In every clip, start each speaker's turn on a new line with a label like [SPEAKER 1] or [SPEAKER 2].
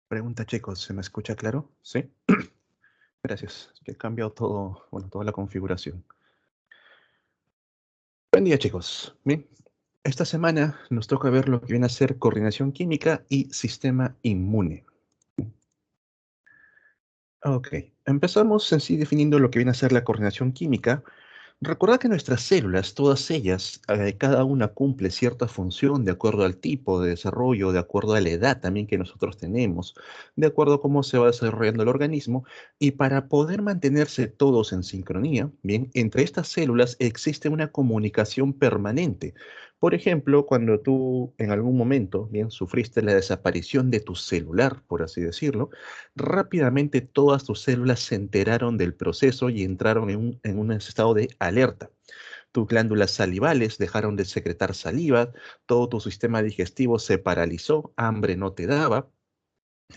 [SPEAKER 1] Pregunta, chicos, ¿se me escucha claro? ¿Sí? Gracias. Es que he cambiado todo, bueno, toda la configuración. Buen día, chicos. Bien, esta semana nos toca ver lo que viene a ser coordinación química y sistema inmune. Ok, empezamos en sí definiendo lo que viene a ser la coordinación química. Recordad que nuestras células, todas ellas, cada una cumple cierta función de acuerdo al tipo de desarrollo, de acuerdo a la edad también que nosotros tenemos, de acuerdo a cómo se va desarrollando el organismo, y para poder mantenerse todos en sincronía, bien, entre estas células existe una comunicación permanente. Por ejemplo, cuando tú en algún momento, bien, sufriste la desaparición de tu celular, por así decirlo, rápidamente todas tus células se enteraron del proceso y entraron en un estado de alerta. Tus glándulas salivales dejaron de secretar saliva, todo tu sistema digestivo se paralizó, hambre no te daba.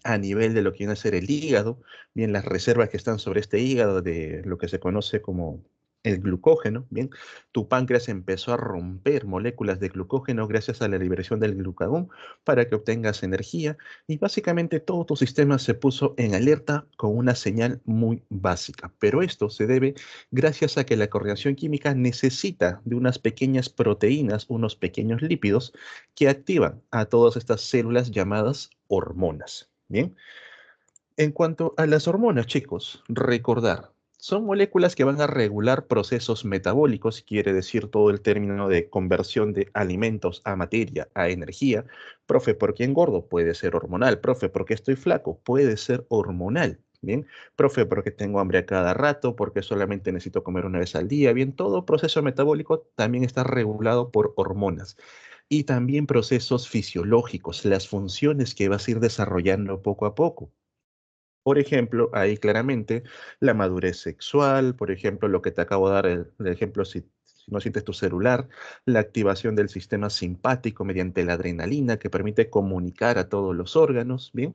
[SPEAKER 1] A nivel de lo que viene a ser el hígado, bien, las reservas que están sobre este hígado de lo que se conoce como el glucógeno, bien, tu páncreas empezó a romper moléculas de glucógeno gracias a la liberación del glucagón para que obtengas energía y básicamente todo tu sistema se puso en alerta con una señal muy básica. Pero esto se debe gracias a que la coordinación química necesita de unas pequeñas proteínas, unos pequeños lípidos que activan a todas estas células llamadas hormonas. Bien, en cuanto a las hormonas, chicos, recordar, son moléculas que van a regular procesos metabólicos, quiere decir todo el término de conversión de alimentos a materia, a energía. Profe, ¿por qué engordo? Puede ser hormonal. Profe, ¿por qué estoy flaco? Puede ser hormonal. Bien, profe, porque tengo hambre a cada rato, porque solamente necesito comer una vez al día. Bien, todo proceso metabólico también está regulado por hormonas y también procesos fisiológicos, las funciones que vas a ir desarrollando poco a poco. Por ejemplo, ahí claramente la madurez sexual, por ejemplo, lo que te acabo de dar, el ejemplo, si no sientes tu celular, la activación del sistema simpático mediante la adrenalina que permite comunicar a todos los órganos, ¿bien?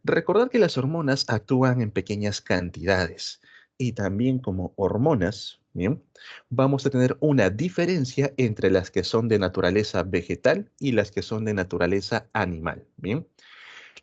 [SPEAKER 1] Recordar que las hormonas actúan en pequeñas cantidades y también como hormonas, ¿bien? Vamos a tener una diferencia entre las que son de naturaleza vegetal y las que son de naturaleza animal, ¿bien?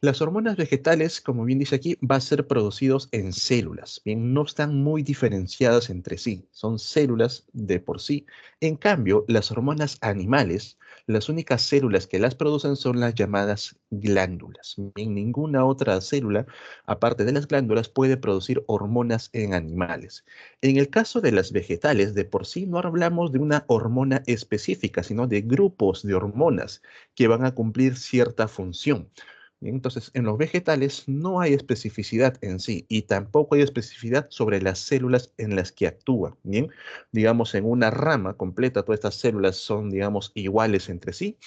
[SPEAKER 1] Las hormonas vegetales, como bien dice aquí, va a ser producidos en células, bien, no están muy diferenciadas entre sí, son células de por sí. En cambio, las hormonas animales, las únicas células que las producen son las llamadas glándulas. Bien, ninguna otra célula, aparte de las glándulas, puede producir hormonas en animales. En el caso de las vegetales, de por sí no hablamos de una hormona específica, sino de grupos de hormonas que van a cumplir cierta función. Bien, entonces, en los vegetales no hay especificidad en sí y tampoco hay especificidad sobre las células en las que actúan. Bien, digamos, en una rama completa, todas estas células son, digamos, iguales entre sí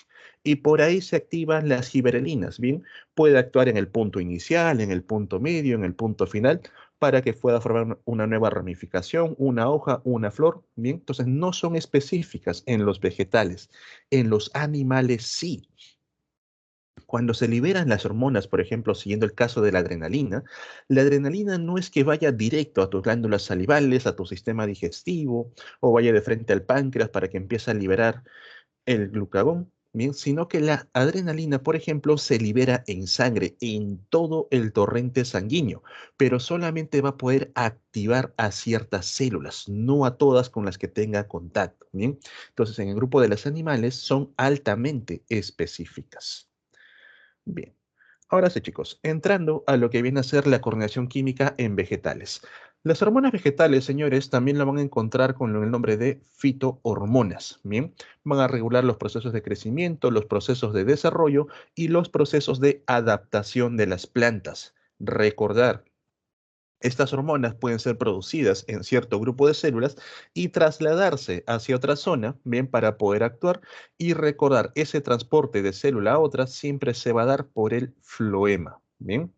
[SPEAKER 1] y por ahí se activan las giberelinas. Bien, puede actuar en el punto inicial, en el punto medio, en el punto final para que pueda formar una nueva ramificación, una hoja, una flor. Bien, entonces no son específicas en los vegetales. En los animales sí. Cuando se liberan las hormonas, por ejemplo, siguiendo el caso de la adrenalina no es que vaya directo a tus glándulas salivales, a tu sistema digestivo, o vaya de frente al páncreas para que empiece a liberar el glucagón, bien, sino que la adrenalina, por ejemplo, se libera en sangre, en todo el torrente sanguíneo, pero solamente va a poder activar a ciertas células, no a todas con las que tenga contacto, bien. Entonces, en el grupo de los animales son altamente específicas. Bien. Ahora sí, chicos, entrando a lo que viene a ser la coordinación química en vegetales. Las hormonas vegetales, señores, también lo van a encontrar con el nombre de fitohormonas. Bien, van a regular los procesos de crecimiento, los procesos de desarrollo y los procesos de adaptación de las plantas. Recordar, estas hormonas pueden ser producidas en cierto grupo de células y trasladarse hacia otra zona, bien, para poder actuar y recordar ese transporte de célula a otra siempre se va a dar por el floema, bien,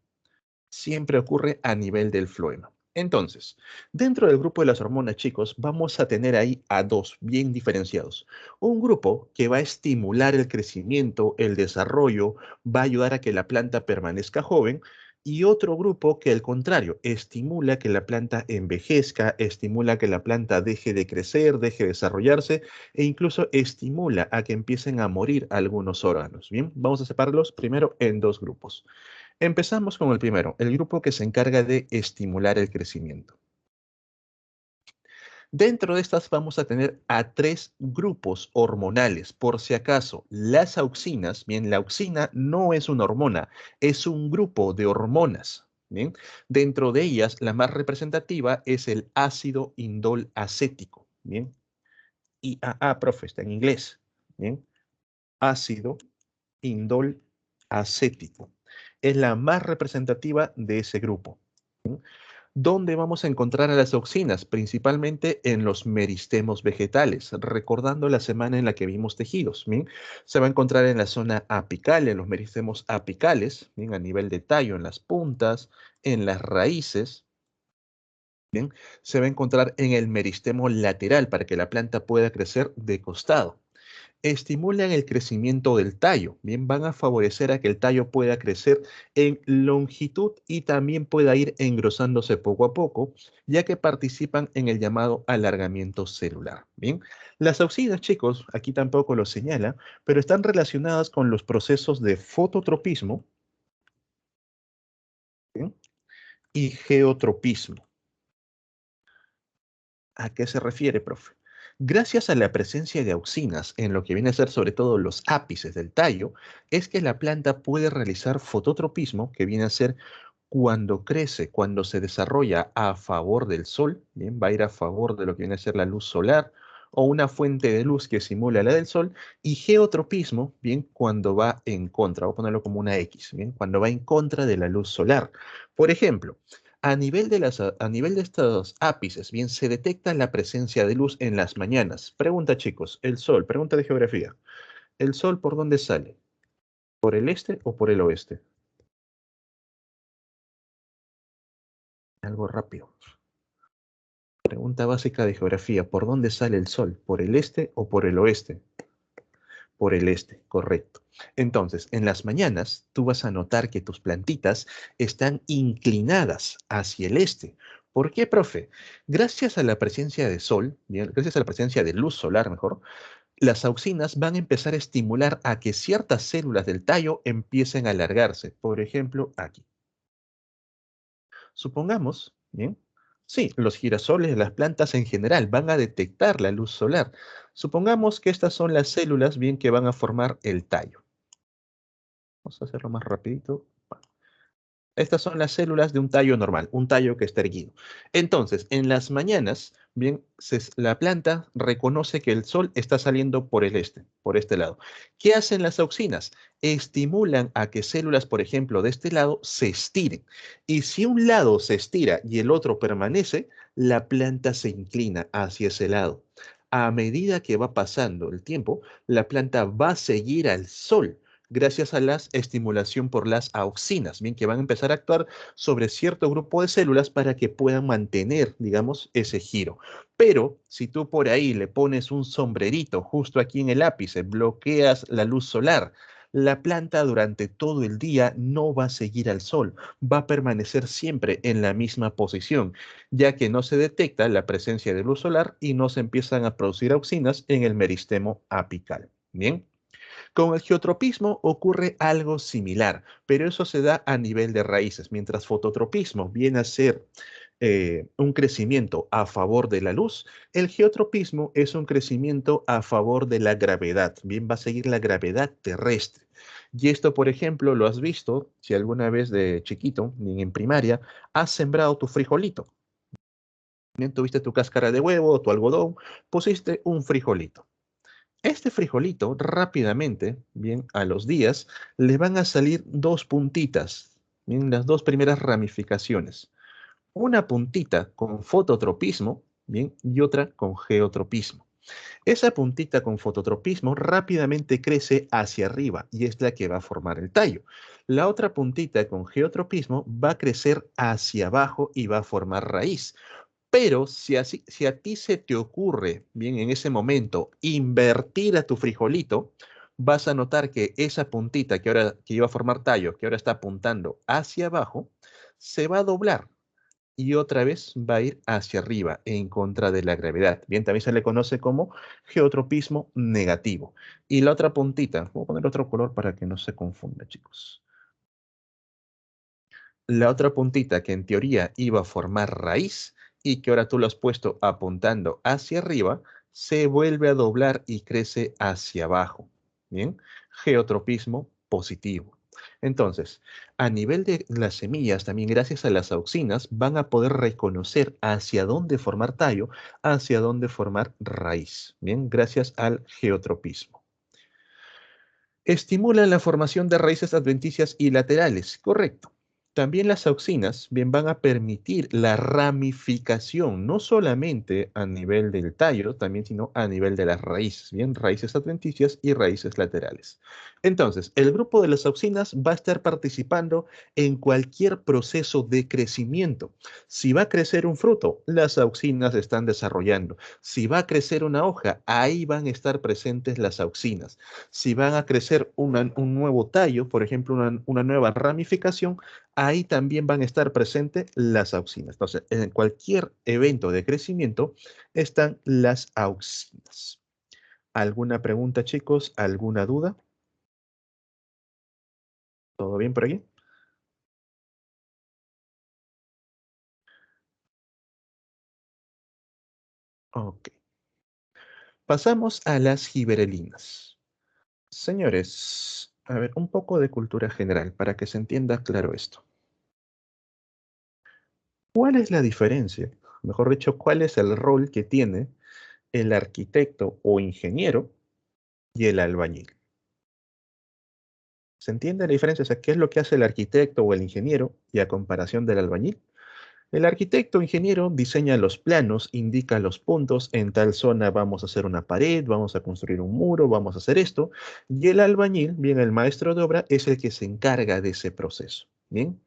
[SPEAKER 1] siempre ocurre a nivel del floema. Entonces, dentro del grupo de las hormonas, chicos, vamos a tener ahí a dos bien diferenciados. Un grupo que va a estimular el crecimiento, el desarrollo, va a ayudar a que la planta permanezca joven, y otro grupo que al contrario, estimula que la planta envejezca, estimula que la planta deje de crecer, deje de desarrollarse e incluso estimula a que empiecen a morir algunos órganos. Bien, vamos a separarlos primero en dos grupos. Empezamos con el primero, el grupo que se encarga de estimular el crecimiento. Dentro de estas vamos a tener a tres grupos hormonales. Por si acaso, las auxinas, bien, la auxina no es una hormona, es un grupo de hormonas. Bien, dentro de ellas, la más representativa es el ácido indol acético. Bien, profe, está en inglés. Bien, ácido indol acético. Es la más representativa de ese grupo. ¿Sí? ¿Dónde vamos a encontrar a las auxinas? Principalmente en los meristemos vegetales, recordando la semana en la que vimos tejidos. ¿Bien? Se va a encontrar en la zona apical, en los meristemos apicales, ¿bien? A nivel de tallo, en las puntas, en las raíces. ¿Bien? Se va a encontrar en el meristemo lateral para que la planta pueda crecer de costado. Estimulan el crecimiento del tallo, bien, van a favorecer a que el tallo pueda crecer en longitud y también pueda ir engrosándose poco a poco, ya que participan en el llamado alargamiento celular, bien. Las auxinas, chicos, aquí tampoco lo señala, pero están relacionadas con los procesos de fototropismo, ¿bien? Y geotropismo. ¿A qué se refiere, profe? Gracias a la presencia de auxinas en lo que viene a ser sobre todo los ápices del tallo, es que la planta puede realizar fototropismo, que viene a ser cuando crece, cuando se desarrolla a favor del sol, bien, va a ir a favor de lo que viene a ser la luz solar o una fuente de luz que simula la del sol, y geotropismo, bien, cuando va en contra, voy a ponerlo como una X, bien, cuando va en contra de la luz solar. Por ejemplo, a nivel de estos ápices, bien, se detecta la presencia de luz en las mañanas. Pregunta, chicos, el sol, pregunta de geografía. ¿El sol por dónde sale? ¿Por el este o por el oeste? Algo rápido. Pregunta básica de geografía. ¿Por dónde sale el sol? ¿Por el este o por el oeste? Por el este, correcto. Entonces, en las mañanas tú vas a notar que tus plantitas están inclinadas hacia el este. ¿Por qué, profe? Gracias a la presencia de sol, bien, gracias a la presencia de luz solar, mejor, las auxinas van a empezar a estimular a que ciertas células del tallo empiecen a alargarse. Por ejemplo, aquí. Supongamos, ¿bien? Sí, los girasoles, las plantas en general van a detectar la luz solar. Supongamos que estas son las células, bien, que van a formar el tallo. Vamos a hacerlo más rapidito. Estas son las células de un tallo normal, un tallo que está erguido. Entonces, en las mañanas, bien, la planta reconoce que el sol está saliendo por el este, por este lado. ¿Qué hacen las auxinas? Estimulan a que células, por ejemplo, de este lado se estiren. Y si un lado se estira y el otro permanece, la planta se inclina hacia ese lado. A medida que va pasando el tiempo, la planta va a seguir al sol gracias a la estimulación por las auxinas, bien, que van a empezar a actuar sobre cierto grupo de células para que puedan mantener, digamos, ese giro. Pero si tú por ahí le pones un sombrerito justo aquí en el ápice, bloqueas la luz solar, la planta durante todo el día no va a seguir al sol, va a permanecer siempre en la misma posición, ya que no se detecta la presencia de luz solar y no se empiezan a producir auxinas en el meristemo apical. Bien. Con el geotropismo ocurre algo similar, pero eso se da a nivel de raíces, mientras fototropismo viene a ser un crecimiento a favor de la luz, el geotropismo es un crecimiento a favor de la gravedad, bien va a seguir la gravedad terrestre. Y esto, por ejemplo, lo has visto si alguna vez de chiquito, ni en primaria, has sembrado tu frijolito. Bien, tuviste tu cáscara de huevo, tu algodón, pusiste un frijolito. Este frijolito rápidamente, bien, a los días, le van a salir dos puntitas, bien, las dos primeras ramificaciones. Una puntita con fototropismo, bien, y otra con geotropismo. Esa puntita con fototropismo rápidamente crece hacia arriba y es la que va a formar el tallo. La otra puntita con geotropismo va a crecer hacia abajo y va a formar raíz. Pero si a ti se te ocurre, bien, en ese momento, invertir a tu frijolito, vas a notar que esa puntita que ahora que iba a formar tallo, que ahora está apuntando hacia abajo, se va a doblar y otra vez va a ir hacia arriba en contra de la gravedad. Bien, también se le conoce como geotropismo negativo. Y la otra puntita, voy a poner otro color para que no se confunda, chicos. La otra puntita que en teoría iba a formar raíz y que ahora tú lo has puesto apuntando hacia arriba, se vuelve a doblar y crece hacia abajo. Bien, geotropismo positivo. Entonces, a nivel de las semillas, también gracias a las auxinas, van a poder reconocer hacia dónde formar tallo, hacia dónde formar raíz. Bien, gracias al geotropismo. Estimulan la formación de raíces adventicias y laterales, correcto. También las auxinas bien, van a permitir la ramificación, no solamente a nivel del tallo, también sino a nivel de las raíces, bien, raíces adventicias y raíces laterales. Entonces, el grupo de las auxinas va a estar participando en cualquier proceso de crecimiento. Si va a crecer un fruto, las auxinas están desarrollando. Si va a crecer una hoja, ahí van a estar presentes las auxinas. Si van a crecer un nuevo tallo, por ejemplo, una nueva ramificación, ahí también van a estar presentes las auxinas. Entonces, en cualquier evento de crecimiento están las auxinas. ¿Alguna pregunta, chicos? ¿Alguna duda? ¿Todo bien por aquí? Ok. Pasamos a las giberelinas. Señores, a ver, un poco de cultura general para que se entienda claro esto. ¿Cuál es la diferencia? Mejor dicho, ¿cuál es el rol que tiene el arquitecto o ingeniero y el albañil? ¿Se entiende la diferencia? O sea, ¿qué es lo que hace el arquitecto o el ingeniero y a comparación del albañil? El arquitecto o ingeniero diseña los planos, indica los puntos, en tal zona vamos a hacer una pared, vamos a construir un muro, vamos a hacer esto, y el albañil, bien, el maestro de obra, es el que se encarga de ese proceso. Bien,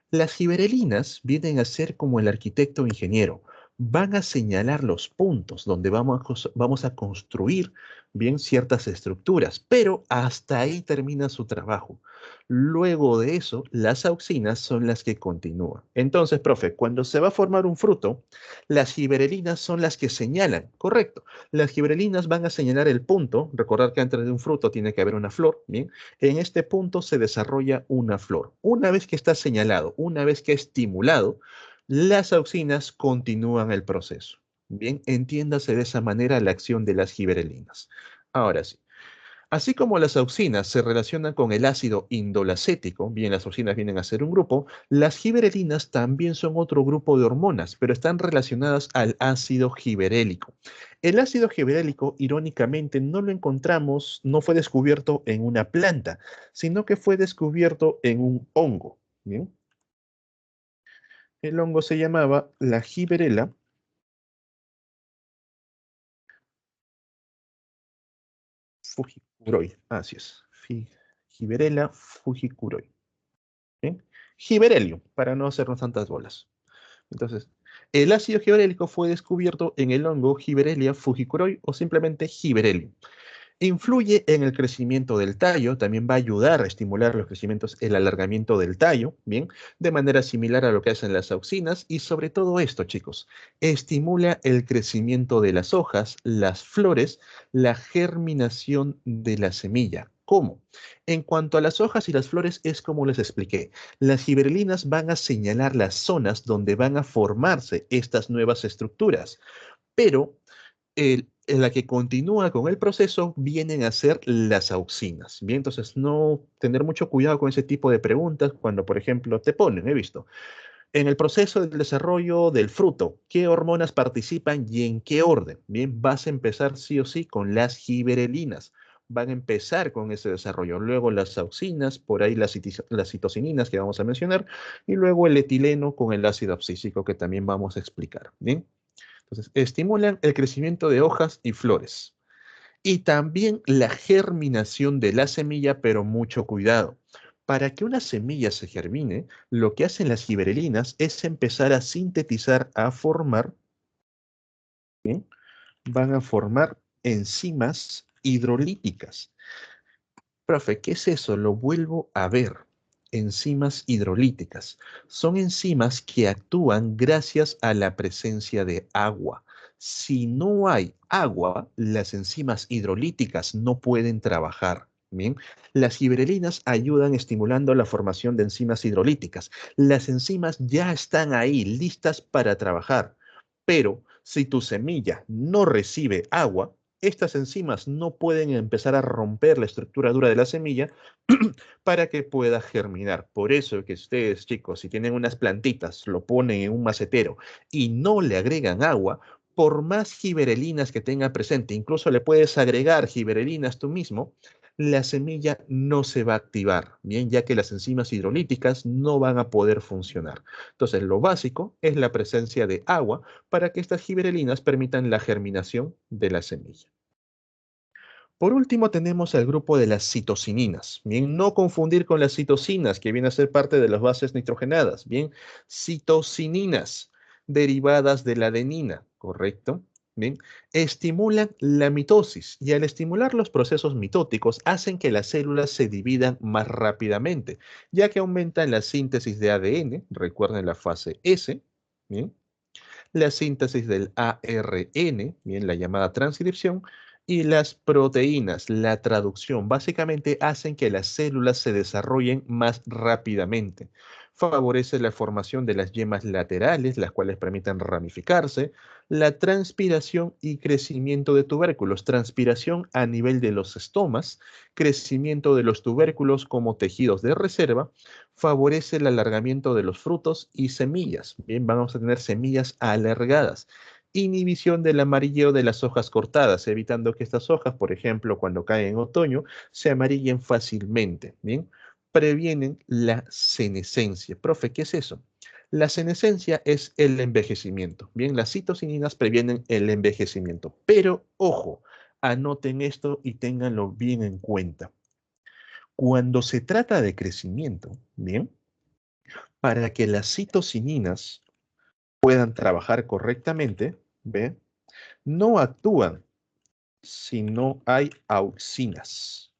[SPEAKER 1] las gibberelinas vienen a ser como el arquitecto o ingeniero. Van a señalar los puntos donde vamos a construir bien ciertas estructuras, pero hasta ahí termina su trabajo. Luego de eso, las auxinas son las que continúan. Entonces, profe, cuando se va a formar un fruto, las gibberelinas son las que señalan, correcto. Las gibberelinas van a señalar el punto. Recordar que antes de un fruto tiene que haber una flor, bien. En este punto se desarrolla una flor. Una vez que está señalado, una vez que es estimulado, las auxinas continúan el proceso. Bien, entiéndase de esa manera la acción de las gibberelinas. Ahora sí, así como las auxinas se relacionan con el ácido indolacético, bien, las auxinas vienen a ser un grupo, las gibberelinas también son otro grupo de hormonas, pero están relacionadas al ácido gibberélico. El ácido gibberélico, irónicamente, no lo encontramos, no fue descubierto en una planta, sino que fue descubierto en un hongo. Bien, el hongo se llamaba la Gibberella fujicuroi, así es, Gibberella fujicuroi. ¿Bien? Giberelio, para no hacernos tantas bolas. Entonces, el ácido gibberélico fue descubierto en el hongo Gibberellia fujicuroi o simplemente Gibberellum. Influye en el crecimiento del tallo, también va a ayudar a estimular los crecimientos, el alargamiento del tallo, ¿bien? De manera similar a lo que hacen las auxinas y sobre todo esto, chicos, estimula el crecimiento de las hojas, las flores, la germinación de la semilla. ¿Cómo? En cuanto a las hojas y las flores, es como les expliqué. Las gibberelinas van a señalar las zonas donde van a formarse estas nuevas estructuras, pero en la que continúa con el proceso vienen a ser las auxinas. Bien, entonces no tener mucho cuidado con ese tipo de preguntas cuando, por ejemplo, te ponen, he visto, en el proceso del desarrollo del fruto, ¿qué hormonas participan y en qué orden? Bien, vas a empezar sí o sí con las gibberelinas. Van a empezar con ese desarrollo. Luego las auxinas, por ahí las citocininas que vamos a mencionar, y luego el etileno con el ácido abscísico que también vamos a explicar. Bien. Entonces, estimulan el crecimiento de hojas y flores. Y también la germinación de la semilla, pero mucho cuidado. Para que una semilla se germine, lo que hacen las gibberelinas es empezar a sintetizar, a formar, ¿bien? Van a formar enzimas hidrolíticas. Profe, ¿qué es eso? Lo vuelvo a ver. Enzimas hidrolíticas. Son enzimas que actúan gracias a la presencia de agua. Si no hay agua, las enzimas hidrolíticas no pueden trabajar. Bien, las giberelinas ayudan estimulando la formación de enzimas hidrolíticas. Las enzimas ya están ahí, listas para trabajar, pero si tu semilla no recibe agua, estas enzimas no pueden empezar a romper la estructura dura de la semilla para que pueda germinar. Por eso que ustedes, chicos, si tienen unas plantitas, lo ponen en un macetero y no le agregan agua, por más giberelinas que tenga presente, incluso le puedes agregar giberelinas tú mismo, la semilla no se va a activar, bien, ya que las enzimas hidrolíticas no van a poder funcionar. Entonces, lo básico es la presencia de agua para que estas giberelinas permitan la germinación de la semilla. Por último, tenemos el grupo de las citosininas. Bien, no confundir con las citocinas, que vienen a ser parte de las bases nitrogenadas. Bien, citosininas, derivadas de la adenina, ¿correcto? Bien, estimulan la mitosis y al estimular los procesos mitóticos hacen que las células se dividan más rápidamente, ya que aumentan la síntesis de ADN, recuerden la fase S, ¿bien? La síntesis del ARN, bien, la llamada transcripción, y las proteínas, la traducción, básicamente hacen que las células se desarrollen más rápidamente. Favorece la formación de las yemas laterales, las cuales permiten ramificarse, la transpiración y crecimiento de tubérculos, transpiración a nivel de los estomas, crecimiento de los tubérculos como tejidos de reserva, favorece el alargamiento de los frutos y semillas. Bien, vamos a tener semillas alargadas. Inhibición del amarilleo de las hojas cortadas, evitando que estas hojas, por ejemplo, cuando caen en otoño, se amarillen fácilmente. Bien, previenen la senescencia. Profe, ¿qué es eso? La senescencia es el envejecimiento. Bien, las citosininas previenen el envejecimiento. Pero, ojo, anoten esto y ténganlo bien en cuenta. Cuando se trata de crecimiento, bien, para que las citosininas puedan trabajar correctamente, ¿ve? No actúan si no hay auxinas.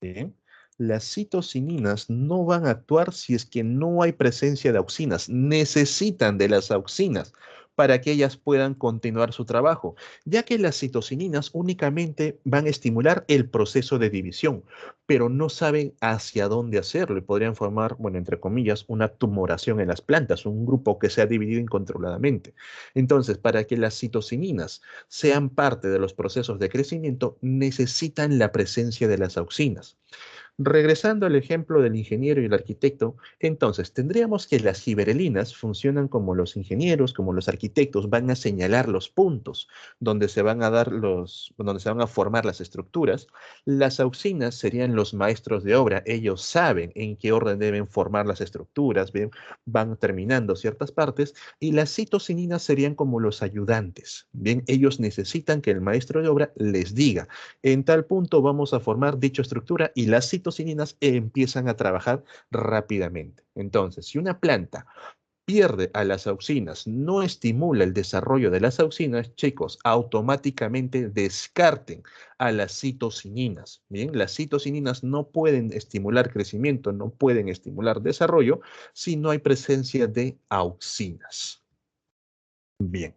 [SPEAKER 1] ¿Bien? Las citosininas no van a actuar si es que no hay presencia de auxinas. Necesitan de las auxinas para que ellas puedan continuar su trabajo, ya que las citosininas únicamente van a estimular el proceso de división, pero no saben hacia dónde hacerlo y podrían formar, bueno, entre comillas, una tumoración en las plantas, un grupo que se ha dividido incontroladamente. Entonces, para que las citosininas sean parte de los procesos de crecimiento, necesitan la presencia de las auxinas. Regresando al ejemplo del ingeniero y el arquitecto, entonces tendríamos que las giberelinas funcionan como los ingenieros, como los arquitectos, van a señalar los puntos donde se van a dar donde se van a formar las estructuras. Las auxinas serían los maestros de obra, ellos saben en qué orden deben formar las estructuras, bien, van terminando ciertas partes, y las citosininas serían como los ayudantes, bien, ellos necesitan que el maestro de obra les diga en tal punto vamos a formar dicha estructura y las citosininas empiezan a trabajar rápidamente. Entonces, si una planta pierde a las auxinas, no estimula el desarrollo de las auxinas, chicos, automáticamente descarten a las citosininas. Bien, las citosininas no pueden estimular crecimiento, no pueden estimular desarrollo si no hay presencia de auxinas. Bien.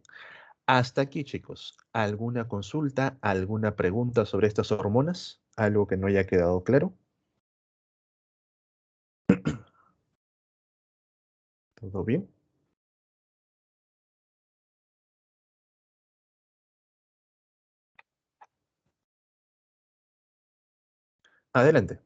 [SPEAKER 1] Hasta aquí, chicos. ¿Alguna consulta, alguna pregunta sobre estas hormonas? ¿Algo que no haya quedado claro? ¿Todo bien? Adelante.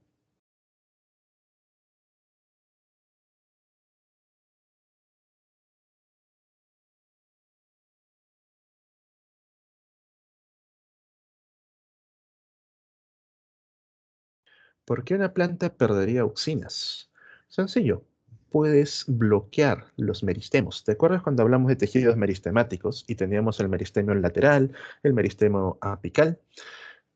[SPEAKER 1] ¿Por qué una planta perdería auxinas? Sencillo. Puedes bloquear los meristemos. ¿Te acuerdas cuando hablamos de tejidos meristemáticos y teníamos el meristemo lateral, el meristemo apical?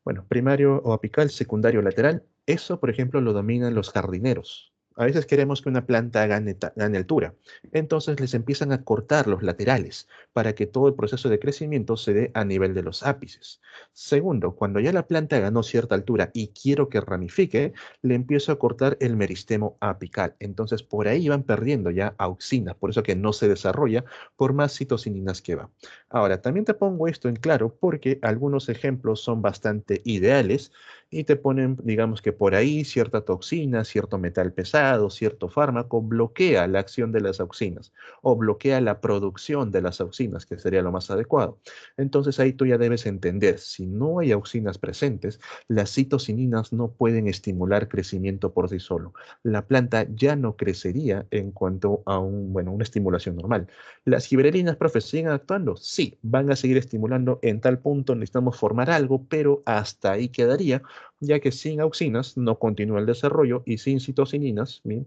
[SPEAKER 1] Bueno, primario o apical, secundario o lateral, eso, por ejemplo, lo dominan los jardineros. A veces queremos que una planta gane altura. Entonces les empiezan a cortar los laterales para que todo el proceso de crecimiento se dé a nivel de los ápices. Segundo, cuando ya la planta ganó cierta altura y quiero que ramifique, le empiezo a cortar el meristemo apical. Entonces por ahí van perdiendo ya auxinas, por eso que no se desarrolla por más citosininas que va. Ahora, también te pongo esto en claro porque algunos ejemplos son bastante ideales y te ponen, digamos que por ahí cierta toxina, cierto metal pesado, cierto fármaco bloquea la acción de las auxinas o bloquea la producción de las auxinas, que sería lo más adecuado. Entonces ahí tú ya debes entender, si no hay auxinas presentes, las citocininas no pueden estimular crecimiento por sí solo. La planta ya no crecería en cuanto a una estimulación normal. ¿Las giberelinas, profe, siguen actuando? Sí, van a seguir estimulando en tal punto, necesitamos formar algo, pero hasta ahí quedaría, ya que sin auxinas no continúa el desarrollo y sin citocininas, bien,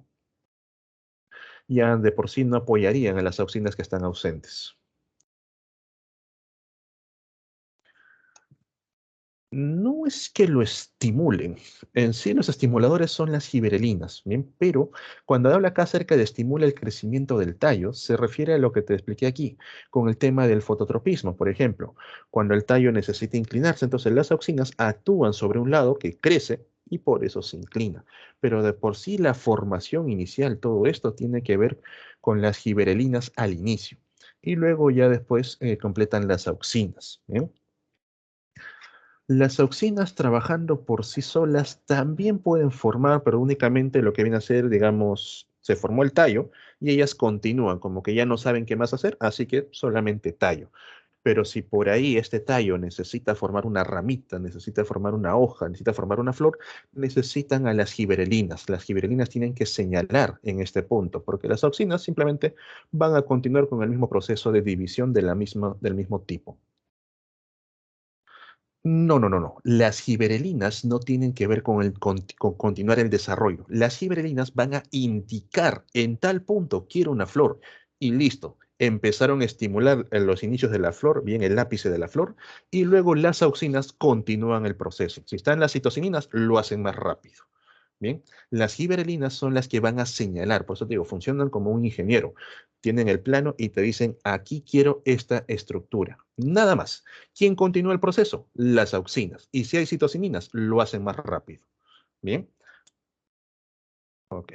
[SPEAKER 1] ya de por sí no apoyarían a las auxinas que están ausentes. No es que lo estimulen. En sí, los estimuladores son las giberelinas, ¿bien? Pero cuando habla acá acerca de estimula el crecimiento del tallo, se refiere a lo que te expliqué aquí, con el tema del fototropismo, por ejemplo. Cuando el tallo necesita inclinarse, entonces las auxinas actúan sobre un lado que crece y por eso se inclina. Pero de por sí la formación inicial, todo esto tiene que ver con las giberelinas al inicio. Y luego ya después completan las auxinas, ¿bien? Las auxinas trabajando por sí solas también pueden formar, pero únicamente lo que viene a ser, digamos, se formó el tallo y ellas continúan, como que ya no saben qué más hacer, así que solamente tallo. Pero si por ahí este tallo necesita formar una ramita, necesita formar una hoja, necesita formar una flor, necesitan a las giberelinas. Las giberelinas tienen que señalar en este punto, porque las auxinas simplemente van a continuar con el mismo proceso de división del mismo tipo. No, no, no, no. Las giberelinas no tienen que ver con continuar el desarrollo. Las giberelinas van a indicar en tal punto quiero una flor y listo. Empezaron a estimular en los inicios de la flor, bien el ápice de la flor, y luego las auxinas continúan el proceso. Si están las citocininas, lo hacen más rápido. Bien, las giberelinas son las que van a señalar, por eso te digo, funcionan como un ingeniero. Tienen el plano y te dicen, aquí quiero esta estructura. Nada más. ¿Quién continúa el proceso? Las auxinas. Y si hay citocininas, lo hacen más rápido. Bien, ok.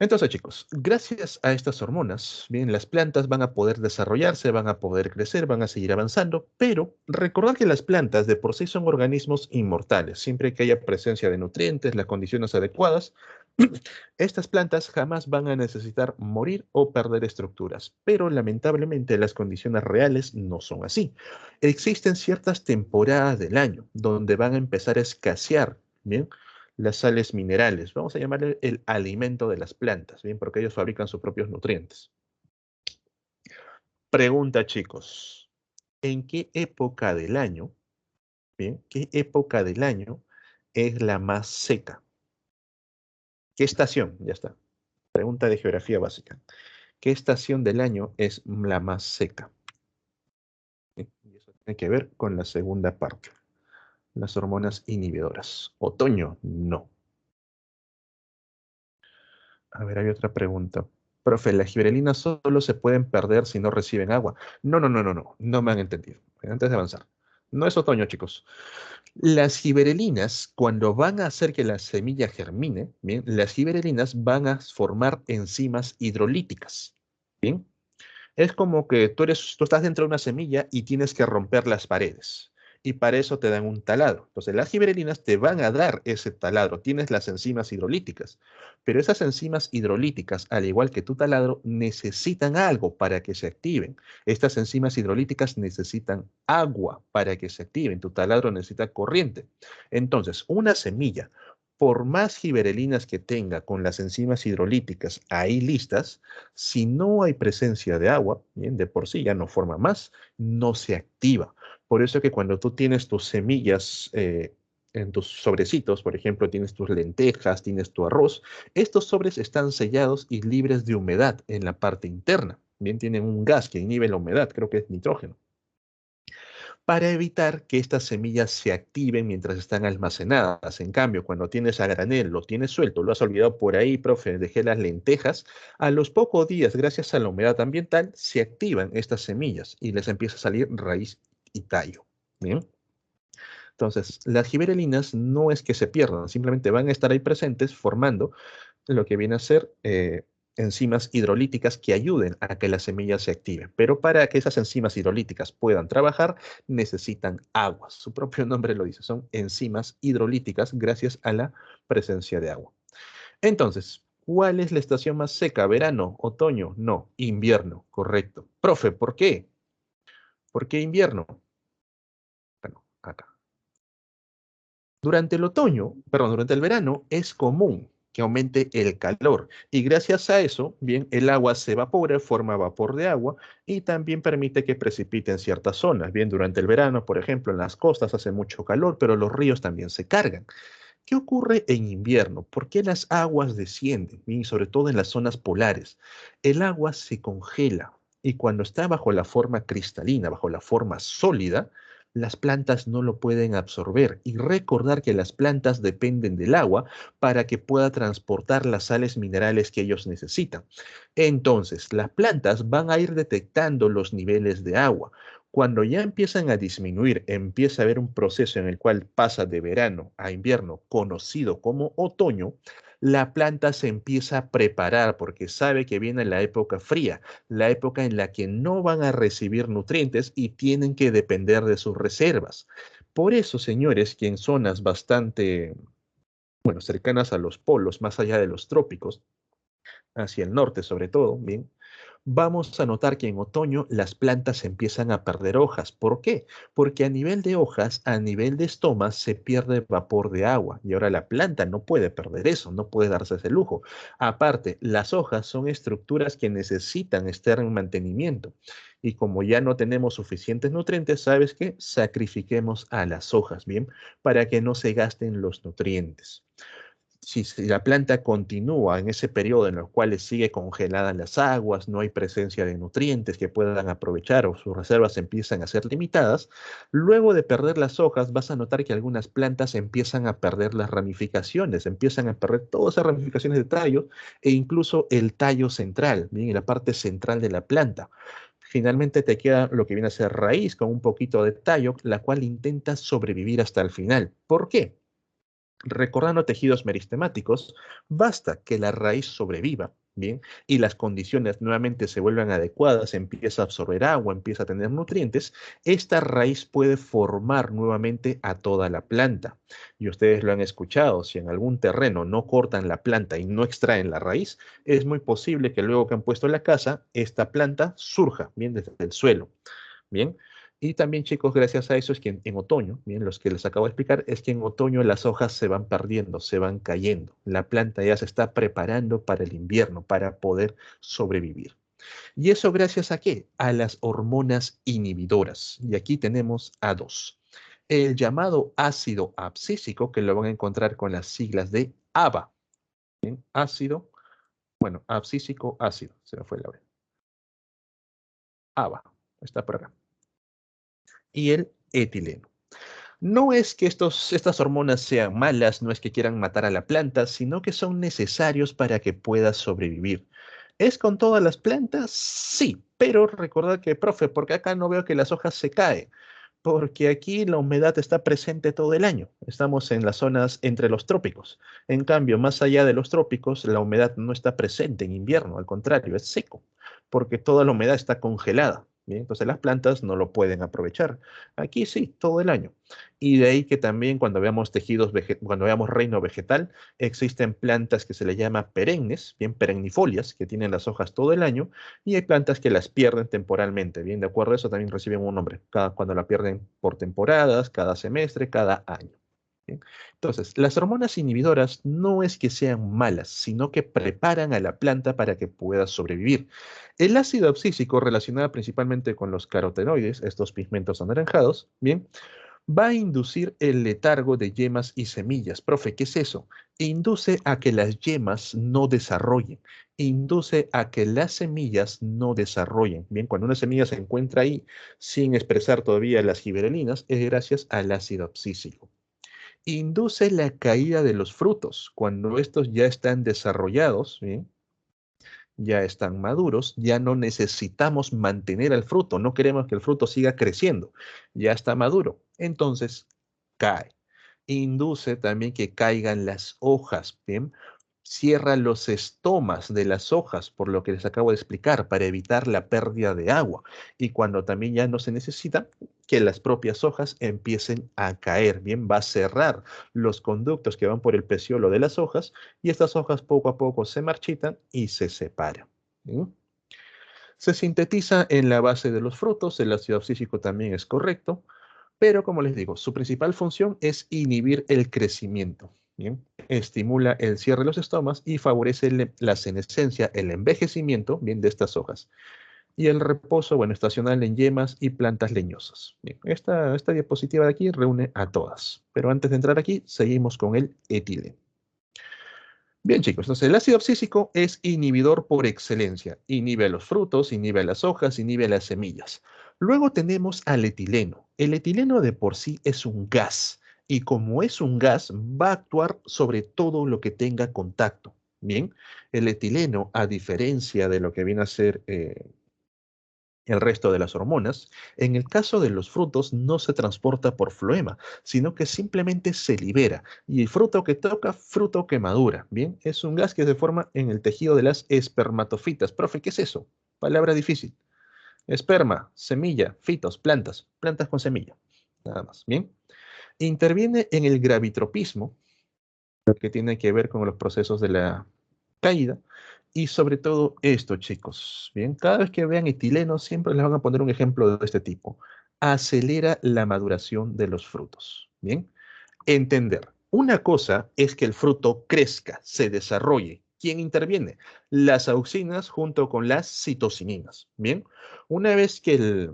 [SPEAKER 1] Entonces, chicos, gracias a estas hormonas, bien, las plantas van a poder desarrollarse, van a poder crecer, van a seguir avanzando, pero recordad que las plantas de por sí son organismos inmortales. Siempre que haya presencia de nutrientes, las condiciones adecuadas, estas plantas jamás van a necesitar morir o perder estructuras, pero lamentablemente las condiciones reales no son así. Existen ciertas temporadas del año donde van a empezar a escasear, ¿bien? Las sales minerales, vamos a llamarle el alimento de las plantas, ¿bien? Porque ellos fabrican sus propios nutrientes. Pregunta, chicos, ¿en qué época del año, bien? ¿Qué época del año es la más seca? ¿Qué estación? Ya está. Pregunta de geografía básica. ¿Qué estación del año es la más seca? Y eso tiene que ver con la segunda parte. Las hormonas inhibidoras. Otoño, no. A ver, hay otra pregunta. Profe, ¿las giberelinas solo se pueden perder si no reciben agua? No, no, no, no, no. No me han entendido. Antes de avanzar. No es otoño, chicos. Las giberelinas, cuando van a hacer que la semilla germine, bien, las giberelinas van a formar enzimas hidrolíticas. Bien. Es como que tú estás dentro de una semilla y tienes que romper las paredes. Y para eso te dan un taladro. Entonces, las giberelinas te van a dar ese taladro. Tienes las enzimas hidrolíticas. Pero esas enzimas hidrolíticas, al igual que tu taladro, necesitan algo para que se activen. Estas enzimas hidrolíticas necesitan agua para que se activen. Tu taladro necesita corriente. Entonces, una semilla, por más giberelinas que tenga con las enzimas hidrolíticas ahí listas, si no hay presencia de agua, bien, de por sí ya no forma más, no se activa. Por eso que cuando tú tienes tus semillas en tus sobrecitos, por ejemplo, tienes tus lentejas, tienes tu arroz, estos sobres están sellados y libres de humedad en la parte interna. Bien, tienen un gas que inhibe la humedad, creo que es nitrógeno para evitar que estas semillas se activen mientras están almacenadas. En cambio, cuando tienes a granel, lo tienes suelto, lo has olvidado por ahí, profe, dejé las lentejas, a los pocos días, gracias a la humedad ambiental, se activan estas semillas y les empieza a salir raíz y tallo. ¿Bien? Entonces, las giberelinas no es que se pierdan, simplemente van a estar ahí presentes formando lo que viene a ser enzimas hidrolíticas que ayuden a que la semilla se active. Pero para que esas enzimas hidrolíticas puedan trabajar, necesitan agua. Su propio nombre lo dice, son enzimas hidrolíticas gracias a la presencia de agua. Entonces, ¿cuál es la estación más seca? ¿Verano? ¿Otoño? No, invierno, correcto. Profe, ¿por qué? ¿Por qué invierno? Bueno, acá. Durante el otoño, perdón, durante el verano es común que aumente el calor y gracias a eso, bien, el agua se evapora, forma vapor de agua y también permite que precipite en ciertas zonas. Bien, durante el verano, por ejemplo, en las costas hace mucho calor, pero los ríos también se cargan. ¿Qué ocurre en invierno? ¿Por qué las aguas descienden? Bien, sobre todo en las zonas polares. El agua se congela y cuando está bajo la forma cristalina, bajo la forma sólida, las plantas no lo pueden absorber. Y recordar que las plantas dependen del agua para que pueda transportar las sales minerales que ellos necesitan. Entonces, las plantas van a ir detectando los niveles de agua. Cuando ya empiezan a disminuir, empieza a haber un proceso en el cual pasa de verano a invierno, conocido como otoño, la planta se empieza a preparar porque sabe que viene la época fría, la época en la que no van a recibir nutrientes y tienen que depender de sus reservas. Por eso, señores, que en zonas bastante, bueno, cercanas a los polos, más allá de los trópicos, hacia el norte sobre todo, bien, vamos a notar que en otoño las plantas empiezan a perder hojas. ¿Por qué? Porque a nivel de hojas, a nivel de estomas, se pierde vapor de agua y ahora la planta no puede perder eso, no puede darse ese lujo. Aparte, las hojas son estructuras que necesitan estar en mantenimiento y como ya no tenemos suficientes nutrientes, ¿sabes qué? Sacrifiquemos a las hojas, ¿bien? Para que no se gasten los nutrientes. Si la planta continúa en ese periodo en el cual sigue congeladas las aguas, no hay presencia de nutrientes que puedan aprovechar o sus reservas empiezan a ser limitadas, luego de perder las hojas vas a notar que algunas plantas empiezan a perder las ramificaciones, empiezan a perder todas esas ramificaciones de tallo e incluso el tallo central, bien, en la parte central de la planta. Finalmente te queda lo que viene a ser raíz con un poquito de tallo, la cual intenta sobrevivir hasta el final. ¿Por qué? Recordando tejidos meristemáticos, basta que la raíz sobreviva, ¿bien? Y las condiciones nuevamente se vuelvan adecuadas, empieza a absorber agua, empieza a tener nutrientes, esta raíz puede formar nuevamente a toda la planta. Y ustedes lo han escuchado, si en algún terreno no cortan la planta y no extraen la raíz, es muy posible que luego que han puesto la casa, esta planta surja, ¿bien? Desde el suelo. Bien. Y también, chicos, gracias a eso es que en otoño, bien, los que les acabo de explicar, es que en otoño las hojas se van perdiendo, se van cayendo. La planta ya se está preparando para el invierno, para poder sobrevivir. ¿Y eso gracias a qué? A las hormonas inhibidoras. Y aquí tenemos a dos. El llamado ácido abscísico, que lo van a encontrar con las siglas de ABA. ¿Bien? Ácido, bueno, abscísico ácido, se me fue la vez. ABA, está por acá. Y el etileno. No es que estas hormonas sean malas, no es que quieran matar a la planta, sino que son necesarios para que pueda sobrevivir. ¿Es con todas las plantas? Sí, pero recordad que, profe, porque acá no veo que las hojas se caen, porque aquí la humedad está presente todo el año. Estamos en las zonas entre los trópicos. En cambio, más allá de los trópicos, la humedad no está presente en invierno, al contrario, es seco, porque toda la humedad está congelada. Bien, entonces las plantas no lo pueden aprovechar. Aquí sí, todo el año. Y de ahí que también cuando veamos cuando veamos reino vegetal, existen plantas que se le llama perennes, bien perennifolias, que tienen las hojas todo el año, y hay plantas que las pierden temporalmente, bien, de acuerdo a eso también reciben un nombre, cuando la pierden por temporadas, cada semestre, cada año. Bien. Entonces, las hormonas inhibidoras no es que sean malas, sino que preparan a la planta para que pueda sobrevivir. El ácido abscísico, relacionado principalmente con los carotenoides, estos pigmentos anaranjados, bien, va a inducir el letargo de yemas y semillas. Profe, ¿qué es eso? Induce a que las yemas no desarrollen, induce a que las semillas no desarrollen. Bien, cuando una semilla se encuentra ahí sin expresar todavía las gibberelinas, es gracias al ácido abscísico. Induce la caída de los frutos. Cuando estos ya están desarrollados, ¿bien? Ya están maduros, ya no necesitamos mantener el fruto, no queremos que el fruto siga creciendo, ya está maduro, entonces cae. Induce también que caigan las hojas, ¿bien? cierra los estomas de las hojas, por lo que les acabo de explicar, para evitar la pérdida de agua. Y cuando también ya no se necesita, que las propias hojas empiecen a caer. Bien, va a cerrar los conductos que van por el peciolo de las hojas y estas hojas poco a poco se marchitan y se separan. ¿Bien? Se sintetiza en la base de los frutos, el ácido abscísico también es correcto, pero como les digo, su principal función es inhibir el crecimiento. Bien, estimula el cierre de los estomas y favorece la senescencia, el envejecimiento, bien, de estas hojas. Y el reposo, bueno, estacional en yemas y plantas leñosas. Bien, esta diapositiva de aquí reúne a todas. Pero antes de entrar aquí, seguimos con el etileno. Bien, chicos, entonces el ácido abscísico es inhibidor por excelencia. Inhibe los frutos, inhibe las hojas, inhibe las semillas. Luego tenemos al etileno. El etileno de por sí es un gas y como es un gas va a actuar sobre todo lo que tenga contacto. Bien, el etileno, a diferencia de lo que viene a ser el resto de las hormonas, en el caso de los frutos no se transporta por floema, sino que simplemente se libera. Y el fruto que toca, fruto que madura. Bien, es un gas que se forma en el tejido de las espermatofitas. Profe, ¿qué es eso? Palabra difícil. Esperma, semilla, fitos, plantas, plantas con semilla. Nada más. Bien. Interviene en el gravitropismo, que tiene que ver con los procesos de la caída. Y sobre todo esto, chicos, bien, cada vez que vean etileno, siempre les van a poner un ejemplo de este tipo. Acelera la maduración de los frutos. Bien, entender. Una cosa es que el fruto crezca, se desarrolle. ¿Quién interviene? Las auxinas junto con las citocininas. Bien, una vez que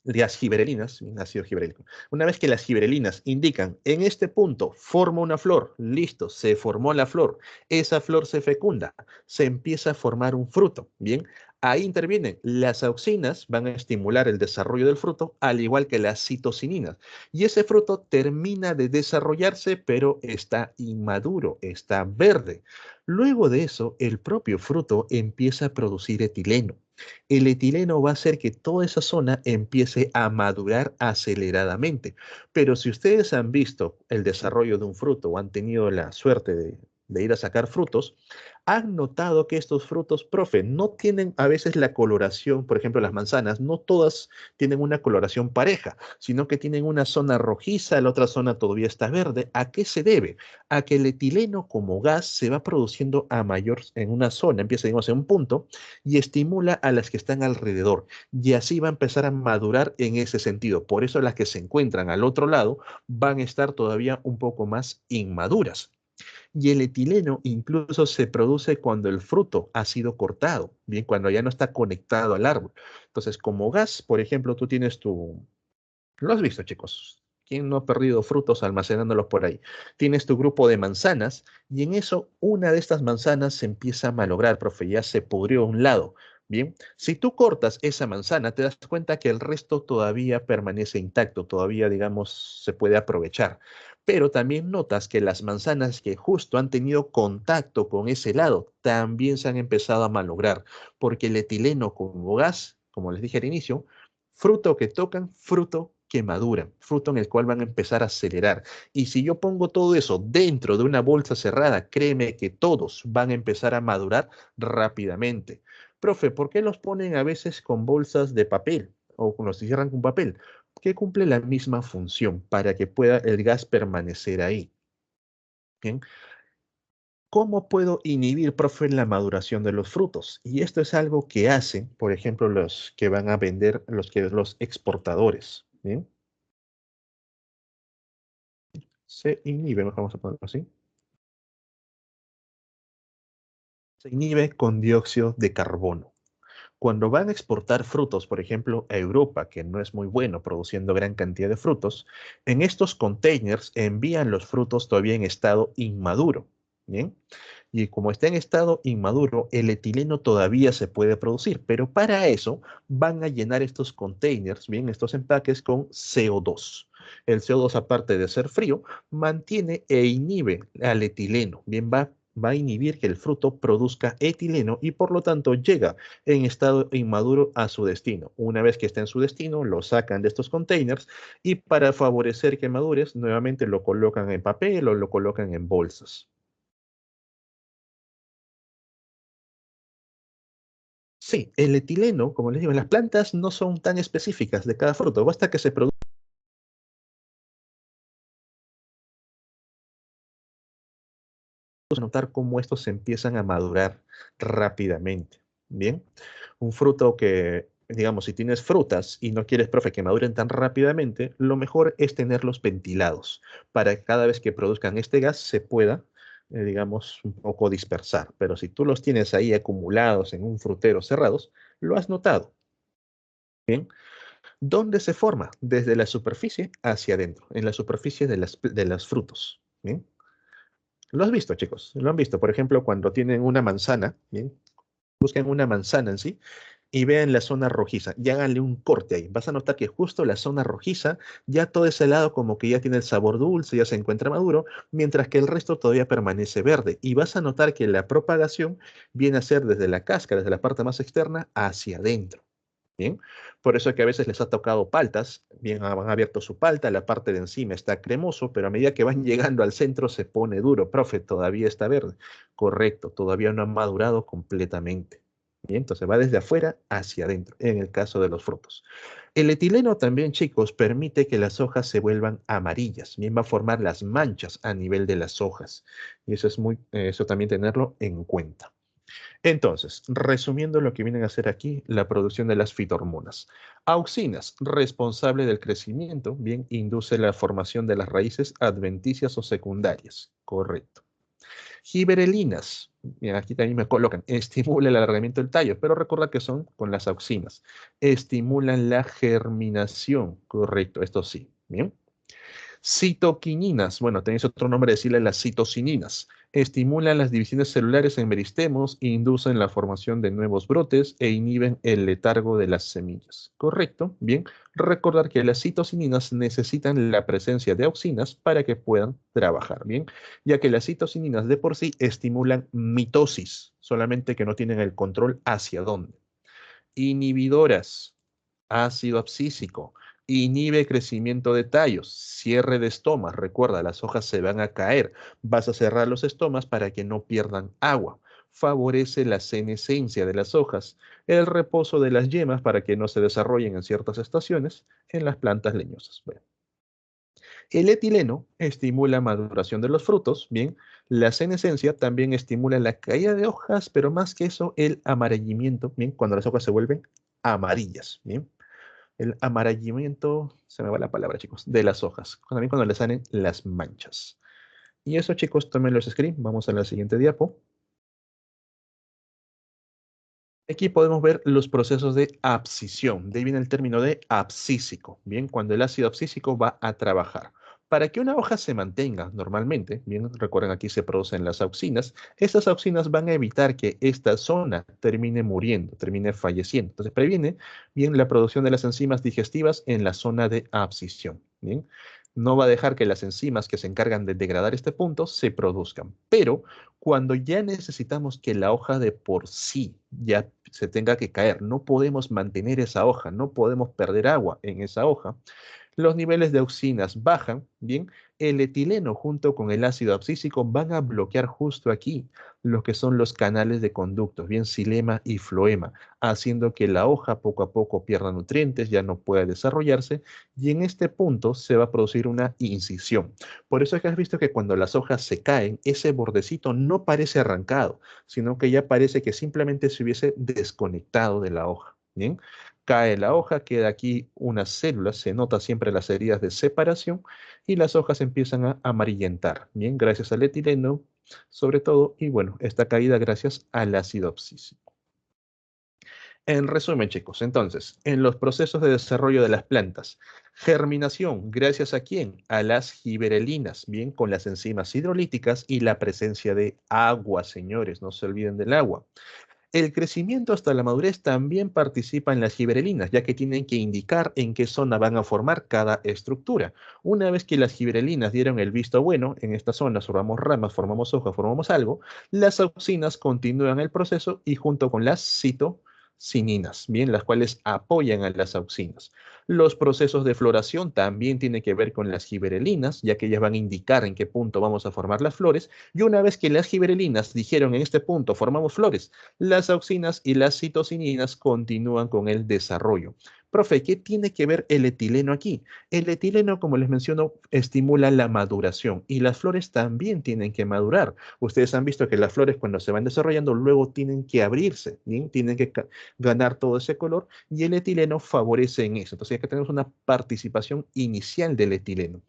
[SPEAKER 1] las giberelinas, ácido giberélico. Una vez que las giberelinas indican en este punto forma una flor, listo, se formó la flor, esa flor se fecunda, se empieza a formar un fruto, bien, ahí intervienen las auxinas, van a estimular el desarrollo del fruto, al igual que las citocininas, y ese fruto termina de desarrollarse, pero está inmaduro, está verde. Luego de eso, el propio fruto empieza a producir etileno. El etileno va a hacer que toda esa zona empiece a madurar aceleradamente. Pero si ustedes han visto el desarrollo de un fruto o han tenido la suerte de ir a sacar frutos, han notado que estos frutos, profe, no tienen a veces la coloración, por ejemplo, las manzanas, no todas tienen una coloración pareja, sino que tienen una zona rojiza, la otra zona todavía está verde. ¿A qué se debe? A que el etileno como gas se va produciendo a mayor en una zona, empieza, digamos, en un punto, y estimula a las que están alrededor. Y así va a empezar a madurar en ese sentido. Por eso las que se encuentran al otro lado van a estar todavía un poco más inmaduras. Y el etileno incluso se produce cuando el fruto ha sido cortado, bien, cuando ya no está conectado al árbol. Entonces, como gas, por ejemplo, tú tienes tu... Lo has visto, chicos. ¿Quién no ha perdido frutos almacenándolos por ahí? Tienes tu grupo de manzanas y en eso una de estas manzanas se empieza a malograr, profe, ya se pudrió a un lado. Bien, si tú cortas esa manzana, te das cuenta que el resto todavía permanece intacto, todavía, digamos, se puede aprovechar. Pero también notas que las manzanas que justo han tenido contacto con ese lado también se han empezado a malograr, porque el etileno como gas, como les dije al inicio, fruto que tocan, fruto que maduran, fruto en el cual van a empezar a acelerar. Y si yo pongo todo eso dentro de una bolsa cerrada, créeme que todos van a empezar a madurar rápidamente. Profe, ¿por qué los ponen a veces con bolsas de papel o los cierran con papel? Que cumple la misma función para que pueda el gas permanecer ahí. Bien. ¿Cómo puedo inhibir, profe, la maduración de los frutos? Y esto es algo que hacen, por ejemplo, los que van a vender, los exportadores. ¿Bien? Se inhibe, vamos a ponerlo así. Se inhibe con dióxido de carbono. Cuando van a exportar frutos, por ejemplo, a Europa, que no es muy bueno produciendo gran cantidad de frutos, en estos containers envían los frutos todavía en estado inmaduro. ¿Bien? Y como está en estado inmaduro, el etileno todavía se puede producir, pero para eso van a llenar estos containers, bien, estos empaques con CO2. El CO2, aparte de ser frío, mantiene e inhibe al etileno, bien, va a inhibir que el fruto produzca etileno y por lo tanto llega en estado inmaduro a su destino. Una vez que está en su destino, lo sacan de estos containers y para favorecer que madures, nuevamente lo colocan en papel o lo colocan en bolsas. Sí, el etileno, como les digo, las plantas no son tan específicas de cada fruto, basta que se produzca notar cómo estos se empiezan a madurar rápidamente. Bien, un fruto que, digamos, si tienes frutas y no quieres, profe, que maduren tan rápidamente, lo mejor es tenerlos ventilados para que cada vez que produzcan este gas se pueda, digamos, un poco dispersar. Pero si tú los tienes ahí acumulados en un frutero cerrados, lo has notado. Bien, ¿dónde se forma? Desde la superficie hacia adentro, en la superficie de las frutos. Bien. Lo has visto, chicos. Lo han visto. Por ejemplo, cuando tienen una manzana, ¿bien? Busquen una manzana en sí y vean la zona rojiza y háganle un corte ahí. Vas a notar que justo la zona rojiza, ya todo ese lado como que ya tiene el sabor dulce, ya se encuentra maduro, mientras que el resto todavía permanece verde. Y vas a notar que la propagación viene a ser desde la cáscara, desde la parte más externa, hacia adentro. Bien, por eso es que a veces les ha tocado paltas, bien han abierto su palta, la parte de encima está cremoso, pero a medida que van llegando al centro se pone duro. Profe, todavía está verde. Correcto, todavía no ha madurado completamente. Bien, entonces va desde afuera hacia adentro, en el caso de los frutos. El etileno también, chicos, permite que las hojas se vuelvan amarillas. Bien, va a formar las manchas a nivel de las hojas. Y eso es eso también tenerlo en cuenta. Entonces, resumiendo lo que vienen a hacer aquí, la producción de las fitohormonas. Auxinas, responsable del crecimiento, bien, induce la formación de las raíces adventicias o secundarias. Correcto. Giberelinas, bien, aquí también me colocan, estimula el alargamiento del tallo, pero recuerda que son con las auxinas. Estimulan la germinación. Correcto, esto sí. Bien. Citoquininas, bueno, tenéis otro nombre, decirle las citocininas. Estimulan las divisiones celulares en meristemos, inducen la formación de nuevos brotes e inhiben el letargo de las semillas. Correcto, bien. Recordar que las citocininas necesitan la presencia de auxinas para que puedan trabajar, bien, ya que las citocininas de por sí estimulan mitosis, solamente que no tienen el control hacia dónde. Inhibidoras, ácido abscísico, inhibe crecimiento de tallos, cierre de estomas, recuerda, las hojas se van a caer, vas a cerrar los estomas para que no pierdan agua, favorece la senescencia de las hojas, el reposo de las yemas para que no se desarrollen en ciertas estaciones en las plantas leñosas. Bueno, el etileno estimula maduración de los frutos, bien. La senescencia también estimula la caída de hojas, pero más que eso, el amarillamiento, bien, cuando las hojas se vuelven amarillas, bien. El amarillamiento, se me va la palabra, chicos, de las hojas, también cuando les salen las manchas. Y eso, chicos, tomen los screen. Vamos a la siguiente diapo. Aquí podemos ver los procesos de abscisión. De ahí viene el término de abscísico. Bien, cuando el ácido abscísico va a trabajar. Para que una hoja se mantenga normalmente, bien, recuerden aquí se producen las auxinas, estas auxinas van a evitar que esta zona termine muriendo, termine falleciendo. Entonces previene bien la producción de las enzimas digestivas en la zona de abscisión. Bien, no va a dejar que las enzimas que se encargan de degradar este punto se produzcan. Pero cuando ya necesitamos que la hoja de por sí ya se tenga que caer, no podemos mantener esa hoja, no podemos perder agua en esa hoja, los niveles de auxinas bajan, bien, el etileno junto con el ácido abscísico van a bloquear justo aquí lo que son los canales de conductos, bien, xilema y floema, haciendo que la hoja poco a poco pierda nutrientes, ya no pueda desarrollarse, y en este punto se va a producir una incisión. Por eso es que has visto que cuando las hojas se caen, ese bordecito no parece arrancado, sino que ya parece que simplemente se hubiese desconectado de la hoja, bien. Cae la hoja, queda aquí unas células, se nota siempre las heridas de separación y las hojas empiezan a amarillentar. Bien, gracias al etileno, sobre todo, y bueno, esta caída gracias al ácido abscísico. En resumen, chicos, entonces, en los procesos de desarrollo de las plantas, germinación, gracias a quién? A las giberelinas, bien, con las enzimas hidrolíticas y la presencia de agua, señores, no se olviden del agua. El crecimiento hasta la madurez también participa en las gibberelinas, ya que tienen que indicar en qué zona van a formar cada estructura. Una vez que las gibberelinas dieron el visto bueno, en esta zona formamos ramas, formamos hojas, formamos algo, las auxinas continúan el proceso y junto con las citosininas, bien, las cuales apoyan a las auxinas. Los procesos de floración también tienen que ver con las gibberelinas, ya que ellas van a indicar en qué punto vamos a formar las flores, y una vez que las gibberelinas dijeron en este punto formamos flores, las auxinas y las citosininas continúan con el desarrollo. Profe, ¿qué tiene que ver el etileno aquí? El etileno, como les menciono, estimula la maduración y las flores también tienen que madurar. Ustedes han visto que las flores cuando se van desarrollando luego tienen que abrirse, ¿bien? Tienen que ganar todo ese color y el etileno favorece en eso. Entonces acá tenemos una participación inicial del etileno.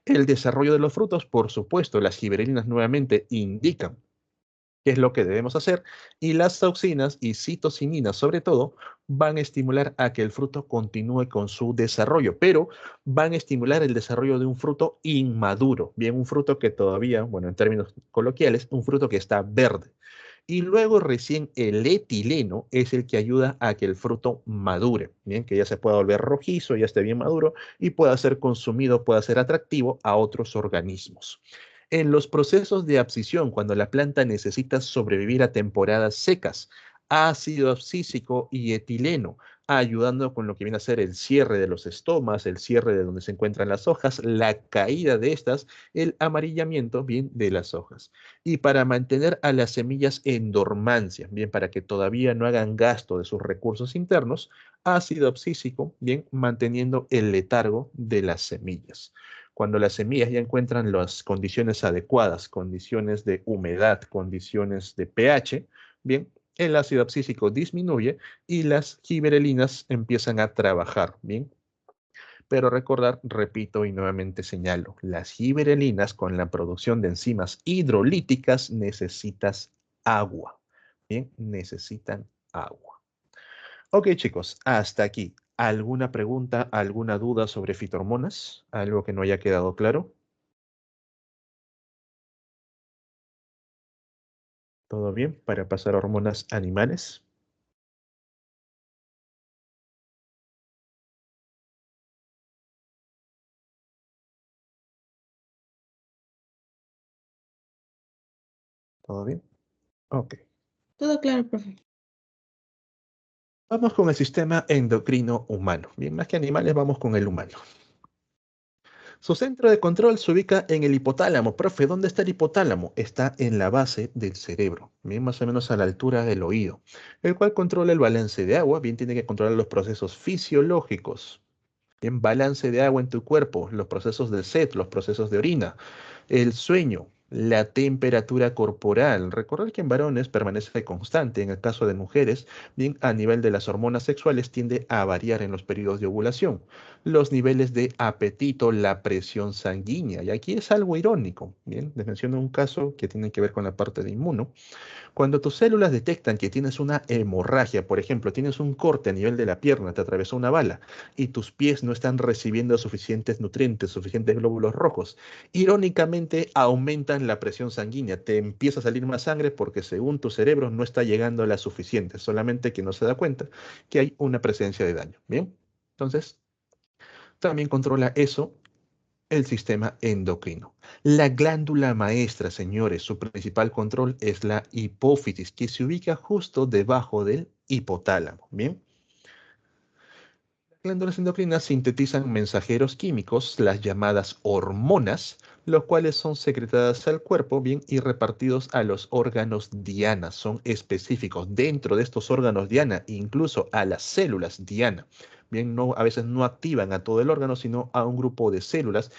[SPEAKER 1] El desarrollo de los frutos, por supuesto, las gibberelinas nuevamente indican qué es lo que debemos hacer, y las auxinas y citosininas, sobre todo, van a estimular a que el fruto continúe con su desarrollo, pero van a estimular el desarrollo de un fruto inmaduro, bien, un fruto que todavía, bueno, en términos coloquiales, un fruto que está verde. Y luego recién el etileno es el que ayuda a que el fruto madure, bien, que ya se pueda volver rojizo, ya esté bien maduro y pueda ser consumido, pueda ser atractivo a otros organismos. En los procesos de abscisión, cuando la planta necesita sobrevivir a temporadas secas, ácido abscísico y etileno, ayudando con lo que viene a ser el cierre de los estomas, el cierre de donde se encuentran las hojas, la caída de estas, el amarillamiento, bien, de las hojas. Y para mantener a las semillas en dormancia, bien, para que todavía no hagan gasto de sus recursos internos, ácido abscísico, bien, manteniendo el letargo de las semillas. Cuando las semillas ya encuentran las condiciones adecuadas, condiciones de humedad, condiciones de pH, bien, el ácido abscísico disminuye y las gibberelinas empiezan a trabajar, bien. Pero recordar, repito y nuevamente señalo, las gibberelinas con la producción de enzimas hidrolíticas necesitas agua, bien, necesitan agua. Ok, chicos, hasta aquí. ¿Alguna pregunta, alguna duda sobre fitohormonas? ¿Algo que no haya quedado claro? ¿Todo bien para pasar a hormonas animales? ¿Todo bien? Ok.
[SPEAKER 2] Todo claro, profe.
[SPEAKER 1] Vamos con el sistema endocrino humano. Bien, más que animales, vamos con el humano. Su centro de control se ubica en el hipotálamo. Profe, ¿dónde está el hipotálamo? Está en la base del cerebro, bien más o menos a la altura del oído, el cual controla el balance de agua, bien tiene que controlar los procesos fisiológicos. Bien, balance de agua en tu cuerpo, los procesos de sed, los procesos de orina, el sueño, la temperatura corporal. Recordar que en varones permanece constante, en el caso de mujeres, bien a nivel de las hormonas sexuales tiende a variar en los periodos de ovulación. Los niveles de apetito, la presión sanguínea. Y aquí es algo irónico. Bien, les menciono un caso que tiene que ver con la parte de inmuno. Cuando tus células detectan que tienes una hemorragia, por ejemplo, tienes un corte a nivel de la pierna, te atravesó una bala y tus pies no están recibiendo suficientes nutrientes, suficientes glóbulos rojos, irónicamente aumentan la presión sanguínea, te empieza a salir más sangre porque según tu cerebro no está llegando a la suficiente, solamente que no se da cuenta que hay una presencia de daño. Bien, entonces también controla eso el sistema endocrino. La glándula maestra, señores, su principal control es la hipófisis, que se ubica justo debajo del hipotálamo. Bien, las glándulas endocrinas sintetizan mensajeros químicos, las llamadas hormonas, los cuales son secretadas al cuerpo, bien, y repartidos a los órganos diana. Son específicos dentro de estos órganos diana, incluso a las células diana. Bien, no, a veces no activan a todo el órgano, sino a un grupo de células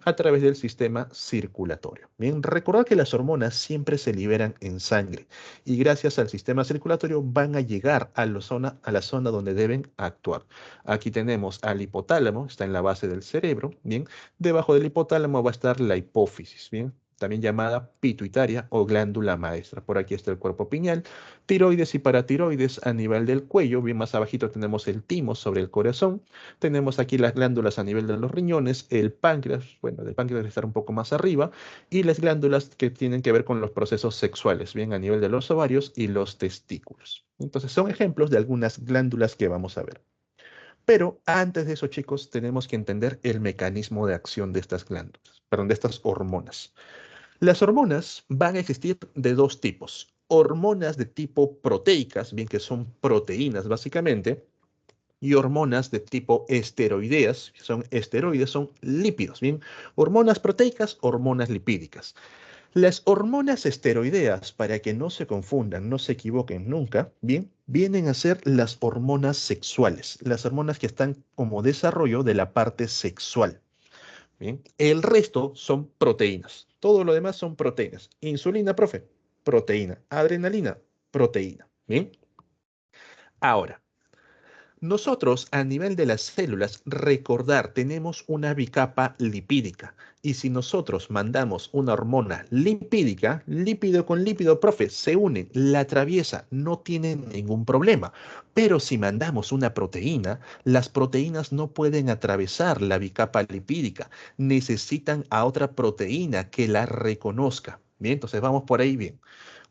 [SPEAKER 1] a través del sistema circulatorio. Bien, recordad que las hormonas siempre se liberan en sangre y gracias al sistema circulatorio van a llegar a la zona donde deben actuar. Aquí tenemos al hipotálamo, está en la base del cerebro, bien. Debajo del hipotálamo va a estar la hipófisis, bien, también llamada pituitaria o glándula maestra. Por aquí está el cuerpo pineal, tiroides y paratiroides a nivel del cuello, bien más abajito tenemos el timo sobre el corazón, tenemos aquí las glándulas a nivel de los riñones, el páncreas, bueno, el páncreas debe estar un poco más arriba, y las glándulas que tienen que ver con los procesos sexuales, bien, a nivel de los ovarios y los testículos. Entonces son ejemplos de algunas glándulas que vamos a ver. Pero antes de eso, chicos, tenemos que entender el mecanismo de acción de estas glándulas, perdón, de estas hormonas. Las hormonas van a existir de dos tipos. Hormonas de tipo proteicas, bien que son proteínas básicamente, y hormonas de tipo esteroideas, que son esteroides, son lípidos, bien. Hormonas proteicas, hormonas lipídicas. Las hormonas esteroideas, para que no se confundan, no se equivoquen nunca, bien, vienen a ser las hormonas sexuales, las hormonas que están como desarrollo de la parte sexual. Bien, el resto son proteínas. Todo lo demás son proteínas. Insulina, profe, proteína. Adrenalina, proteína. Bien, ahora, nosotros a nivel de las células, recordar, tenemos una bicapa lipídica. Y si nosotros mandamos una hormona lipídica, lípido con lípido, profe, se unen, la atraviesa, no tiene ningún problema. Pero si mandamos una proteína, las proteínas no pueden atravesar la bicapa lipídica. Necesitan a otra proteína que la reconozca. Bien, entonces vamos por ahí bien.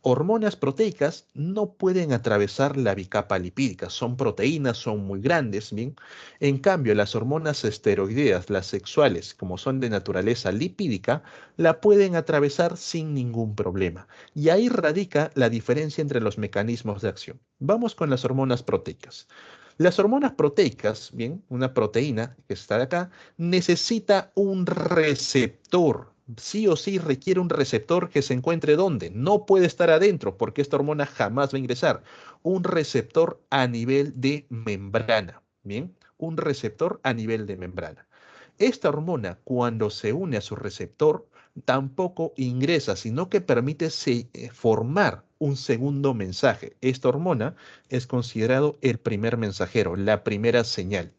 [SPEAKER 1] Hormonas proteicas no pueden atravesar la bicapa lipídica, son proteínas, son muy grandes, ¿bien? En cambio, las hormonas esteroideas, las sexuales, como son de naturaleza lipídica, la pueden atravesar sin ningún problema. Y ahí radica la diferencia entre los mecanismos de acción. Vamos con las hormonas proteicas. Las hormonas proteicas, bien, una proteína que está de acá, necesita un receptor. Sí o sí requiere un receptor que se encuentre ¿dónde? No puede estar adentro porque esta hormona jamás va a ingresar. Un receptor a nivel de membrana, bien, un receptor a nivel de membrana. Esta hormona, cuando se une a su receptor, tampoco ingresa, sino que permite formar un segundo mensaje. Esta hormona es considerado el primer mensajero, la primera señal.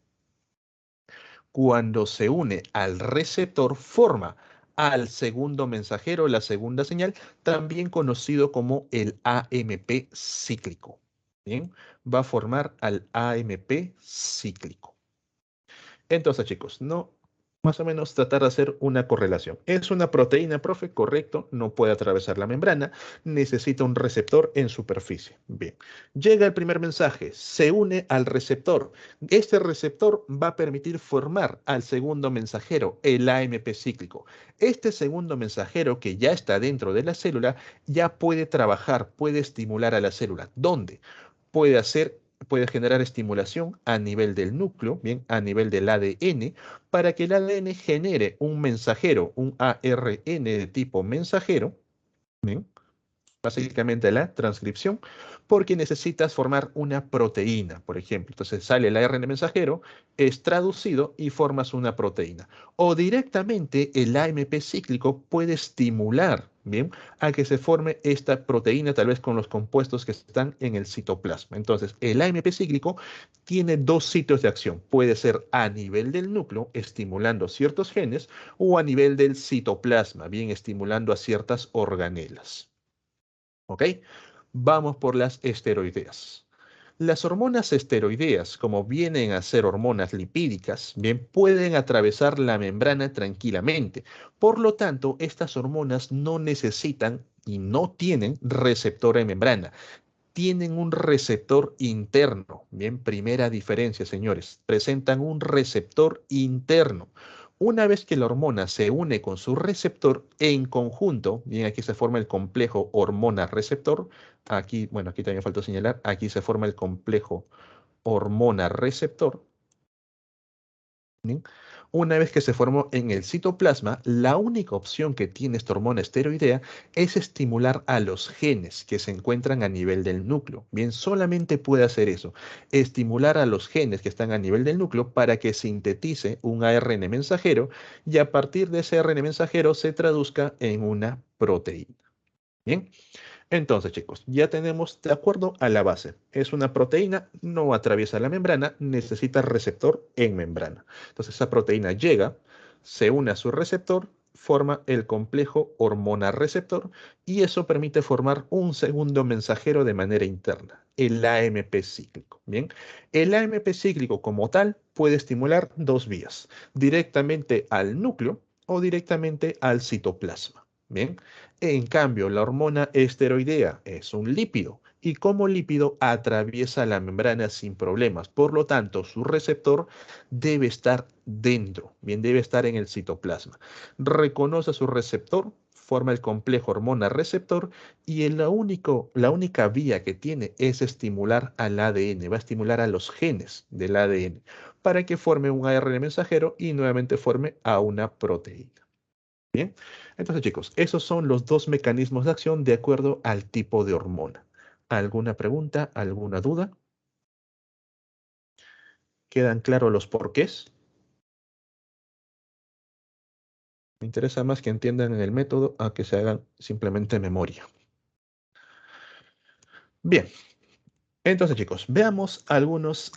[SPEAKER 1] Cuando se une al receptor, forma al segundo mensajero, la segunda señal, también conocido como el AMP cíclico. Bien, va a formar al AMP cíclico. Entonces, chicos, no, más o menos tratar de hacer una correlación. Es una proteína, profe, correcto, no puede atravesar la membrana, necesita un receptor en superficie. Bien, llega el primer mensaje, se une al receptor. Este receptor va a permitir formar al segundo mensajero, el AMP cíclico. Este segundo mensajero que ya está dentro de la célula ya puede trabajar, puede estimular a la célula. ¿Dónde? Puede hacer puede generar estimulación a nivel del núcleo, bien, a nivel del ADN, para que el ADN genere un mensajero, un ARN de tipo mensajero, bien, básicamente la transcripción, porque necesitas formar una proteína, por ejemplo. Entonces sale el ARN mensajero, es traducido y formas una proteína. O directamente el AMP cíclico puede estimular, bien, a que se forme esta proteína, tal vez con los compuestos que están en el citoplasma. Entonces, el AMP cíclico tiene dos sitios de acción. Puede ser a nivel del núcleo, estimulando ciertos genes, o a nivel del citoplasma, bien, estimulando a ciertas organelas. ¿Ok? Vamos por las esteroideas. Las hormonas esteroideas, como vienen a ser hormonas lipídicas, bien pueden atravesar la membrana tranquilamente. Por lo tanto, estas hormonas no necesitan y no tienen receptor en membrana. Tienen un receptor interno. Bien, primera diferencia, señores. Presentan un receptor interno. Una vez que la hormona se une con su receptor en conjunto, bien, aquí se forma el complejo hormona-receptor. Aquí, bueno, aquí también falta señalar, aquí se forma el complejo hormona-receptor. Una vez que se formó en el citoplasma, la única opción que tiene esta hormona esteroidea es estimular a los genes que se encuentran a nivel del núcleo. Bien, solamente puede hacer eso, estimular a los genes que están a nivel del núcleo para que sintetice un ARN mensajero y a partir de ese ARN mensajero se traduzca en una proteína. Bien. Entonces, chicos, ya tenemos de acuerdo a la base. Es una proteína, no atraviesa la membrana, necesita receptor en membrana. Entonces, esa proteína llega, se une a su receptor, forma el complejo hormona-receptor y eso permite formar un segundo mensajero de manera interna, el AMP cíclico. Bien, el AMP cíclico como tal puede estimular dos vías, directamente al núcleo o directamente al citoplasma. Bien. En cambio, la hormona esteroidea es un lípido y como lípido atraviesa la membrana sin problemas. Por lo tanto, su receptor debe estar dentro, bien, debe estar en el citoplasma. Reconoce su receptor, forma el complejo hormona-receptor y la única vía que tiene es estimular al ADN, va a estimular a los genes del ADN para que forme un ARN mensajero y nuevamente forme a una proteína. Bien, entonces chicos, esos son los dos mecanismos de acción de acuerdo al tipo de hormona. ¿Alguna pregunta? ¿Alguna duda? ¿Quedan claros los porqués? Me interesa más que entiendan el método a que se hagan simplemente memoria. Bien, entonces chicos, veamos algunas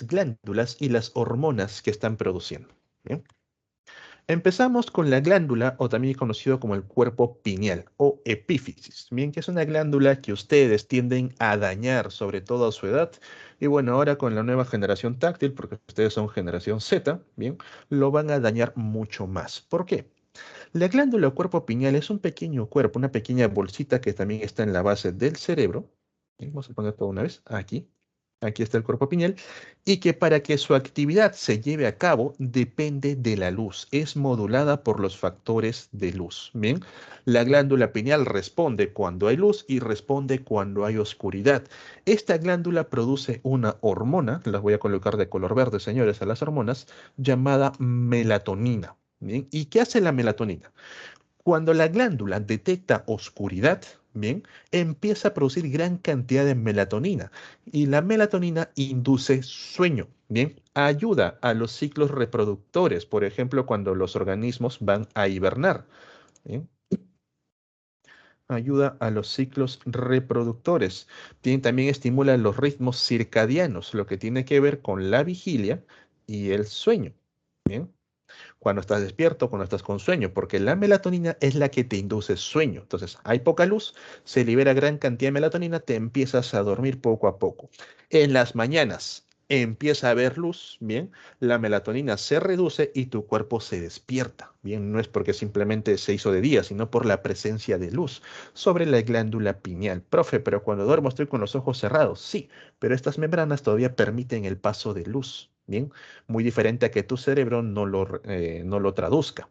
[SPEAKER 1] glándulas y las hormonas que están produciendo. Bien. Empezamos con la glándula, o también conocido como el cuerpo pineal o epífisis, bien que es una glándula que ustedes tienden a dañar, sobre todo a su edad. Y bueno, ahora con la nueva generación táctil, porque ustedes son generación Z, bien, lo van a dañar mucho más. ¿Por qué? La glándula o cuerpo pineal es un pequeño cuerpo, una pequeña bolsita que también está en la base del cerebro. Bien, vamos a poner todo una vez aquí. Aquí está el cuerpo pineal, y que para que su actividad se lleve a cabo depende de la luz, es modulada por los factores de luz. Bien, la glándula pineal responde cuando hay luz y responde cuando hay oscuridad. Esta glándula produce una hormona, las voy a colocar de color verde, señores, a las hormonas, llamada melatonina. Bien, ¿y qué hace la melatonina? Cuando la glándula detecta oscuridad, bien, empieza a producir gran cantidad de melatonina y la melatonina induce sueño, bien, ayuda a los ciclos reproductores, por ejemplo, cuando los organismos van a hibernar, bien, ayuda a los ciclos reproductores. También estimula los ritmos circadianos, lo que tiene que ver con la vigilia y el sueño, bien. Cuando estás despierto, cuando estás con sueño, porque la melatonina es la que te induce sueño. Entonces, hay poca luz, se libera gran cantidad de melatonina, te empiezas a dormir poco a poco. En las mañanas empieza a haber luz, bien, la melatonina se reduce y tu cuerpo se despierta. Bien, no es porque simplemente se hizo de día, sino por la presencia de luz sobre la glándula pineal. Profe, pero cuando duermo estoy con los ojos cerrados. Sí, pero estas membranas todavía permiten el paso de luz. Bien, muy diferente a que tu cerebro no lo traduzca.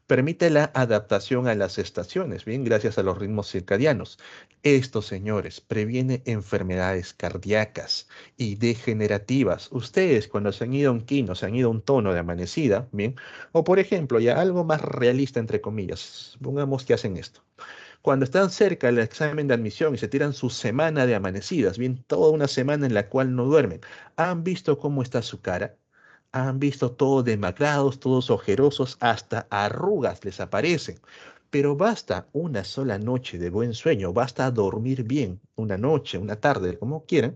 [SPEAKER 1] Permite la adaptación a las estaciones, bien, gracias a los ritmos circadianos. Esto, señores, previene enfermedades cardíacas y degenerativas. Ustedes, cuando se han ido a un quino, se han ido a un tono de amanecida, bien, o por ejemplo, ya algo más realista, entre comillas, supongamos que hacen esto. Cuando están cerca del examen de admisión y se tiran su semana de amanecidas, bien, toda una semana en la cual no duermen, ¿han visto cómo está su cara? Han visto todos demacrados, todos ojerosos, hasta arrugas les aparecen. Pero basta una sola noche de buen sueño, basta dormir bien, una noche, una tarde, como quieran,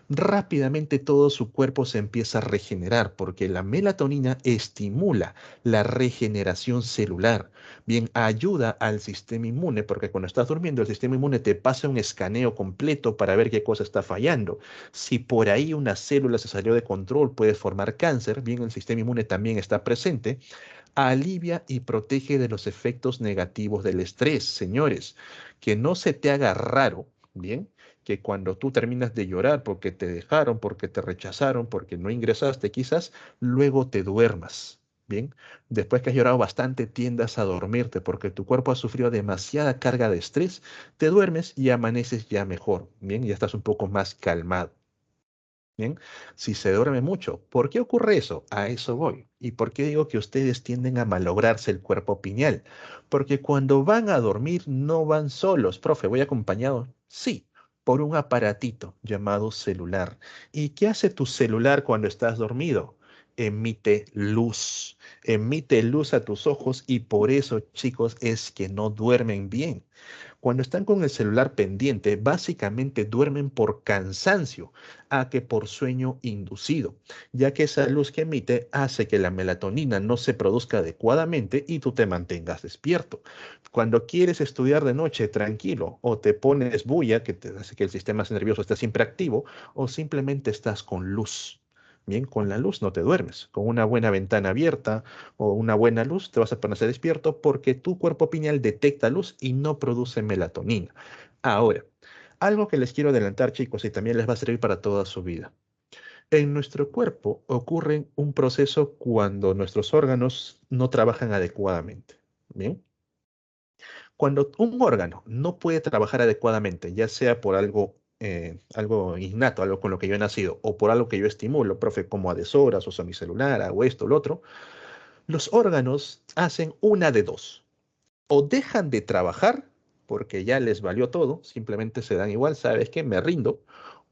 [SPEAKER 1] rápidamente todo su cuerpo se empieza a regenerar porque la melatonina estimula la regeneración celular. Bien, ayuda al sistema inmune porque cuando estás durmiendo el sistema inmune te pasa un escaneo completo para ver qué cosa está fallando. Si por ahí una célula se salió de control, puede formar cáncer, bien, el sistema inmune también está presente, alivia y protege de los efectos negativos del estrés, señores. Que no se te haga raro, bien, que cuando tú terminas de llorar porque te dejaron, porque te rechazaron, porque no ingresaste, quizás luego te duermas. Bien, después que has llorado bastante, tiendas a dormirte porque tu cuerpo ha sufrido demasiada carga de estrés, te duermes y amaneces ya mejor. Bien, ya estás un poco más calmado. Bien, si se duerme mucho, ¿por qué ocurre eso? A eso voy. ¿Y por qué digo que ustedes tienden a malograrse el cuerpo pineal? Porque cuando van a dormir no van solos. Profe, ¿voy acompañado? Sí, por un aparatito llamado celular. ¿Y qué hace tu celular cuando estás dormido? Emite luz a tus ojos y por eso, chicos, es que no duermen bien. Cuando están con el celular pendiente, básicamente duermen por cansancio, a que por sueño inducido, ya que esa luz que emite hace que la melatonina no se produzca adecuadamente y tú te mantengas despierto. Cuando quieres estudiar de noche tranquilo o te pones bulla, que te hace que el sistema nervioso esté siempre activo, o simplemente estás con luz. Bien, con la luz no te duermes. Con una buena ventana abierta o una buena luz te vas a permanecer despierto porque tu cuerpo pineal detecta luz y no produce melatonina. Ahora, algo que les quiero adelantar, chicos, y también les va a servir para toda su vida. En nuestro cuerpo ocurre un proceso cuando nuestros órganos no trabajan adecuadamente. Bien. Cuando un órgano no puede trabajar adecuadamente, ya sea por algo innato, algo con lo que yo he nacido, o por algo que yo estimulo, profe, como a deshoras, o semicelular, o esto, o lo otro, los órganos hacen una de dos. O dejan de trabajar, porque ya les valió todo, simplemente se dan igual, ¿sabes qué? Me rindo.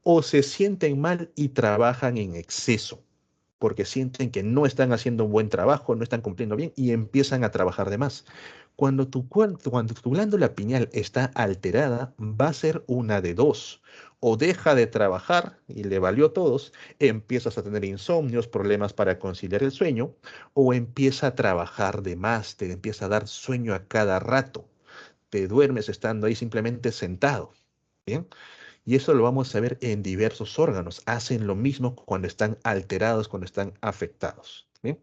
[SPEAKER 1] O se sienten mal y trabajan en exceso porque sienten que no están haciendo un buen trabajo, no están cumpliendo bien y empiezan a trabajar de más. Cuando tu glándula pineal está alterada, va a ser una de dos. O deja de trabajar y le valió a todos, empiezas a tener insomnios, problemas para conciliar el sueño, o empieza a trabajar de más, te empieza a dar sueño a cada rato. Te duermes estando ahí simplemente sentado. ¿Bien? Y eso lo vamos a ver en diversos órganos. Hacen lo mismo cuando están alterados, cuando están afectados. ¿Bien?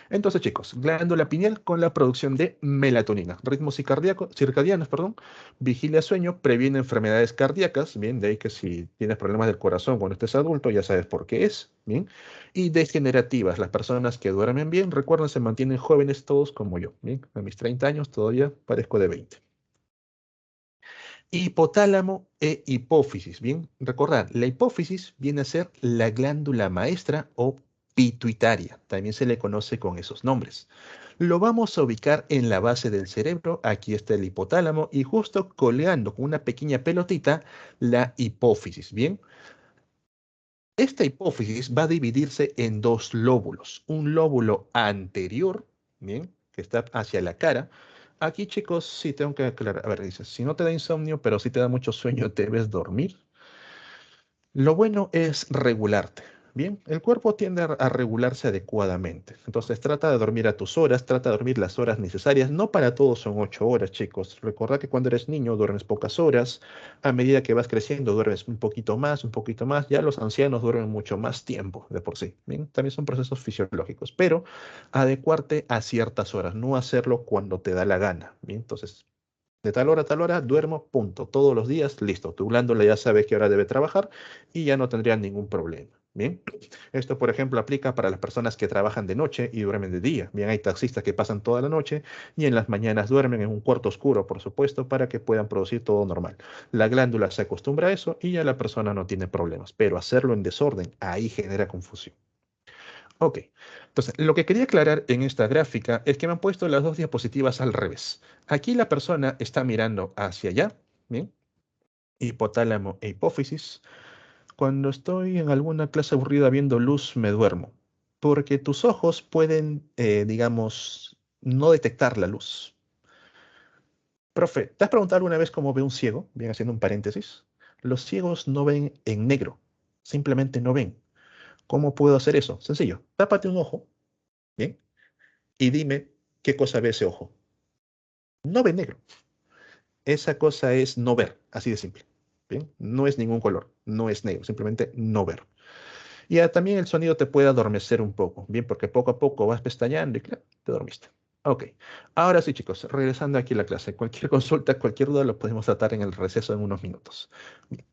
[SPEAKER 1] Entonces, chicos, glándula pineal con la producción de melatonina, ritmos circadianos, perdón, vigilia sueño, previene enfermedades cardíacas, bien, de ahí que si tienes problemas del corazón cuando estés adulto, ya sabes por qué es, bien, y degenerativas, las personas que duermen bien, recuerden, se mantienen jóvenes todos como yo, bien, a mis 30 años todavía parezco de 20. Hipotálamo e hipófisis. Bien, recordad, la hipófisis viene a ser la glándula maestra o pituitaria. También se le conoce con esos nombres. Lo vamos a ubicar en la base del cerebro. Aquí está el hipotálamo y justo colgando con una pequeña pelotita la hipófisis. Bien, esta hipófisis va a dividirse en dos lóbulos. Un lóbulo anterior, bien, que está hacia la cara. Aquí, chicos, sí tengo que aclarar. A ver, dice, si no te da insomnio, pero si te da mucho sueño, debes dormir. Lo bueno es regularte. Bien, el cuerpo tiende a regularse adecuadamente. Entonces trata de dormir a tus horas, trata de dormir las horas necesarias. No para todos son 8 horas, chicos. Recordad que cuando eres niño duermes pocas horas. A medida que vas creciendo duermes un poquito más, un poquito más. Ya los ancianos duermen mucho más tiempo de por sí. Bien, también son procesos fisiológicos, pero adecuarte a ciertas horas, no hacerlo cuando te da la gana. Bien, entonces de tal hora a tal hora duermo, punto. Todos los días, listo. Tu glándula ya sabe qué hora debe trabajar y ya no tendría ningún problema. Bien. Esto, por ejemplo, aplica para las personas que trabajan de noche y duermen de día. Bien, hay taxistas que pasan toda la noche y en las mañanas duermen en un cuarto oscuro, por supuesto, para que puedan producir todo normal. La glándula se acostumbra a eso y ya la persona no tiene problemas. Pero hacerlo en desorden, ahí genera confusión. Ok, entonces lo que quería aclarar en esta gráfica es que me han puesto las dos diapositivas al revés. Aquí la persona está mirando hacia allá, ¿bien? Hipotálamo e hipófisis. Cuando estoy en alguna clase aburrida viendo luz, me duermo, porque tus ojos pueden, digamos, no detectar la luz. Profe, ¿te has preguntado alguna vez cómo ve un ciego? Bien, haciendo un paréntesis. Los ciegos no ven en negro, simplemente no ven. ¿Cómo puedo hacer eso? Sencillo, tápate un ojo, ¿bien? Y dime qué cosa ve ese ojo. No ve negro. Esa cosa es no ver, así de simple. ¿Bien? No es ningún color, no es negro, simplemente no ver. Y también el sonido te puede adormecer un poco, bien, porque poco a poco vas pestañeando y claro, te dormiste. Ok, ahora sí chicos, regresando aquí a la clase, cualquier consulta, cualquier duda lo podemos tratar en el receso en unos minutos. Bien.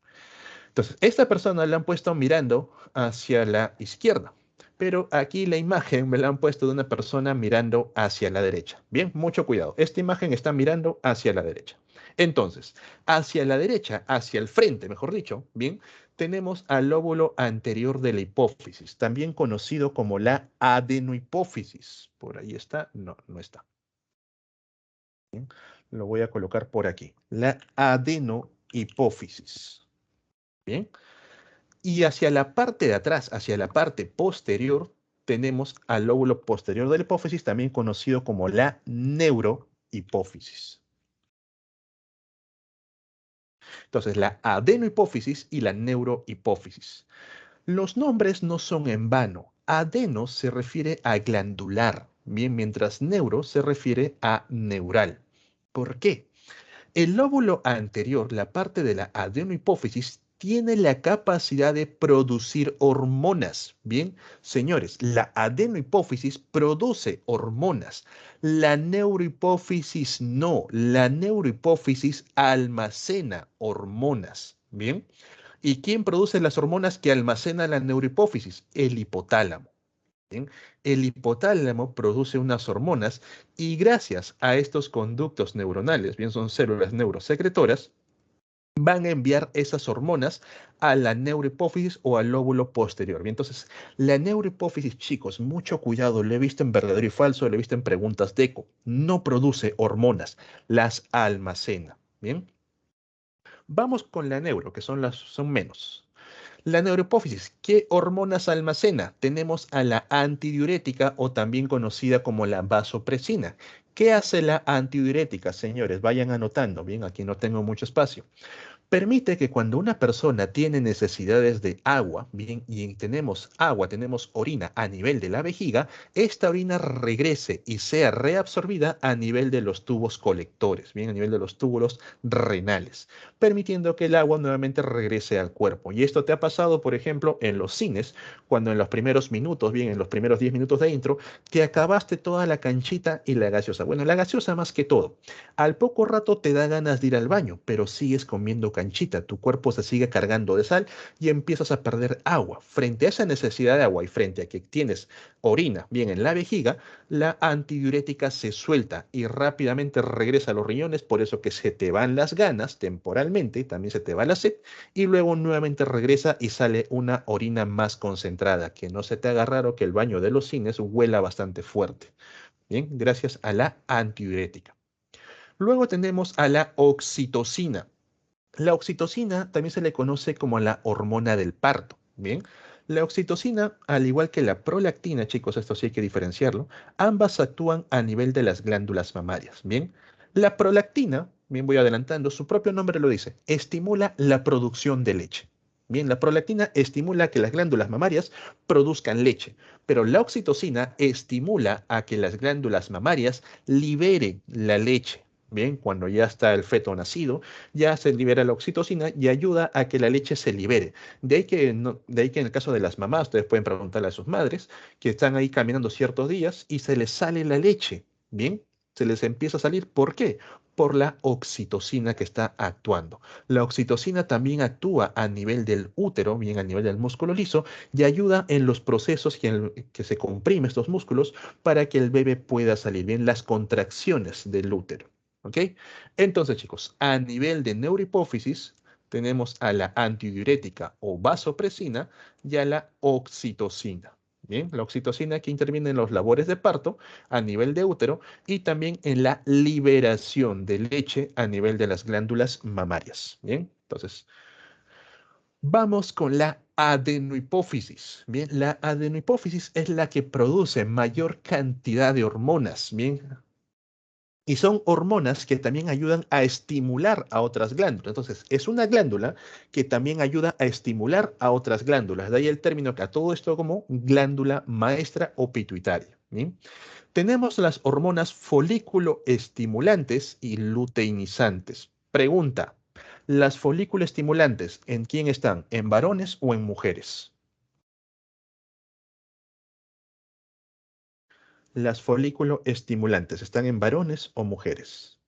[SPEAKER 1] Entonces, esta persona la han puesto mirando hacia la izquierda, pero aquí la imagen me la han puesto de una persona mirando hacia la derecha. Bien, mucho cuidado. Esta imagen está mirando hacia la derecha. Entonces, hacia la derecha, hacia el frente, mejor dicho, bien, tenemos al lóbulo anterior de la hipófisis, también conocido como la adenohipófisis. Por ahí está, no, no está. Bien, lo voy a colocar por aquí. La adenohipófisis. Bien. Y hacia la parte de atrás, hacia la parte posterior, tenemos al lóbulo posterior de la hipófisis, también conocido como la neurohipófisis. Entonces, la adenohipófisis y la neurohipófisis. Los nombres no son en vano. Adeno se refiere a glandular, bien, mientras neuro se refiere a neural. ¿Por qué? El lóbulo anterior, la parte de la adenohipófisis, tiene la capacidad de producir hormonas. Bien, señores, la adenohipófisis produce hormonas. La neurohipófisis no. La neurohipófisis almacena hormonas. Bien. ¿Y quién produce las hormonas que almacena la neurohipófisis? El hipotálamo. Bien, el hipotálamo produce unas hormonas y gracias a estos conductos neuronales, bien son células neurosecretoras, van a enviar esas hormonas a la neurohipófisis o al lóbulo posterior. Bien, entonces, la neurohipófisis, chicos, mucho cuidado, lo he visto en verdadero y falso, lo he visto en preguntas de eco, no produce hormonas, las almacena. Bien, vamos con la neuro, que son menos. La neurohipófisis, ¿qué hormonas almacena? Tenemos a la antidiurética o también conocida como la vasopresina. ¿Qué hace la antidiurética, señores? Vayan anotando. Bien, aquí no tengo mucho espacio. Permite que cuando una persona tiene necesidades de agua, bien, y tenemos agua, tenemos orina a nivel de la vejiga, esta orina regrese y sea reabsorbida a nivel de los tubos colectores, bien, a nivel de los túbulos renales, permitiendo que el agua nuevamente regrese al cuerpo. Y esto te ha pasado, por ejemplo, en los cines, cuando en los primeros minutos, bien, en los primeros 10 minutos de intro, te acabaste toda la canchita y la gaseosa. Bueno, la gaseosa más que todo. Al poco rato te da ganas de ir al baño, pero sigues comiendo canchita, tu cuerpo se sigue cargando de sal y empiezas a perder agua. Frente a esa necesidad de agua y frente a que tienes orina bien en la vejiga, la antidiurética se suelta y rápidamente regresa a los riñones, por eso que se te van las ganas temporalmente, también se te va la sed y luego nuevamente regresa y sale una orina más concentrada, que no se te haga raro que el baño de los cines huela bastante fuerte. Bien, gracias a la antidiurética. Luego tenemos a la oxitocina. La oxitocina también se le conoce como la hormona del parto. Bien, la oxitocina, al igual que la prolactina, chicos, esto sí hay que diferenciarlo, ambas actúan a nivel de las glándulas mamarias. Bien, la prolactina, bien voy adelantando, su propio nombre lo dice, estimula la producción de leche. Bien, la prolactina estimula que las glándulas mamarias produzcan leche, pero la oxitocina estimula a que las glándulas mamarias liberen la leche. Bien, cuando ya está el feto nacido, ya se libera la oxitocina y ayuda a que la leche se libere. De ahí que, de ahí que en el caso de las mamás, ustedes pueden preguntarle a sus madres, que están ahí caminando ciertos días y se les sale la leche. Bien, se les empieza a salir. ¿Por qué? Por la oxitocina que está actuando. La oxitocina también actúa a nivel del útero, bien a nivel del músculo liso, y ayuda en los procesos que se comprime estos músculos para que el bebé pueda salir bien las contracciones del útero. ¿Ok? Entonces, chicos, a nivel de neurohipófisis, tenemos a la antidiurética o vasopresina y a la oxitocina. Bien, la oxitocina que interviene en los labores de parto a nivel de útero y también en la liberación de leche a nivel de las glándulas mamarias. Bien, entonces, vamos con la adenohipófisis. Bien, la adenohipófisis es la que produce mayor cantidad de hormonas. Bien, y son hormonas que también ayudan a estimular a otras glándulas. Entonces, es una glándula que también ayuda a estimular a otras glándulas. De ahí el término que a todo esto como glándula maestra o pituitaria. ¿Bien? Tenemos las hormonas folículo estimulantes y luteinizantes. Pregunta, ¿las folículo estimulantes en quién están? ¿En varones o en mujeres? Las folículo estimulantes, ¿están en varones o mujeres?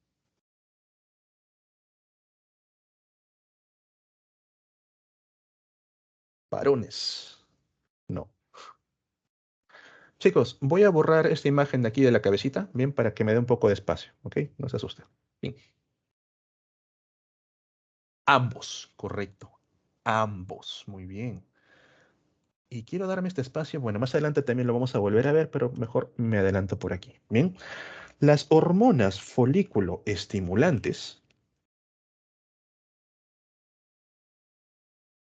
[SPEAKER 1] Varones. No. Chicos, voy a borrar esta imagen de aquí de la cabecita, bien, para que me dé un poco de espacio, ¿ok? No se asusten. Bien. Ambos, correcto. Ambos, muy bien. Y quiero darme este espacio, bueno, más adelante también lo vamos a volver a ver, pero mejor me adelanto por aquí. Bien. Las hormonas folículo estimulantes,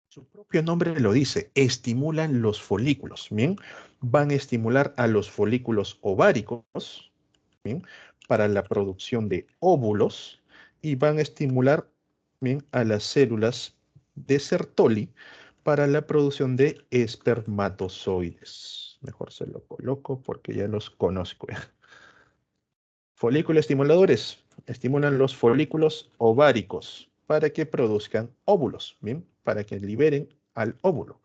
[SPEAKER 1] su propio nombre lo dice, estimulan los folículos, ¿bien? Van a estimular a los folículos ováricos, ¿bien? Para la producción de óvulos y van a estimular, ¿bien? A las células de Sertoli para la producción de espermatozoides. Mejor se lo coloco porque ya los conozco. Folículos estimuladores estimulan los folículos ováricos para que produzcan óvulos, ¿bien? para que liberen al óvulo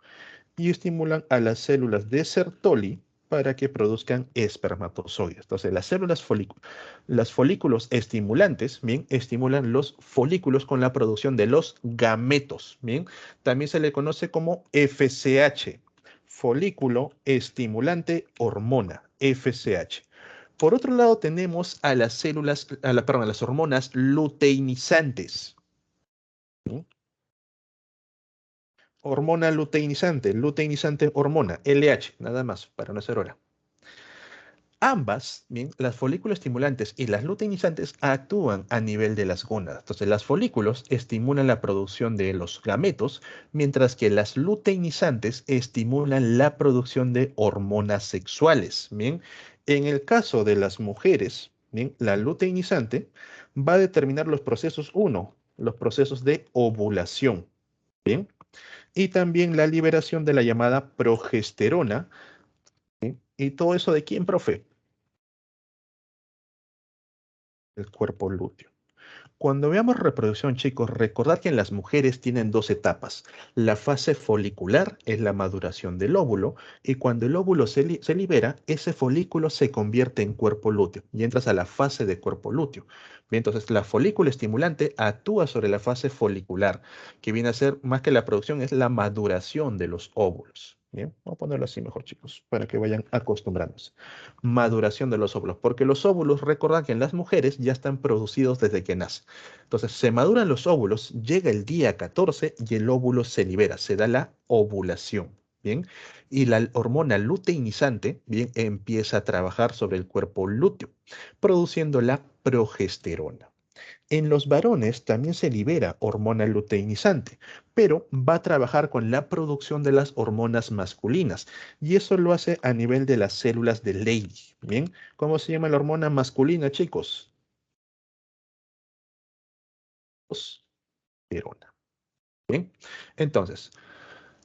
[SPEAKER 1] y estimulan a las células de Sertoli para que produzcan espermatozoides. Entonces, las folículos estimulantes, bien, estimulan los folículos con la producción de los gametos, bien. También se le conoce como FSH, folículo estimulante hormona, FSH. Por otro lado, tenemos a las perdón, a las hormonas luteinizantes. ¿Sí? Hormona luteinizante hormona, LH, nada más, para no hacer hora. Ambas, bien, las folículos estimulantes y las luteinizantes actúan a nivel de las gónadas. Entonces, las folículos estimulan la producción de los gametos, mientras que las luteinizantes estimulan la producción de hormonas sexuales. Bien, en el caso de las mujeres, bien, la luteinizante va a determinar los procesos, los procesos de ovulación. Bien, y también la liberación de la llamada progesterona. ¿Sí? ¿Y todo eso de quién, profe? El cuerpo lúteo. Cuando veamos reproducción, chicos, recordad que en las mujeres tienen dos etapas. La fase folicular es la maduración del óvulo y cuando el óvulo se libera, ese folículo se convierte en cuerpo lúteo y entras a la fase de cuerpo lúteo. Bien, entonces, la folícula estimulante actúa sobre la fase folicular, que viene a ser más que la producción, es la maduración de los óvulos. Bien, vamos a ponerlo así mejor, chicos, para que vayan acostumbrándose. Maduración de los óvulos, porque los óvulos, recordad que en las mujeres ya están producidos desde que nacen. Entonces, se maduran los óvulos, llega el día 14 y el óvulo se libera, se da la ovulación, ¿bien? Y la hormona luteinizante, ¿bien? Empieza a trabajar sobre el cuerpo lúteo, produciendo la progesterona. En los varones también se libera hormona luteinizante, pero va a trabajar con la producción de las hormonas masculinas y eso lo hace a nivel de las células de Leydig. ¿Bien? ¿Cómo se llama la hormona masculina, chicos? Testosterona. ¿Bien? Entonces,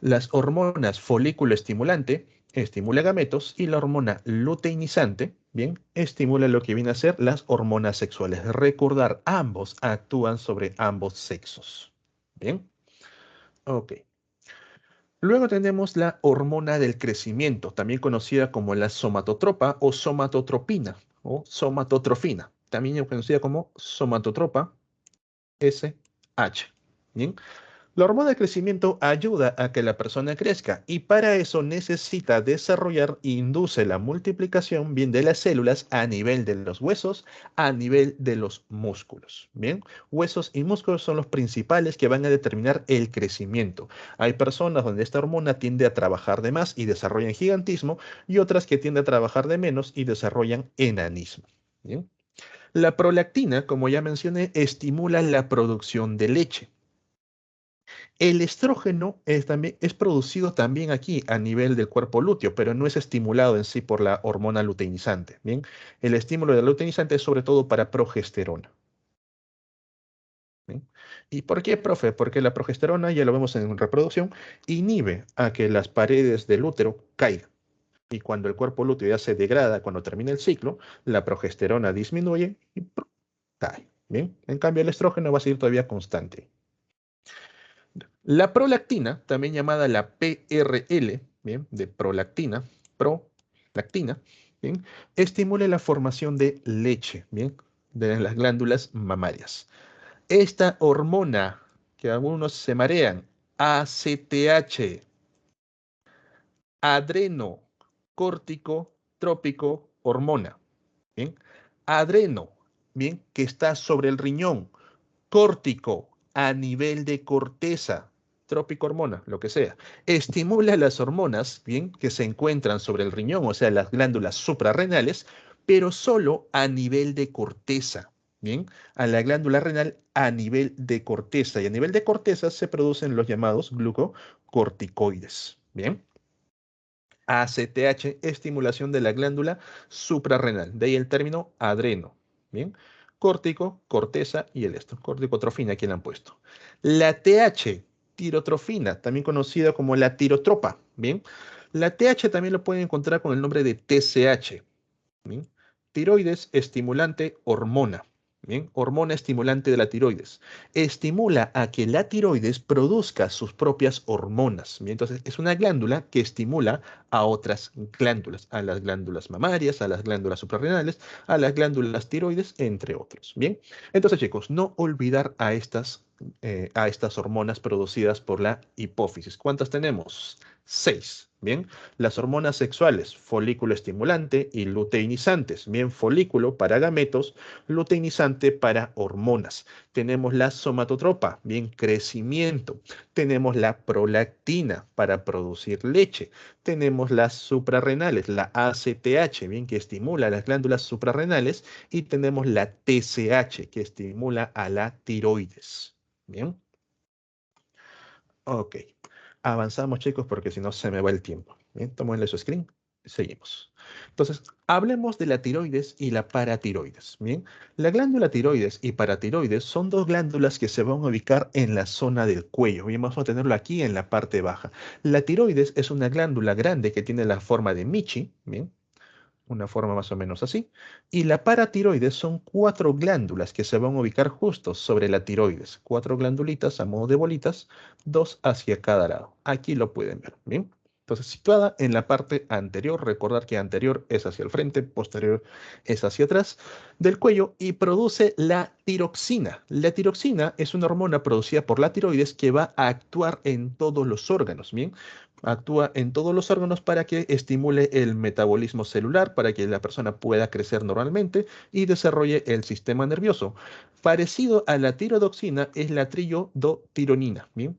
[SPEAKER 1] las hormonas folículo estimulante estimula gametos y la hormona luteinizante, bien, estimula lo que viene a ser las hormonas sexuales. Recordar, ambos actúan sobre ambos sexos. Bien, ok. Luego tenemos la hormona del crecimiento, también conocida como la somatotropa o somatotropina o somatotrofina, también conocida como somatotropa SH. Bien, la hormona de crecimiento ayuda a que la persona crezca y para eso necesita desarrollar e induce la multiplicación bien de las células a nivel de los huesos, a nivel de los músculos. Bien, huesos y músculos son los principales que van a determinar el crecimiento. Hay personas donde esta hormona tiende a trabajar de más y desarrollan gigantismo y otras que tienden a trabajar de menos y desarrollan enanismo. Bien. La prolactina, como ya mencioné, estimula la producción de leche. El estrógeno es producido también aquí a nivel del cuerpo lúteo, pero no es estimulado en sí por la hormona luteinizante. Bien, el estímulo de la luteinizante es sobre todo para progesterona. ¿Bien? ¿Y por qué, profe? Porque la progesterona, ya lo vemos en reproducción, inhibe a que las paredes del útero caigan. Y cuando el cuerpo lúteo ya se degrada, cuando termina el ciclo, la progesterona disminuye y cae. Bien, en cambio el estrógeno va a seguir todavía constante. La prolactina, también llamada la PRL, ¿bien? De prolactina, ¿bien? Estimula la formación de leche, ¿bien? De las glándulas mamarias. Esta hormona, que algunos se marean, ACTH, adreno, córtico, trópico, hormona, ¿bien? Adreno, ¿bien? Que está sobre el riñón, córtico, a nivel de corteza, trópico hormona, lo que sea, estimula las hormonas, bien, que se encuentran sobre el riñón, o sea, las glándulas suprarrenales, pero solo a nivel de corteza, bien, a la glándula renal a nivel de corteza, y a nivel de corteza se producen los llamados glucocorticoides, bien. ACTH, estimulación de la glándula suprarrenal. De ahí el término adreno. Bien. Córtico, corteza y el esto. Corticotrofina, aquí le han puesto. La TH, tirotrofina, también conocida como la tirotropa. Bien. La TH también lo pueden encontrar con el nombre de TCH. Bien. Tiroides, estimulante, hormona. Bien, hormona estimulante de la tiroides. Estimula a que la tiroides produzca sus propias hormonas. Bien, entonces, es una glándula que estimula a otras glándulas, a las glándulas mamarias, a las glándulas suprarrenales, a las glándulas tiroides, entre otros. Bien, entonces, chicos, no olvidar a estas hormonas producidas por la hipófisis. ¿Cuántas tenemos? 6. Bien, las hormonas sexuales, folículo estimulante y luteinizantes. Bien, folículo para gametos, luteinizante para hormonas. Tenemos la somatotropa, bien, crecimiento. Tenemos la prolactina para producir leche. Tenemos las suprarrenales, la ACTH, bien, que estimula las glándulas suprarrenales. Y tenemos la TSH, que estimula a la tiroides. Bien, ok. Avanzamos, chicos, porque si no se me va el tiempo. Bien, tomenle su screen. Seguimos. Entonces, hablemos de la tiroides y la paratiroides. Bien, la glándula tiroides y paratiroides son dos glándulas que se van a ubicar en la zona del cuello. Bien, vamos a tenerlo aquí en la parte baja. La tiroides es una glándula grande que tiene la forma de Michi. Bien, una forma más o menos así. Y la paratiroides son cuatro glándulas que se van a ubicar justo sobre la tiroides. Cuatro glandulitas a modo de bolitas, dos hacia cada lado. Aquí lo pueden ver, ¿bien? Entonces, situada en la parte anterior, recordar que anterior es hacia el frente, posterior es hacia atrás del cuello y produce la tiroxina. La tiroxina es una hormona producida por la tiroides que va a actuar en todos los órganos, ¿bien? Actúa en todos los órganos para que estimule el metabolismo celular, para que la persona pueda crecer normalmente y desarrolle el sistema nervioso. Parecido a la tirodoxina es la triiodotironina, ¿bien?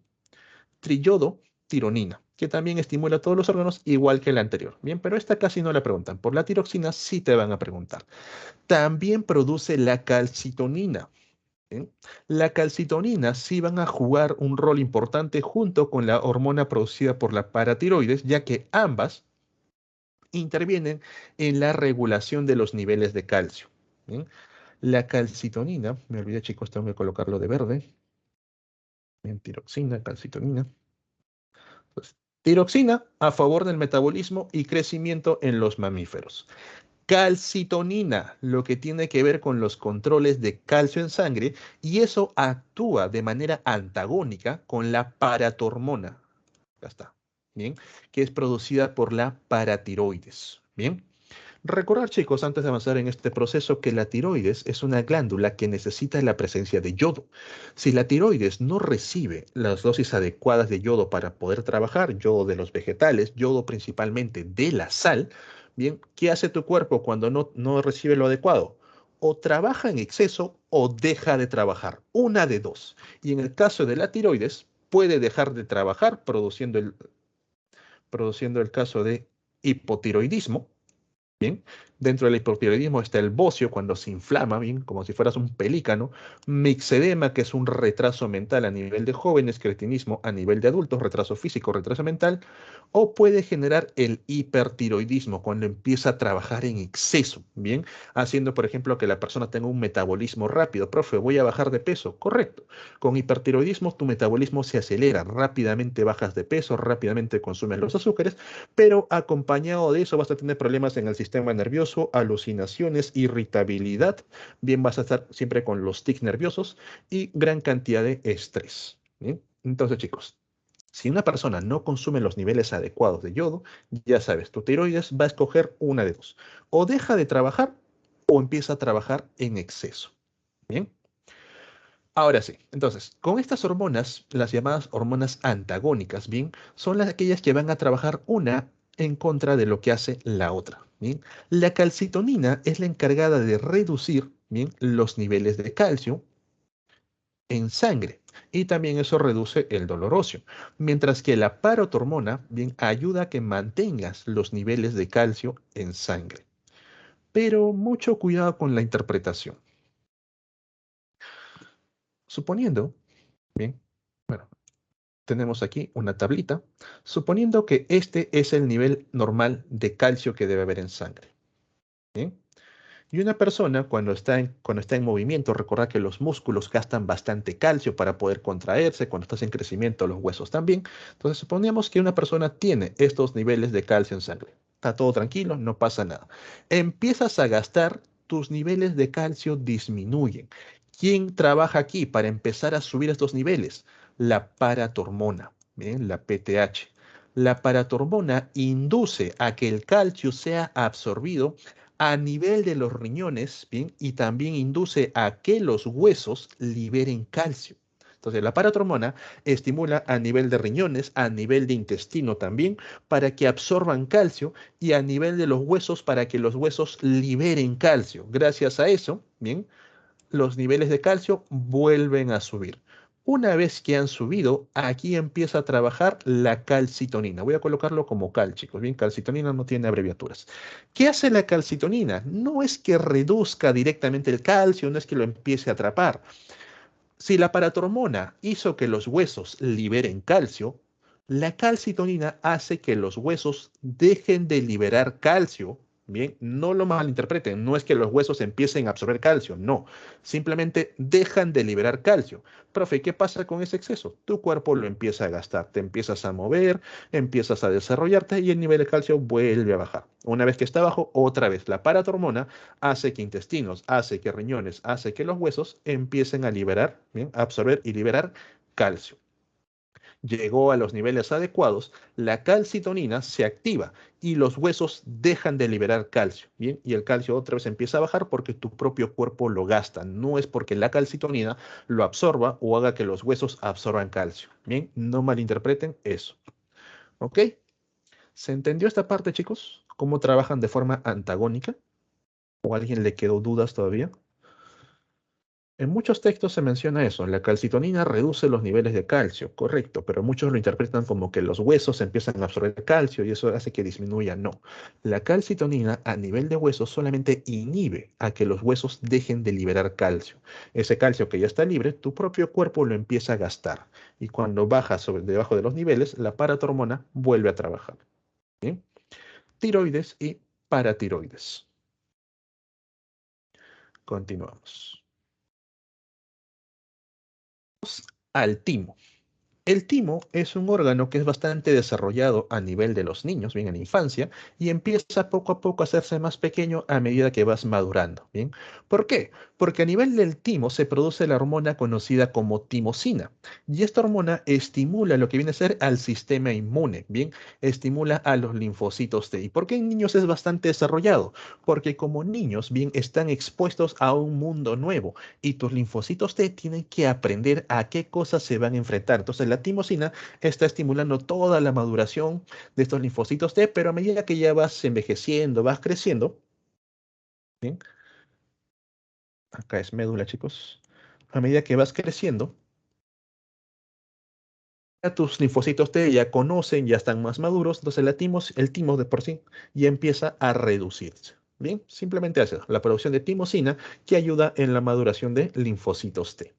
[SPEAKER 1] Triiodotironina, que también estimula todos los órganos igual que la anterior, ¿bien? Pero esta casi no la preguntan. Por la tiroxina sí te van a preguntar. También produce la calcitonina. ¿Sí? La calcitonina sí van a jugar un rol importante junto con la hormona producida por la paratiroides, ya que ambas intervienen en la regulación de los niveles de calcio. ¿Sí? La calcitonina, me olvidé chicos, tengo que colocarlo de verde. Bien, tiroxina, calcitonina. Pues, tiroxina a favor del metabolismo y crecimiento en los mamíferos. Calcitonina, lo que tiene que ver con los controles de calcio en sangre, y eso actúa de manera antagónica con la paratormona. Ya está. Bien, que es producida por la paratiroides. Bien. Recordar, chicos, antes de avanzar en este proceso, que la tiroides es una glándula que necesita la presencia de yodo. Si la tiroides no recibe las dosis adecuadas de yodo para poder trabajar, yodo de los vegetales, yodo principalmente de la sal, bien, ¿qué hace tu cuerpo cuando no recibe lo adecuado? O trabaja en exceso o deja de trabajar. Una de dos. Y en el caso de la tiroides, puede dejar de trabajar produciendo el caso de hipotiroidismo. Bien, dentro del hipotiroidismo está el bocio cuando se inflama, bien, como si fueras un pelícano, mixedema, que es un retraso mental a nivel de jóvenes, cretinismo a nivel de adultos, retraso físico, retraso mental, o puede generar el hipertiroidismo cuando empieza a trabajar en exceso, bien, haciendo, por ejemplo, que la persona tenga un metabolismo rápido. Profe, voy a bajar de peso, correcto. Con hipertiroidismo tu metabolismo se acelera, rápidamente bajas de peso, rápidamente consumes los azúcares, pero acompañado de eso vas a tener problemas en el sistema nervioso, alucinaciones, irritabilidad, bien vas a estar siempre con los tics nerviosos y gran cantidad de estrés. ¿Bien? Entonces, chicos, si una persona no consume los niveles adecuados de yodo, ya sabes, tu tiroides va a escoger una de dos. O deja de trabajar o empieza a trabajar en exceso. Bien. Ahora sí, entonces, con estas hormonas, las llamadas hormonas antagónicas, bien, son las aquellas que van a trabajar una en contra de lo que hace la otra, bien. La calcitonina es la encargada de reducir, bien, los niveles de calcio en sangre y también eso reduce el dolor óseo, mientras que la parotormona, bien, ayuda a que mantengas los niveles de calcio en sangre. Pero mucho cuidado con la interpretación. Suponiendo, bien, bueno, tenemos aquí una tablita, suponiendo que este es el nivel normal de calcio que debe haber en sangre. ¿Bien? Y una persona cuando está en movimiento, recuerda que los músculos gastan bastante calcio para poder contraerse, cuando estás en crecimiento los huesos también. Entonces suponemos que una persona tiene estos niveles de calcio en sangre. Está todo tranquilo, no pasa nada. Empiezas a gastar tus niveles de calcio disminuyen. ¿Quién trabaja aquí para empezar a subir estos niveles? La paratormona, ¿bien? La PTH. La paratormona induce a que el calcio sea absorbido a nivel de los riñones, ¿bien? Y también induce a que los huesos liberen calcio. Entonces, la paratormona estimula a nivel de riñones, a nivel de intestino también, para que absorban calcio y a nivel de los huesos para que los huesos liberen calcio. Gracias a eso, bien, los niveles de calcio vuelven a subir. Una vez que han subido, aquí empieza a trabajar la calcitonina. Voy a colocarlo como cal, chicos. Bien, calcitonina no tiene abreviaturas. ¿Qué hace la calcitonina? No es que reduzca directamente el calcio, no es que lo empiece a atrapar. Si la paratormona hizo que los huesos liberen calcio, la calcitonina hace que los huesos dejen de liberar calcio. Bien, no lo malinterpreten, no es que los huesos empiecen a absorber calcio, no, simplemente dejan de liberar calcio. Profe, ¿qué pasa con ese exceso? Tu cuerpo lo empieza a gastar, te empiezas a mover, empiezas a desarrollarte y el nivel de calcio vuelve a bajar. Una vez que está bajo, otra vez la paratormona hace que intestinos, hace que riñones, hace que los huesos empiecen a liberar, ¿bien? A absorber y liberar calcio. Llegó a los niveles adecuados, la calcitonina se activa y los huesos dejan de liberar calcio, ¿bien? Y el calcio otra vez empieza a bajar porque tu propio cuerpo lo gasta. No es porque la calcitonina lo absorba o haga que los huesos absorban calcio, ¿bien? No malinterpreten eso, ¿ok? ¿Se entendió esta parte, chicos? ¿Cómo trabajan de forma antagónica? ¿O a alguien le quedó dudas todavía? En muchos textos se menciona eso, la calcitonina reduce los niveles de calcio, correcto, pero muchos lo interpretan como que los huesos empiezan a absorber calcio y eso hace que disminuya. No, la calcitonina a nivel de huesos solamente inhibe a que los huesos dejen de liberar calcio. Ese calcio que ya está libre, tu propio cuerpo lo empieza a gastar y cuando baja sobre debajo de los niveles, la paratormona vuelve a trabajar. ¿Bien? Tiroides y paratiroides. Continuamos. Al timo. El timo es un órgano que es bastante desarrollado a nivel de los niños, bien en la infancia, y empieza poco a poco a hacerse más pequeño a medida que vas madurando, bien. ¿Por qué? Porque a nivel del timo se produce la hormona conocida como timosina, y esta hormona estimula lo que viene a ser al sistema inmune, bien, estimula a los linfocitos T. ¿Y por qué en niños es bastante desarrollado? Porque como niños, bien, están expuestos a un mundo nuevo y tus linfocitos T tienen que aprender a qué cosas se van a enfrentar. Entonces, la timosina está estimulando toda la maduración de estos linfocitos T, pero a medida que ya vas envejeciendo, vas creciendo, ¿bien? Acá es médula, chicos. A medida que vas creciendo, ya tus linfocitos T ya conocen, ya están más maduros, entonces el timo de por sí ya empieza a reducirse. Bien, simplemente hace la producción de timosina que ayuda en la maduración de linfocitos T.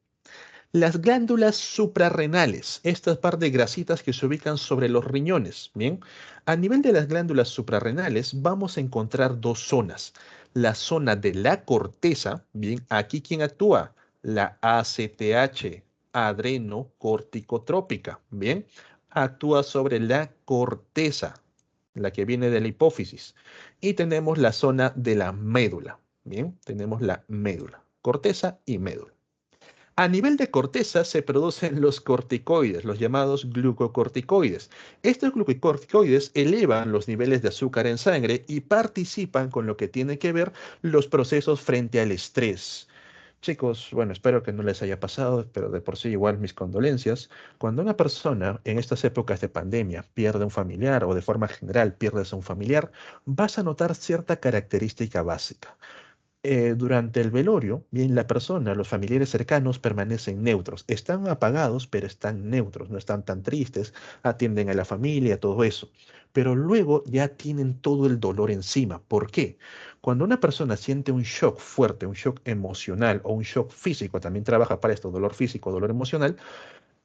[SPEAKER 1] Las glándulas suprarrenales, estas par de grasitas que se ubican sobre los riñones, ¿bien? A nivel de las glándulas suprarrenales vamos a encontrar dos zonas. La zona de la corteza, ¿bien? Aquí, ¿quién actúa? La ACTH, adrenocorticotrópica, ¿bien? Actúa sobre la corteza, la que viene de la hipófisis. Y tenemos la zona de la médula, ¿bien? Tenemos la médula, corteza y médula. A nivel de corteza se producen los corticoides, los llamados glucocorticoides. Estos glucocorticoides elevan los niveles de azúcar en sangre y participan con lo que tiene que ver los procesos frente al estrés. Chicos, bueno, espero que no les haya pasado, pero de por sí igual mis condolencias. Cuando una persona en estas épocas de pandemia pierde un familiar o de forma general pierdes a un familiar, vas a notar cierta característica básica. Durante el velorio, bien, la persona, los familiares cercanos permanecen neutros. Están apagados, pero están neutros, no están tan tristes, atienden a la familia, todo eso. Pero luego ya tienen todo el dolor encima. ¿Por qué? Cuando una persona siente un shock fuerte, un shock emocional o un shock físico, también trabaja para esto, dolor físico, dolor emocional,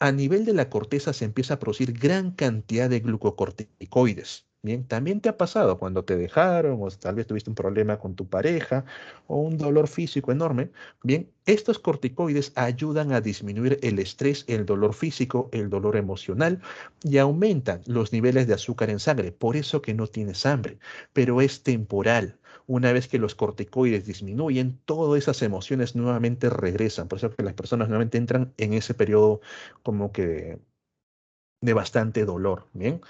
[SPEAKER 1] a nivel de la corteza se empieza a producir gran cantidad de glucocorticoides. Bien, también te ha pasado cuando te dejaron o tal vez tuviste un problema con tu pareja o un dolor físico enorme. Bien, estos corticoides ayudan a disminuir el estrés, el dolor físico, el dolor emocional y aumentan los niveles de azúcar en sangre. Por eso que no tienes hambre, pero es temporal. Una vez que los corticoides disminuyen, todas esas emociones nuevamente regresan. Por eso que las personas nuevamente entran en ese periodo como que de bastante dolor. Bien.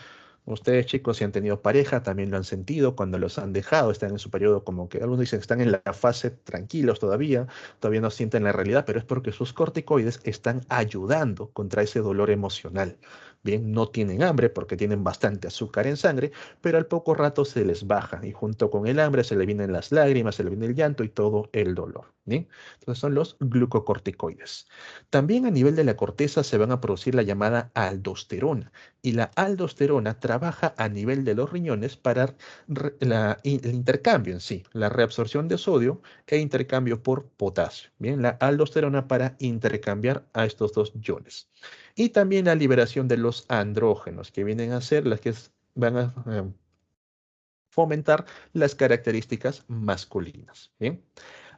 [SPEAKER 1] Ustedes, chicos, si han tenido pareja, también lo han sentido cuando los han dejado, están en su periodo como que algunos dicen que están en la fase tranquilos todavía no sienten la realidad, pero es porque sus corticoides están ayudando contra ese dolor emocional. Bien, no tienen hambre porque tienen bastante azúcar en sangre, pero al poco rato se les baja y junto con el hambre se le vienen las lágrimas, se le viene el llanto y todo el dolor. Bien, entonces son los glucocorticoides. También a nivel de la corteza se van a producir la llamada aldosterona y la aldosterona trabaja a nivel de los riñones para el intercambio en sí, la reabsorción de sodio e intercambio por potasio. Bien, la aldosterona para intercambiar a estos dos iones. Y también la liberación de los andrógenos, que vienen a ser las que van a fomentar las características masculinas. Bien.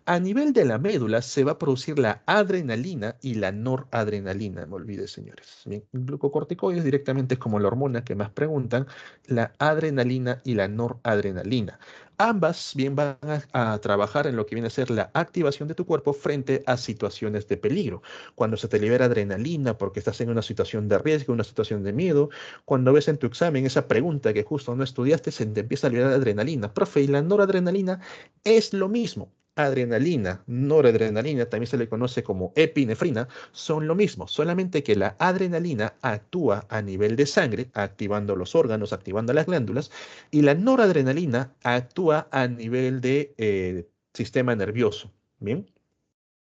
[SPEAKER 1] A nivel de la médula se va a producir la adrenalina y la noradrenalina, no olvides, señores. Bien, glucocorticoides directamente es como la hormona que más preguntan, la adrenalina y la noradrenalina. Ambas bien van a trabajar en lo que viene a ser la activación de tu cuerpo frente a situaciones de peligro. Cuando se te libera adrenalina porque estás en una situación de riesgo, una situación de miedo, cuando ves en tu examen esa pregunta que justo no estudiaste, se te empieza a liberar adrenalina. Profe, y la noradrenalina es lo mismo. Adrenalina, noradrenalina, también se le conoce como epinefrina, son lo mismo, solamente que la adrenalina actúa a nivel de sangre, activando los órganos, activando las glándulas, y la noradrenalina actúa a nivel de sistema nervioso. Bien,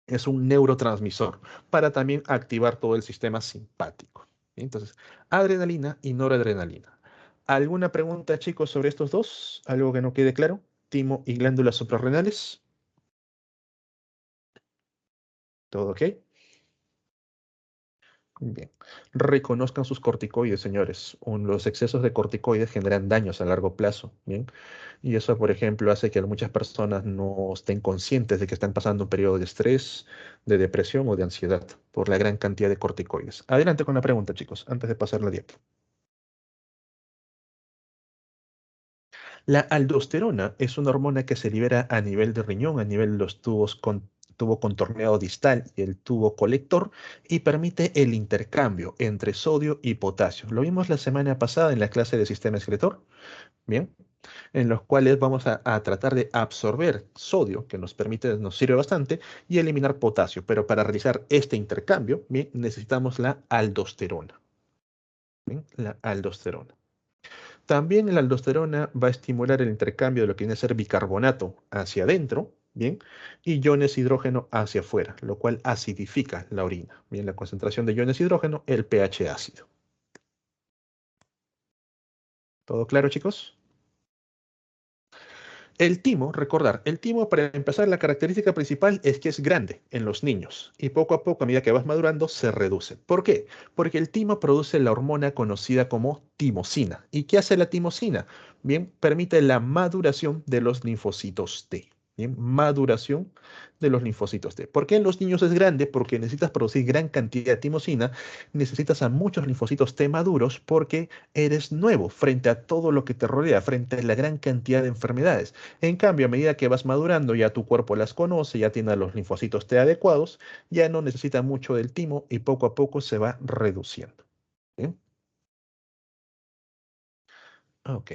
[SPEAKER 1] es un neurotransmisor para también activar todo el sistema simpático. Bien, entonces, adrenalina y noradrenalina. ¿Alguna pregunta, chicos, sobre estos dos? ¿Algo que no quede claro? Timo y glándulas suprarrenales. ¿Todo ok? Bien. Reconozcan sus corticoides, señores. Los excesos de corticoides generan daños a largo plazo. Bien. Y eso, por ejemplo, hace que muchas personas no estén conscientes de que están pasando un periodo de estrés, de depresión o de ansiedad por la gran cantidad de corticoides. Adelante con la pregunta, chicos, antes de pasar la dieta. La aldosterona es una hormona que se libera a nivel de riñón, a nivel de los tubos tubo contorneado distal y el tubo colector y permite el intercambio entre sodio y potasio. Lo vimos la semana pasada en la clase de sistema excretor, bien, en los cuales vamos a tratar de absorber sodio, que nos permite, nos sirve bastante, y eliminar potasio. Pero para realizar este intercambio, bien, necesitamos la aldosterona. Bien, la aldosterona. También la aldosterona va a estimular el intercambio de lo que viene a ser bicarbonato hacia adentro, ¿bien? Y iones hidrógeno hacia afuera, lo cual acidifica la orina. Bien, la concentración de iones hidrógeno, el pH ácido. ¿Todo claro, chicos? El timo, recordar, el timo para empezar la característica principal es que es grande en los niños y poco a poco a medida que vas madurando se reduce. ¿Por qué? Porque el timo produce la hormona conocida como timosina. ¿Y qué hace la timosina? Bien, permite la maduración de los linfocitos T. Bien, maduración de los linfocitos T. ¿Por qué en los niños es grande? Porque necesitas producir gran cantidad de timosina, necesitas a muchos linfocitos T maduros porque eres nuevo frente a todo lo que te rodea, frente a la gran cantidad de enfermedades. En cambio, a medida que vas madurando, ya tu cuerpo las conoce, ya tiene los linfocitos T adecuados, ya no necesita mucho del timo y poco a poco se va reduciendo. ¿Bien? Ok.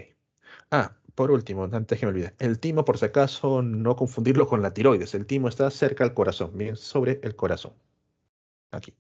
[SPEAKER 1] Por último, antes que me olvide, el timo, por si acaso, no confundirlo con la tiroides. El timo está cerca al corazón, bien, sobre el corazón. Aquí.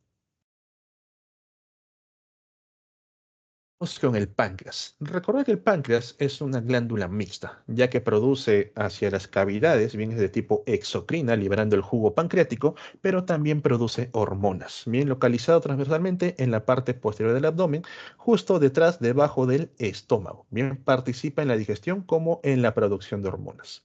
[SPEAKER 1] Vamos con el páncreas. Recordad que el páncreas es una glándula mixta, ya que produce hacia las cavidades, bien es de tipo exocrina, liberando el jugo pancreático, pero también produce hormonas, bien localizado transversalmente en la parte posterior del abdomen, justo detrás, debajo del estómago. Bien, participa en la digestión como en la producción de hormonas.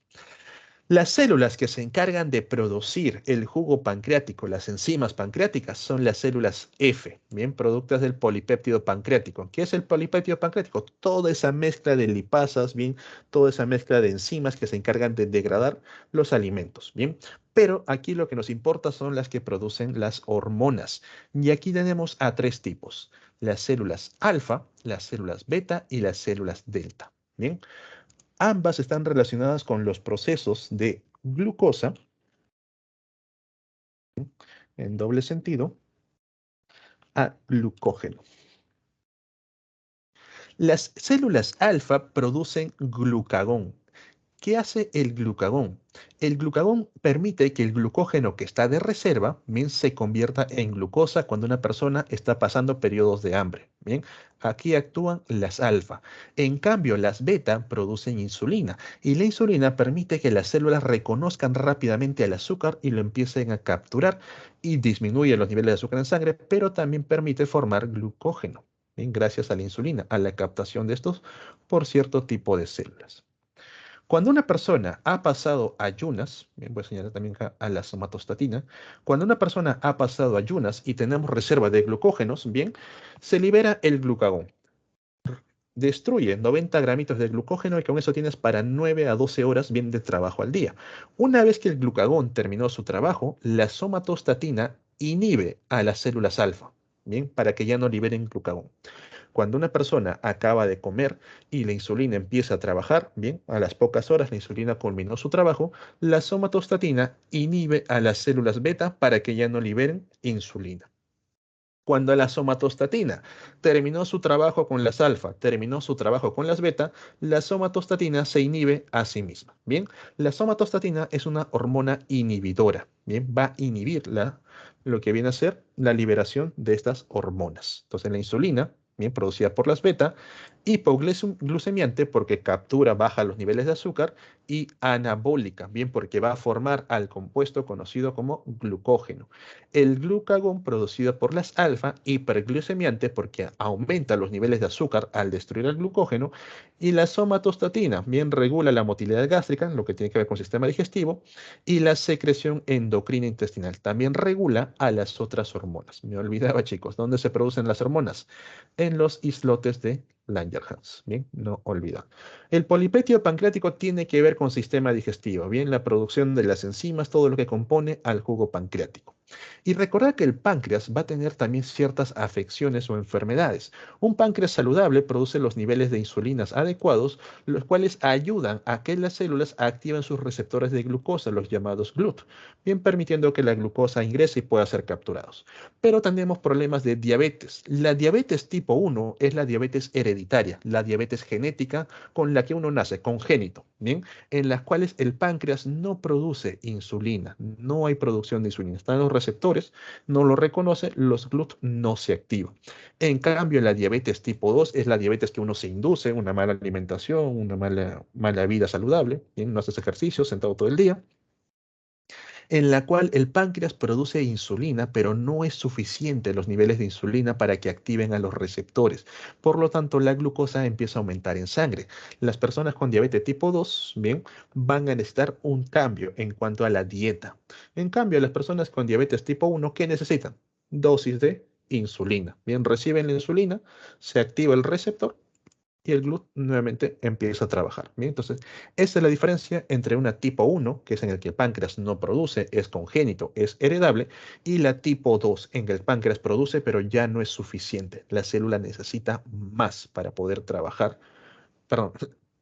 [SPEAKER 1] Las células que se encargan de producir el jugo pancreático, las enzimas pancreáticas, son las células F, bien, productas del polipéptido pancreático. ¿Qué es el polipéptido pancreático? Toda esa mezcla de lipasas, bien, toda esa mezcla de enzimas que se encargan de degradar los alimentos, bien. Pero aquí lo que nos importa son las que producen las hormonas. Y aquí tenemos a tres tipos: las células alfa, las células beta y las células delta, bien. Ambas están relacionadas con los procesos de glucosa, en doble sentido, a glucógeno. Las células alfa producen glucagón. ¿Qué hace el glucagón? El glucagón permite que el glucógeno que está de reserva, bien, se convierta en glucosa cuando una persona está pasando periodos de hambre. Bien, aquí actúan las alfa. En cambio, las beta producen insulina y la insulina permite que las células reconozcan rápidamente el azúcar y lo empiecen a capturar y disminuye los niveles de azúcar en sangre, pero también permite formar glucógeno. Bien, gracias a la insulina, a la captación de estos por cierto tipo de células. Cuando una persona ha pasado ayunas, bien, voy a señalar también acá a la somatostatina, cuando una persona ha pasado ayunas y tenemos reserva de glucógenos, bien, se libera el glucagón. Destruye 90 gramitos de glucógeno y con eso tienes para 9 a 12 horas bien de trabajo al día. Una vez que el glucagón terminó su trabajo, la somatostatina inhibe a las células alfa, bien, para que ya no liberen glucagón. Cuando una persona acaba de comer y la insulina empieza a trabajar, bien, a las pocas horas la insulina culminó su trabajo, la somatostatina inhibe a las células beta para que ya no liberen insulina. Cuando la somatostatina terminó su trabajo con las alfa, terminó su trabajo con las beta, la somatostatina se inhibe a sí misma. Bien, la somatostatina es una hormona inhibidora. Bien, va a inhibir lo que viene a ser la liberación de estas hormonas. Entonces, la insulina, bien, producida por las beta, hipoglucemiante porque captura, baja los niveles de azúcar, y anabólica, bien, porque va a formar al compuesto conocido como glucógeno. El glucagón producido por las alfa, hiperglucemiante porque aumenta los niveles de azúcar al destruir el glucógeno, y la somatostatina, bien, regula la motilidad gástrica, lo que tiene que ver con el sistema digestivo, y la secreción endocrina intestinal. También regula a las otras hormonas. Me olvidaba, chicos, ¿dónde se producen las hormonas? En los islotes de Langerhans. Bien, no olvidar. El polipéptido pancreático tiene que ver con sistema digestivo, bien, la producción de las enzimas, todo lo que compone al jugo pancreático. Y recordad que el páncreas va a tener también ciertas afecciones o enfermedades. Un páncreas saludable produce los niveles de insulinas adecuados, los cuales ayudan a que las células activen sus receptores de glucosa, los llamados GLUT, bien permitiendo que la glucosa ingrese y pueda ser capturados. Pero tenemos problemas de diabetes. La diabetes tipo 1 es la diabetes hereditaria, la diabetes genética con la que uno nace, congénito, ¿bien? En las cuales el páncreas no produce insulina, no hay producción de insulina. Están los receptores, no lo reconoce, los GLUT no se activan. En cambio, la diabetes tipo 2 es la diabetes que uno se induce, una mala alimentación, una mala vida saludable, ¿bien? No haces ejercicio, sentado todo el día, en la cual el páncreas produce insulina, pero no es suficiente los niveles de insulina para que activen a los receptores. Por lo tanto, la glucosa empieza a aumentar en sangre. Las personas con diabetes tipo 2, bien, van a necesitar un cambio en cuanto a la dieta. En cambio, las personas con diabetes tipo 1, ¿qué necesitan? Dosis de insulina. Bien, reciben la insulina, se activa el receptor y el GLUT nuevamente empieza a trabajar. Bien, entonces, esa es la diferencia entre una tipo 1, que es en el que el páncreas no produce, es congénito, es heredable, y la tipo 2, en que el páncreas produce, pero ya no es suficiente. La célula necesita más para poder trabajar. Perdón,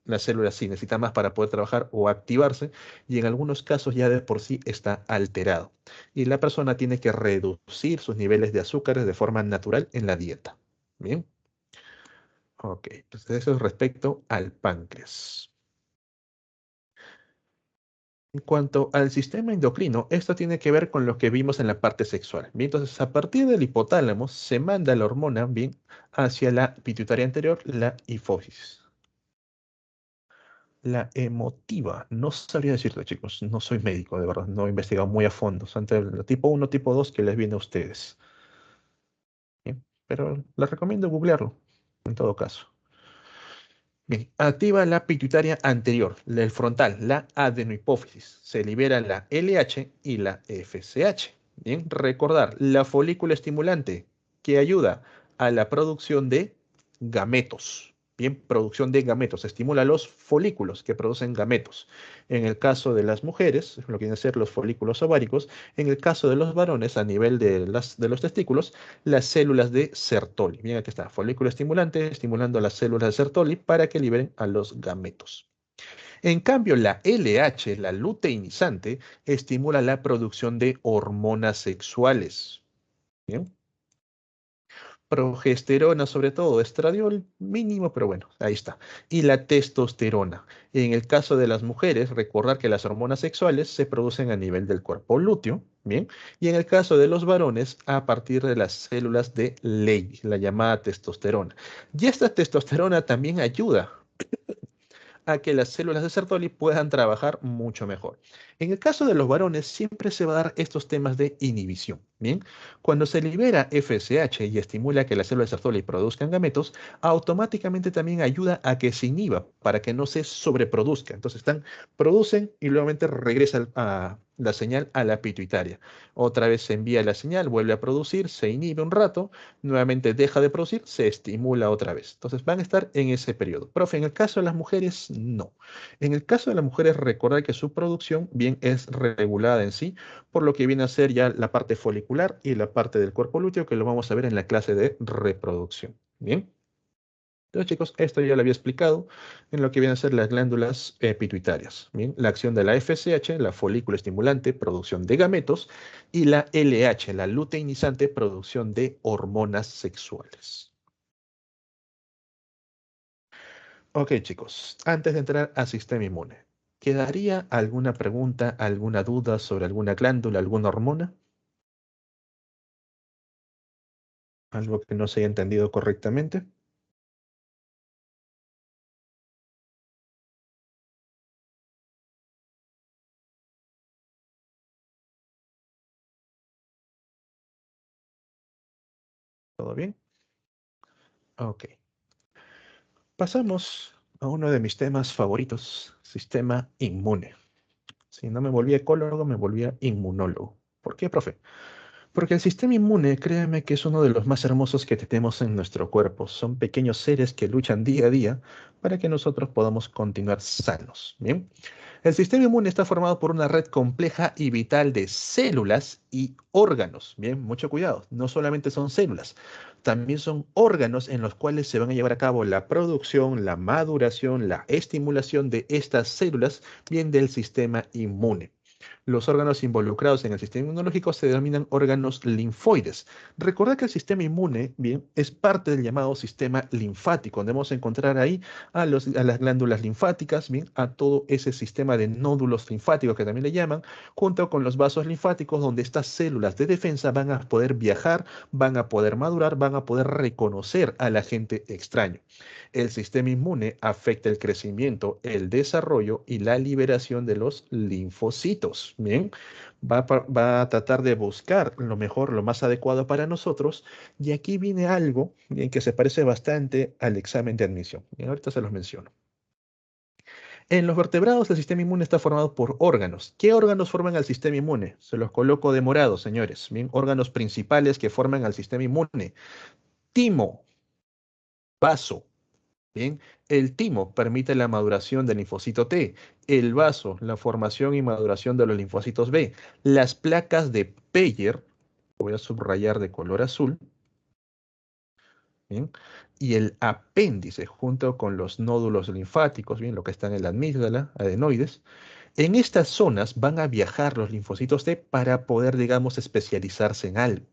[SPEAKER 1] la célula sí necesita más para poder trabajar o activarse, y en algunos casos ya de por sí está alterado. Y la persona tiene que reducir sus niveles de azúcares de forma natural en la dieta. Bien. Ok, entonces eso es respecto al páncreas. En cuanto al sistema endocrino, esto tiene que ver con lo que vimos en la parte sexual. Bien, entonces a partir del hipotálamo se manda la hormona bien hacia la pituitaria anterior, la hipófisis. La emotiva, no sabría decirlo, chicos, no soy médico, de verdad, no he investigado muy a fondo, ante el tipo 1, tipo 2 que les viene a ustedes. Bien, pero les recomiendo googlearlo, en todo caso. Bien, activa la pituitaria anterior, el frontal, la adenohipófisis. Se libera la LH y la FSH. Bien, recordar, la folícula estimulante que ayuda a la producción de gametos. Bien, producción de gametos. Estimula los folículos que producen gametos. En el caso de las mujeres, lo que vienen a ser los folículos ováricos. En el caso de los varones, a nivel de los testículos, las células de Sertoli. Bien, aquí está, folículo estimulante, estimulando las células de Sertoli para que liberen a los gametos. En cambio, la LH, la luteinizante, estimula la producción de hormonas sexuales. Bien, progesterona sobre todo, estradiol mínimo, pero bueno, ahí está. Y la testosterona. En el caso de las mujeres, recordar que las hormonas sexuales se producen a nivel del cuerpo lúteo, ¿bien? Y en el caso de los varones, a partir de las células de Leydig, la llamada testosterona. Y esta testosterona también ayuda a que las células de Sertoli puedan trabajar mucho mejor. En el caso de los varones, siempre se va a dar estos temas de inhibición. Bien, cuando se libera FSH y estimula que las células de Sertoli produzcan gametos, automáticamente también ayuda a que se inhiba para que no se sobreproduzca. Entonces producen y luego regresa a la señal a la pituitaria. Otra vez se envía la señal, vuelve a producir, se inhibe un rato, nuevamente deja de producir, se estimula otra vez. Entonces van a estar en ese periodo. Profe, en el caso de las mujeres, no. En el caso de las mujeres, recordar que su producción bien es regulada en sí, por lo que viene a ser ya la parte folicular y la parte del cuerpo lúteo, que lo vamos a ver en la clase de reproducción. Bien. Entonces, chicos, esto ya lo había explicado en lo que vienen a ser las glándulas pituitarias. Bien, la acción de la FSH, la folícula estimulante, producción de gametos, y la LH, la luteinizante, producción de hormonas sexuales. Ok, chicos, antes de entrar al sistema inmune, ¿quedaría alguna pregunta, alguna duda sobre alguna glándula, alguna hormona? ¿Algo que no se haya entendido correctamente? ¿Todo bien? Ok. Pasamos a uno de mis temas favoritos, sistema inmune. Si no me volvía ecólogo, me volvía inmunólogo. ¿Por qué, profe? Porque el sistema inmune, créeme que es uno de los más hermosos que tenemos en nuestro cuerpo. Son pequeños seres que luchan día a día para que nosotros podamos continuar sanos. Bien. El sistema inmune está formado por una red compleja y vital de células y órganos. Bien, mucho cuidado. No solamente son células, también son órganos en los cuales se van a llevar a cabo la producción, la maduración, la estimulación de estas células, bien del sistema inmune. Los órganos involucrados en el sistema inmunológico se denominan órganos linfoides. Recordad que el sistema inmune, bien, es parte del llamado sistema linfático, donde vamos a encontrar ahí a las glándulas linfáticas, bien, a todo ese sistema de nódulos linfáticos que también le llaman, junto con los vasos linfáticos, donde estas células de defensa van a poder viajar, van a poder madurar, van a poder reconocer al agente extraño. El sistema inmune afecta el crecimiento, el desarrollo y la liberación de los linfocitos. Bien, va a tratar de buscar lo mejor, lo más adecuado para nosotros. Y aquí viene algo bien, que se parece bastante al examen de admisión. Bien, ahorita se los menciono. En los vertebrados, el sistema inmune está formado por órganos. ¿Qué órganos forman al sistema inmune? Se los coloco de morado, señores. Bien, órganos principales que forman al sistema inmune. Timo, vaso. Bien, el timo permite la maduración del linfocito T, el vaso, la formación y maduración de los linfocitos B, las placas de Peyer, voy a subrayar de color azul, bien, y el apéndice junto con los nódulos linfáticos, bien, lo que está en la amígdala, adenoides. En estas zonas van a viajar los linfocitos T para poder, digamos, especializarse en algo.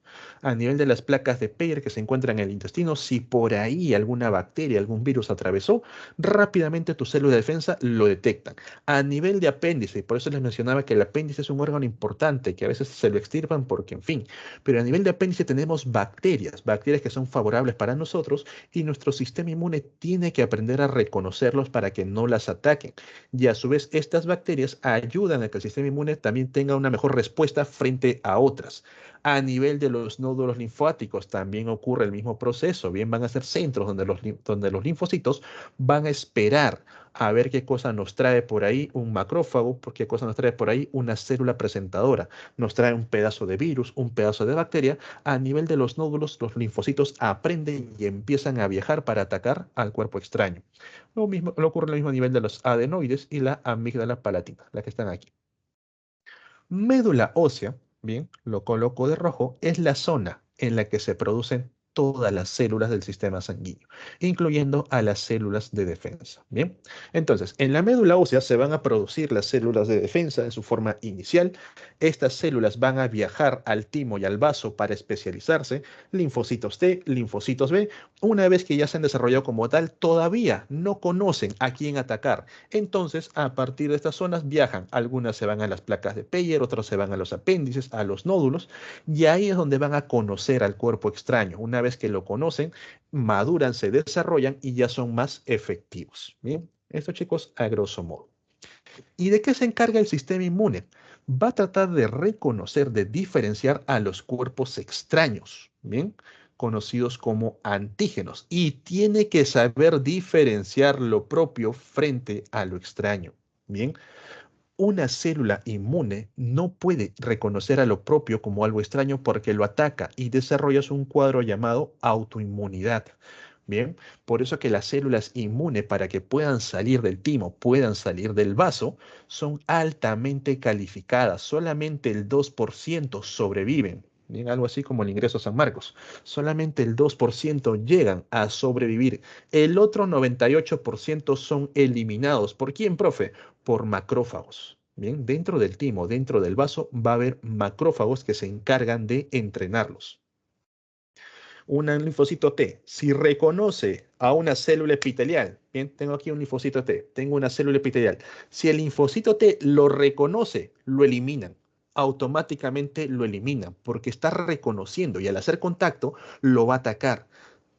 [SPEAKER 1] A nivel de las placas de Peyer que se encuentran en el intestino, si por ahí alguna bacteria, algún virus atravesó, rápidamente tus células de defensa lo detectan. A nivel de apéndice, por eso les mencionaba que el apéndice es un órgano importante, que a veces se lo extirpan porque, en fin, pero a nivel de apéndice tenemos bacterias, bacterias que son favorables para nosotros y nuestro sistema inmune tiene que aprender a reconocerlos para que no las ataquen. Y a su vez, estas bacterias ayudan a que el sistema inmune también tenga una mejor respuesta frente a otras. A nivel de los los nódulos linfáticos también ocurre el mismo proceso. Bien, van a ser centros donde los linfocitos van a esperar a ver qué cosa nos trae por ahí un macrófago, por qué cosa nos trae por ahí una célula presentadora. Nos trae un pedazo de virus, un pedazo de bacteria. A nivel de los nódulos, los linfocitos aprenden y empiezan a viajar para atacar al cuerpo extraño. Lo mismo, lo ocurre al mismo nivel de los adenoides y la amígdala palatina, la que están aquí. Médula ósea, bien, lo coloco de rojo, es la zona en la que se producen todas las células del sistema sanguíneo, incluyendo a las células de defensa. Bien, entonces, en la médula ósea se van a producir las células de defensa en su forma inicial. Estas células van a viajar al timo y al vaso para especializarse, linfocitos T, linfocitos B. Una vez que ya se han desarrollado como tal, todavía no conocen a quién atacar. Entonces, a partir de estas zonas viajan. Algunas se van a las placas de Peyer, otras se van a los apéndices, a los nódulos, y ahí es donde van a conocer al cuerpo extraño. Una vez que lo conocen, maduran, se desarrollan y ya son más efectivos. Bien, esto chicos, a grosso modo. ¿Y de qué se encarga el sistema inmune? Va a tratar de reconocer, de diferenciar a los cuerpos extraños, ¿bien? Conocidos como antígenos. Y tiene que saber diferenciar lo propio frente a lo extraño, ¿bien? Una célula inmune no puede reconocer a lo propio como algo extraño porque lo ataca y desarrollas un cuadro llamado autoinmunidad. Bien, por eso que las células inmunes para que puedan salir del timo, puedan salir del vaso, son altamente calificadas. Solamente el 2% sobreviven. Bien, algo así como el ingreso a San Marcos. Solamente el 2% llegan a sobrevivir. El otro 98% son eliminados. ¿Por quién, profe? Por macrófagos. Bien, dentro del timo, dentro del vaso, va a haber macrófagos que se encargan de entrenarlos. Un linfocito T, si reconoce a una célula epitelial, bien, tengo aquí un linfocito T, tengo una célula epitelial, si el linfocito T lo reconoce, lo eliminan. Automáticamente lo eliminan porque está reconociendo y al hacer contacto lo va a atacar.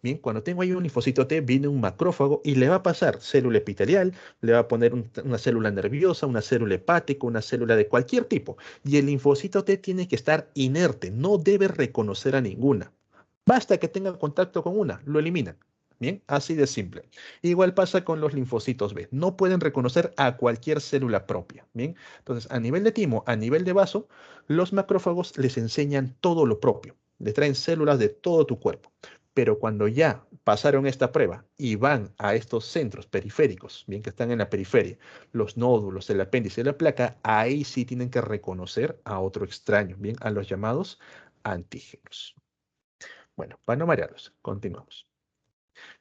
[SPEAKER 1] Bien, cuando tengo ahí un linfocito T, viene un macrófago y le va a pasar célula epitelial, le va a poner una célula nerviosa, una célula hepática, una célula de cualquier tipo. Y el linfocito T tiene que estar inerte, no debe reconocer a ninguna. Basta que tenga contacto con una, lo eliminan. Bien, así de simple. Igual pasa con los linfocitos B. No pueden reconocer a cualquier célula propia. Bien, entonces a nivel de timo, a nivel de vaso, los macrófagos les enseñan todo lo propio. Le traen células de todo tu cuerpo. Pero cuando ya pasaron esta prueba y van a estos centros periféricos, bien que están en la periferia, los nódulos, el apéndice y la placa, ahí sí tienen que reconocer a otro extraño, bien, a los llamados antígenos. Bueno, para no marearlos, continuamos.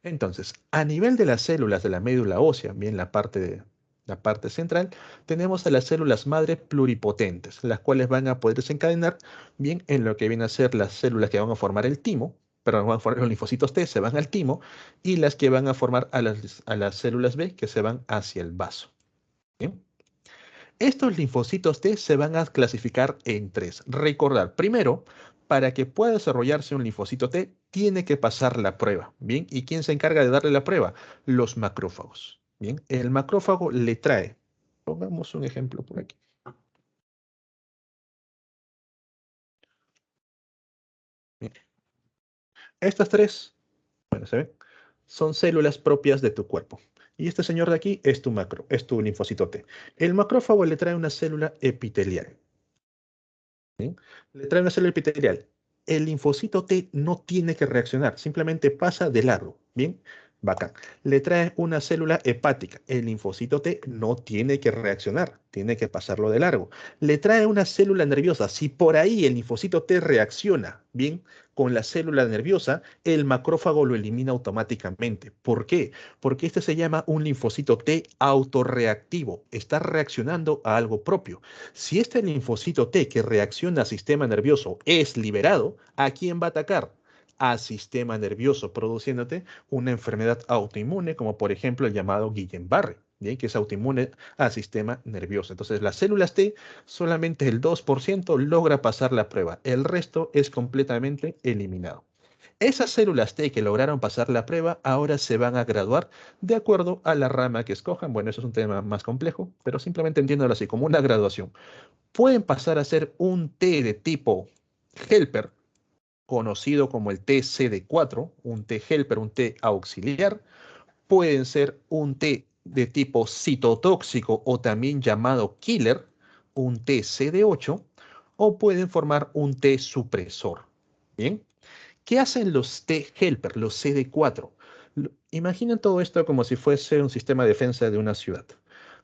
[SPEAKER 1] Entonces, a nivel de las células de la médula ósea, bien la parte central, tenemos a las células madre pluripotentes, las cuales van a poder desencadenar bien en lo que vienen a ser las células que van a formar el timo, pero van a formar los linfocitos T, se van al timo, y las que van a formar a las células B, que se van hacia el vaso. ¿Bien? Estos linfocitos T se van a clasificar en tres. Recordar, primero, para que pueda desarrollarse un linfocito T, tiene que pasar la prueba. Bien, ¿y quién se encarga de darle la prueba? Los macrófagos. Bien, el macrófago le trae, pongamos un ejemplo por aquí. Bien, estas tres, bueno, ¿se ven? Son células propias de tu cuerpo. Y este señor de aquí es tu macro, es tu linfocito T. El macrófago le trae una célula epitelial. ¿Sí? Le trae una célula epitelial. El linfocito T no tiene que reaccionar, simplemente pasa de largo. Bien, bacán. Le trae una célula hepática. El linfocito T no tiene que reaccionar, tiene que pasarlo de largo. Le trae una célula nerviosa. Si por ahí el linfocito T reacciona, bien, con la célula nerviosa, el macrófago lo elimina automáticamente. ¿Por qué? Porque este se llama un linfocito T autorreactivo. Está reaccionando a algo propio. Si este linfocito T que reacciona al sistema nervioso es liberado, ¿a quién va a atacar? Al sistema nervioso, produciéndote una enfermedad autoinmune, como por ejemplo el llamado Guillain-Barré, ¿bien? Que es autoinmune al sistema nervioso. Entonces, las células T, solamente el 2% logra pasar la prueba. El resto es completamente eliminado. Esas células T que lograron pasar la prueba ahora se van a graduar de acuerdo a la rama que escojan. Bueno, eso es un tema más complejo, pero simplemente entiéndalo así, como una graduación. Pueden pasar a ser un T de tipo helper, conocido como el TCD4, un T helper, un T auxiliar. Pueden ser un T de tipo citotóxico o también llamado killer, un T CD8, o pueden formar un T supresor. Bien, ¿qué hacen los T helper, los CD4? Imaginen todo esto como si fuese un sistema de defensa de una ciudad.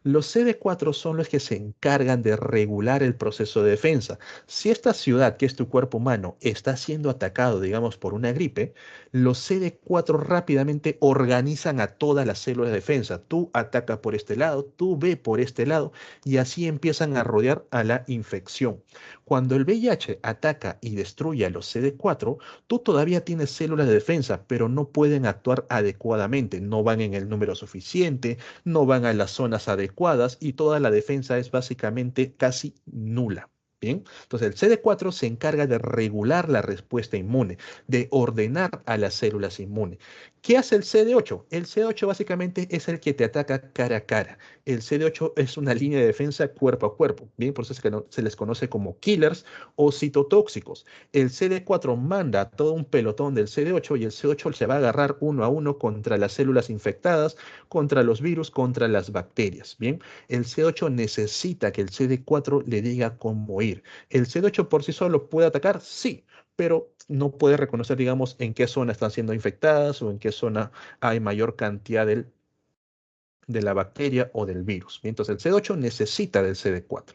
[SPEAKER 1] Los CD4 son los que se encargan de regular el proceso de defensa. Si esta ciudad, que es tu cuerpo humano, está siendo atacado, digamos, por una gripe, los CD4 rápidamente organizan a todas las células de defensa. Tú ataca por este lado, tú ve por este lado, y así empiezan a rodear a la infección. Cuando el VIH ataca y destruye a los CD4, tú todavía tienes células de defensa, pero no pueden actuar adecuadamente, no van en el número suficiente, no van a las zonas adecuadas y toda la defensa es básicamente casi nula. Bien, entonces el CD4 se encarga de regular la respuesta inmune, de ordenar a las células inmunes. ¿Qué hace el CD8? El CD8 básicamente es el que te ataca cara a cara. El CD8 es una línea de defensa cuerpo a cuerpo. Bien, por eso es que se les conoce como killers o citotóxicos. El CD4 manda todo un pelotón del CD8 y el CD8 se va a agarrar uno a uno contra las células infectadas, contra los virus, contra las bacterias. Bien, el CD8 necesita que el CD4 le diga cómo ir. ¿El CD8 por sí solo puede atacar? Sí, pero no puede reconocer, digamos, en qué zona están siendo infectadas o en qué zona hay mayor cantidad de la bacteria o del virus. Entonces el CD8 necesita del CD4.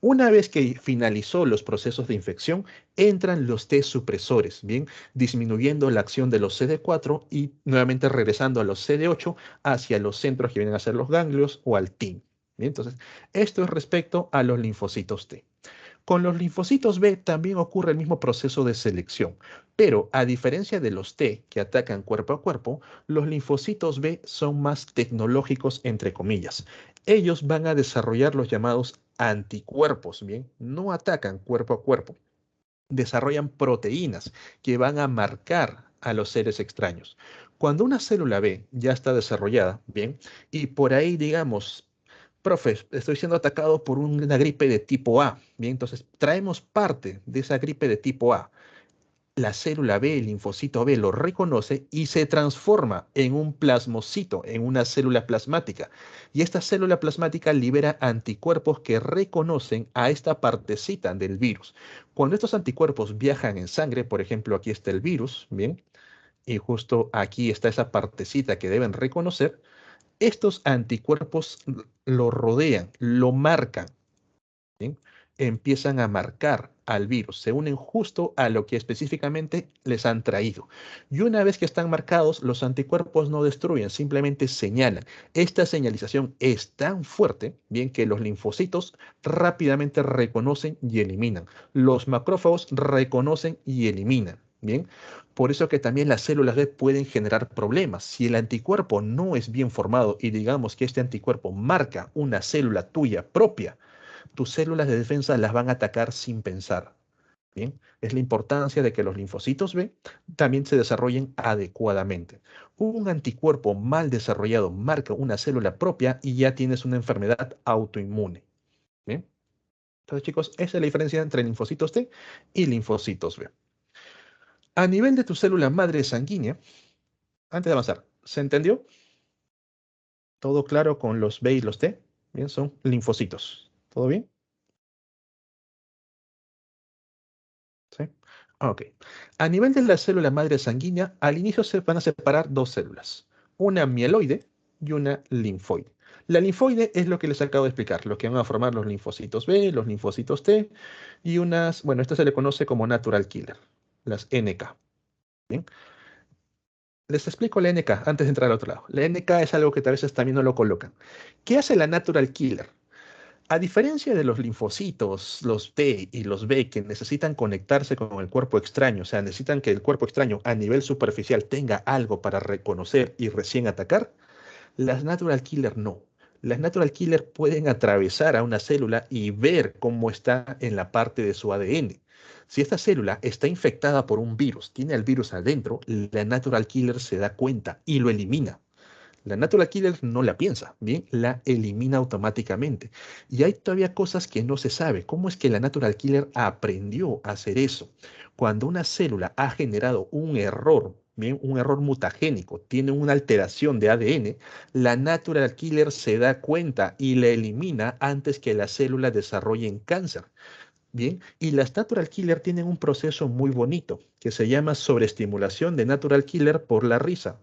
[SPEAKER 1] Una vez que finalizó los procesos de infección, entran los T supresores, bien, disminuyendo la acción de los CD4 y nuevamente regresando a los CD8 hacia los centros que vienen a ser los ganglios o al TIM. Bien, entonces, esto es respecto a los linfocitos T. Con los linfocitos B también ocurre el mismo proceso de selección, pero a diferencia de los T que atacan cuerpo a cuerpo, los linfocitos B son más tecnológicos, entre comillas. Ellos van a desarrollar los llamados anticuerpos, ¿bien? No atacan cuerpo a cuerpo, desarrollan proteínas que van a marcar a los seres extraños. Cuando una célula B ya está desarrollada, ¿bien? Y por ahí, digamos, profe, estoy siendo atacado por una gripe de tipo A. Bien, entonces traemos parte de esa gripe de tipo A. La célula B, el linfocito B, lo reconoce y se transforma en un plasmocito, en una célula plasmática. Y esta célula plasmática libera anticuerpos que reconocen a esta partecita del virus. Cuando estos anticuerpos viajan en sangre, por ejemplo, aquí está el virus, bien, y justo aquí está esa partecita que deben reconocer, estos anticuerpos lo rodean, lo marcan, ¿sí? Empiezan a marcar al virus, se unen justo a lo que específicamente les han traído. Y una vez que están marcados, los anticuerpos no destruyen, simplemente señalan. Esta señalización es tan fuerte, bien, que los linfocitos rápidamente reconocen y eliminan. Los macrófagos reconocen y eliminan. Bien, por eso que también las células B pueden generar problemas. Si el anticuerpo no es bien formado y digamos que este anticuerpo marca una célula tuya propia, tus células de defensa las van a atacar sin pensar. Bien, es la importancia de que los linfocitos B también se desarrollen adecuadamente. Un anticuerpo mal desarrollado marca una célula propia y ya tienes una enfermedad autoinmune. Bien, entonces chicos, esa es la diferencia entre linfocitos T y linfocitos B. A nivel de tu célula madre sanguínea, antes de avanzar, ¿se entendió? ¿Todo claro con los B y los T? Bien, son linfocitos. ¿Todo bien? ¿Sí? Ok. A nivel de la célula madre sanguínea, al inicio se van a separar dos células, una mieloide y una linfoide. La linfoide es lo que les acabo de explicar, lo que van a formar los linfocitos B, los linfocitos T y unas, bueno, esto se le conoce como natural killer, las NK. Bien. Les explico la NK antes de entrar al otro lado. La NK es algo que a veces también no lo colocan. ¿Qué hace la natural killer? A diferencia de los linfocitos, los T y los B que necesitan conectarse con el cuerpo extraño, o sea, necesitan que el cuerpo extraño a nivel superficial tenga algo para reconocer y recién atacar, las Natural Killer no. Las Natural Killer pueden atravesar a una célula y ver cómo está en la parte de su ADN. Si esta célula está infectada por un virus, tiene el virus adentro, la Natural Killer se da cuenta y lo elimina. La Natural Killer no la piensa, bien, la elimina automáticamente. Y hay todavía cosas que no se sabe. ¿Cómo es que la Natural Killer aprendió a hacer eso? Cuando una célula ha generado un error, bien, un error mutagénico, tiene una alteración de ADN, la natural killer se da cuenta y la elimina antes que la célula desarrolle en cáncer. Bien, y las natural killer tienen un proceso muy bonito que se llama sobreestimulación de natural killer por la risa.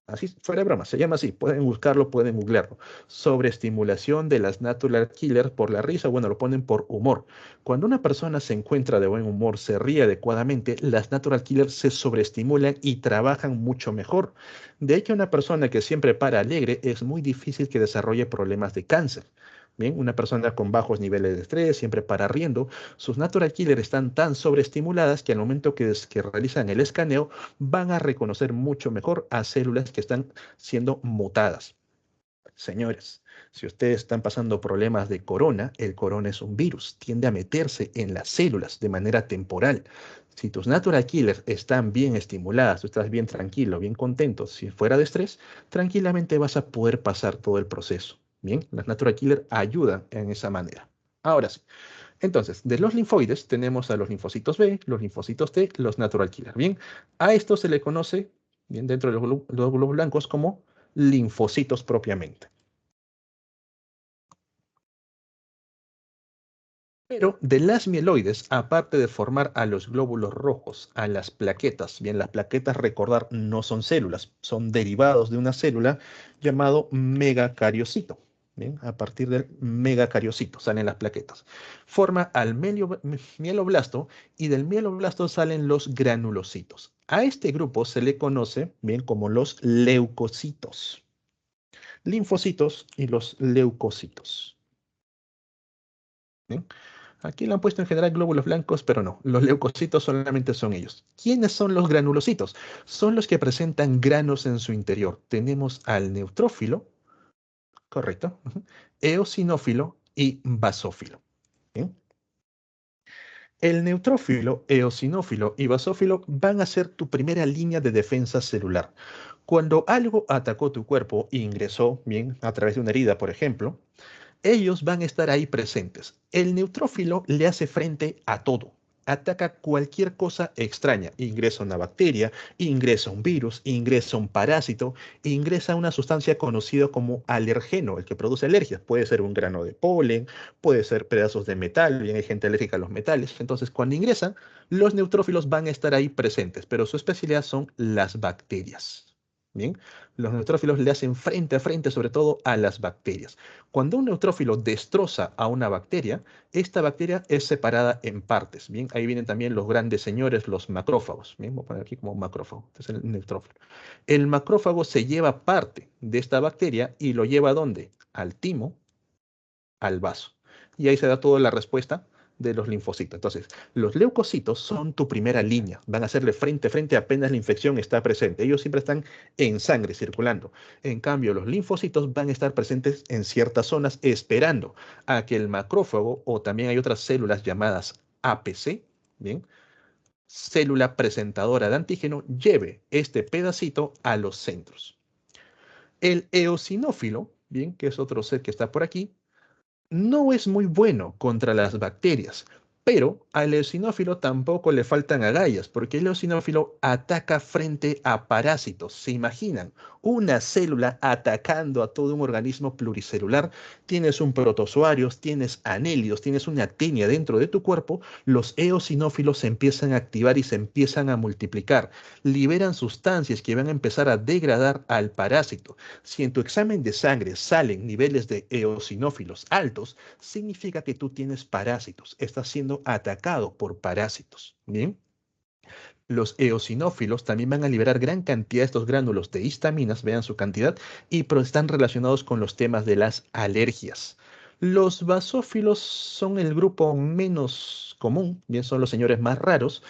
[SPEAKER 1] Así, fuera de broma, se llama así. Pueden buscarlo, pueden googlearlo. Sobreestimulación de las natural killer por la risa. Bueno, lo ponen por humor. Cuando una persona se encuentra de buen humor, se ríe adecuadamente, las natural killers se sobreestimulan y trabajan mucho mejor. De hecho, una persona que siempre para alegre es muy difícil que desarrolle problemas de cáncer. Bien, una persona con bajos niveles de estrés, siempre para riendo, sus natural killers están tan sobreestimuladas que al momento que realizan el escaneo, van a reconocer mucho mejor a células que están siendo mutadas. Señores, si ustedes están pasando problemas de corona, el corona es un virus, tiende a meterse en las células de manera temporal. Si tus natural killers están bien estimuladas, tú estás bien tranquilo, bien contento, si fuera de estrés, tranquilamente vas a poder pasar todo el proceso. Bien, las natural killers ayudan en esa manera. Ahora sí, entonces, de los linfoides tenemos a los linfocitos B, los linfocitos T, los natural killer. Bien, a esto se le conoce, bien, dentro de los glóbulos blancos como linfocitos propiamente. Pero de las mieloides, aparte de formar a los glóbulos rojos, a las plaquetas, bien, las plaquetas, recordar, no son células, son derivados de una célula llamado megacariocito. Bien, a partir del megacariocito salen las plaquetas. Forma al mieloblasto y del mieloblasto salen los granulocitos. A este grupo se le conoce bien como los leucocitos, linfocitos y los leucocitos. ¿Bien? Aquí le han puesto en general glóbulos blancos, pero no, los leucocitos solamente son ellos. ¿Quiénes son los granulocitos? Son los que presentan granos en su interior. Tenemos al neutrófilo, correcto, eosinófilo y basófilo. ¿Bien? El neutrófilo, eosinófilo y basófilo van a ser tu primera línea de defensa celular. Cuando algo atacó tu cuerpo e ingresó, bien, a través de una herida, por ejemplo, ellos van a estar ahí presentes. El neutrófilo le hace frente a todo. Ataca cualquier cosa extraña. Ingresa una bacteria, ingresa un virus, ingresa un parásito, ingresa una sustancia conocida como alergeno, el que produce alergias. Puede ser un grano de polen, puede ser pedazos de metal, bien hay gente alérgica a los metales. Entonces, cuando ingresan, los neutrófilos van a estar ahí presentes, pero su especialidad son las bacterias. Bien, los neutrófilos le hacen frente a frente sobre todo a las bacterias. Cuando un neutrófilo destroza a una bacteria, esta bacteria es separada en partes. Bien, ahí vienen también los grandes señores, los macrófagos. Bien, voy a poner aquí como macrófago. Este es el neutrófilo. El macrófago se lleva parte de esta bacteria y lo lleva ¿a dónde? Al timo, al vaso. Y ahí se da toda la respuesta de los linfocitos. Entonces, los leucocitos son tu primera línea. Van a hacerle frente a frente apenas la infección está presente. Ellos siempre están en sangre circulando. En cambio, los linfocitos van a estar presentes en ciertas zonas esperando a que el macrófago, o también hay otras células llamadas APC, ¿bien? Célula presentadora de antígeno, lleve este pedacito a los centros. El eosinófilo, bien, que es otro ser que está por aquí, no es muy bueno contra las bacterias, pero al eosinófilo tampoco le faltan agallas, porque el eosinófilo ataca frente a parásitos. ¿Se imaginan? Una célula atacando a todo un organismo pluricelular. Tienes un protozoarios, tienes anelios, tienes una actinia dentro de tu cuerpo. Los eosinófilos se empiezan a activar y se empiezan a multiplicar. Liberan sustancias que van a empezar a degradar al parásito. Si en tu examen de sangre salen niveles de eosinófilos altos, significa que tú tienes parásitos, estás siendo atacado por parásitos. Bien. Los eosinófilos también van a liberar gran cantidad de estos gránulos de histaminas, vean su cantidad, y están relacionados con los temas de las alergias. Los basófilos son el grupo menos común, bien son los señores más raros,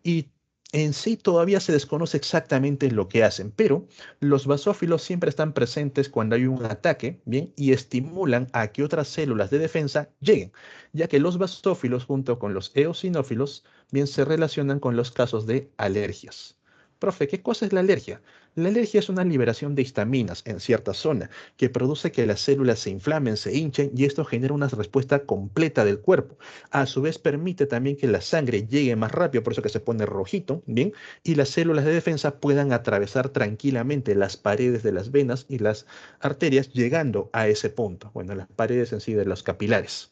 [SPEAKER 1] y en sí todavía se desconoce exactamente lo que hacen, pero los basófilos siempre están presentes cuando hay un ataque, bien, y estimulan a que otras células de defensa lleguen, ya que los basófilos junto con los eosinófilos bien se relacionan con los casos de alergias. Profe, ¿qué cosa es la alergia? La alergia es una liberación de histaminas en cierta zona que produce que las células se inflamen, se hinchen y esto genera una respuesta completa del cuerpo. A su vez permite también que la sangre llegue más rápido, por eso que se pone rojito, ¿bien? Y las células de defensa puedan atravesar tranquilamente las paredes de las venas y las arterias llegando a ese punto. Bueno, las paredes en sí de los capilares.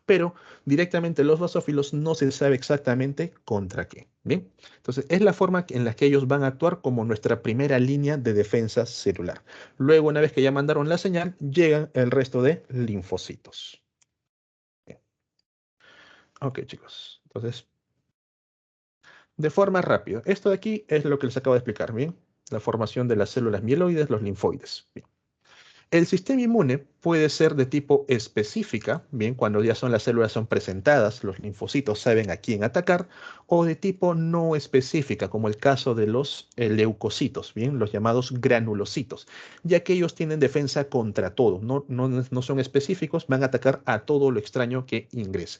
[SPEAKER 1] Pero directamente los basófilos no se sabe exactamente contra qué. Bien, entonces es la forma en la que ellos van a actuar como nuestra primera línea de defensa celular. Luego, una vez que ya mandaron la señal, llegan el resto de linfocitos. Bien. Ok, chicos. Entonces, de forma rápida. Esto de aquí es lo que les acabo de explicar, ¿bien? La formación de las células mieloides, los linfoides. Bien. El sistema inmune puede ser de tipo específica, bien, cuando ya son las células son presentadas, los linfocitos saben a quién atacar, o de tipo no específica, como el caso de los leucocitos, bien, los llamados granulocitos, ya que ellos tienen defensa contra todo, no son específicos, van a atacar a todo lo extraño que ingrese.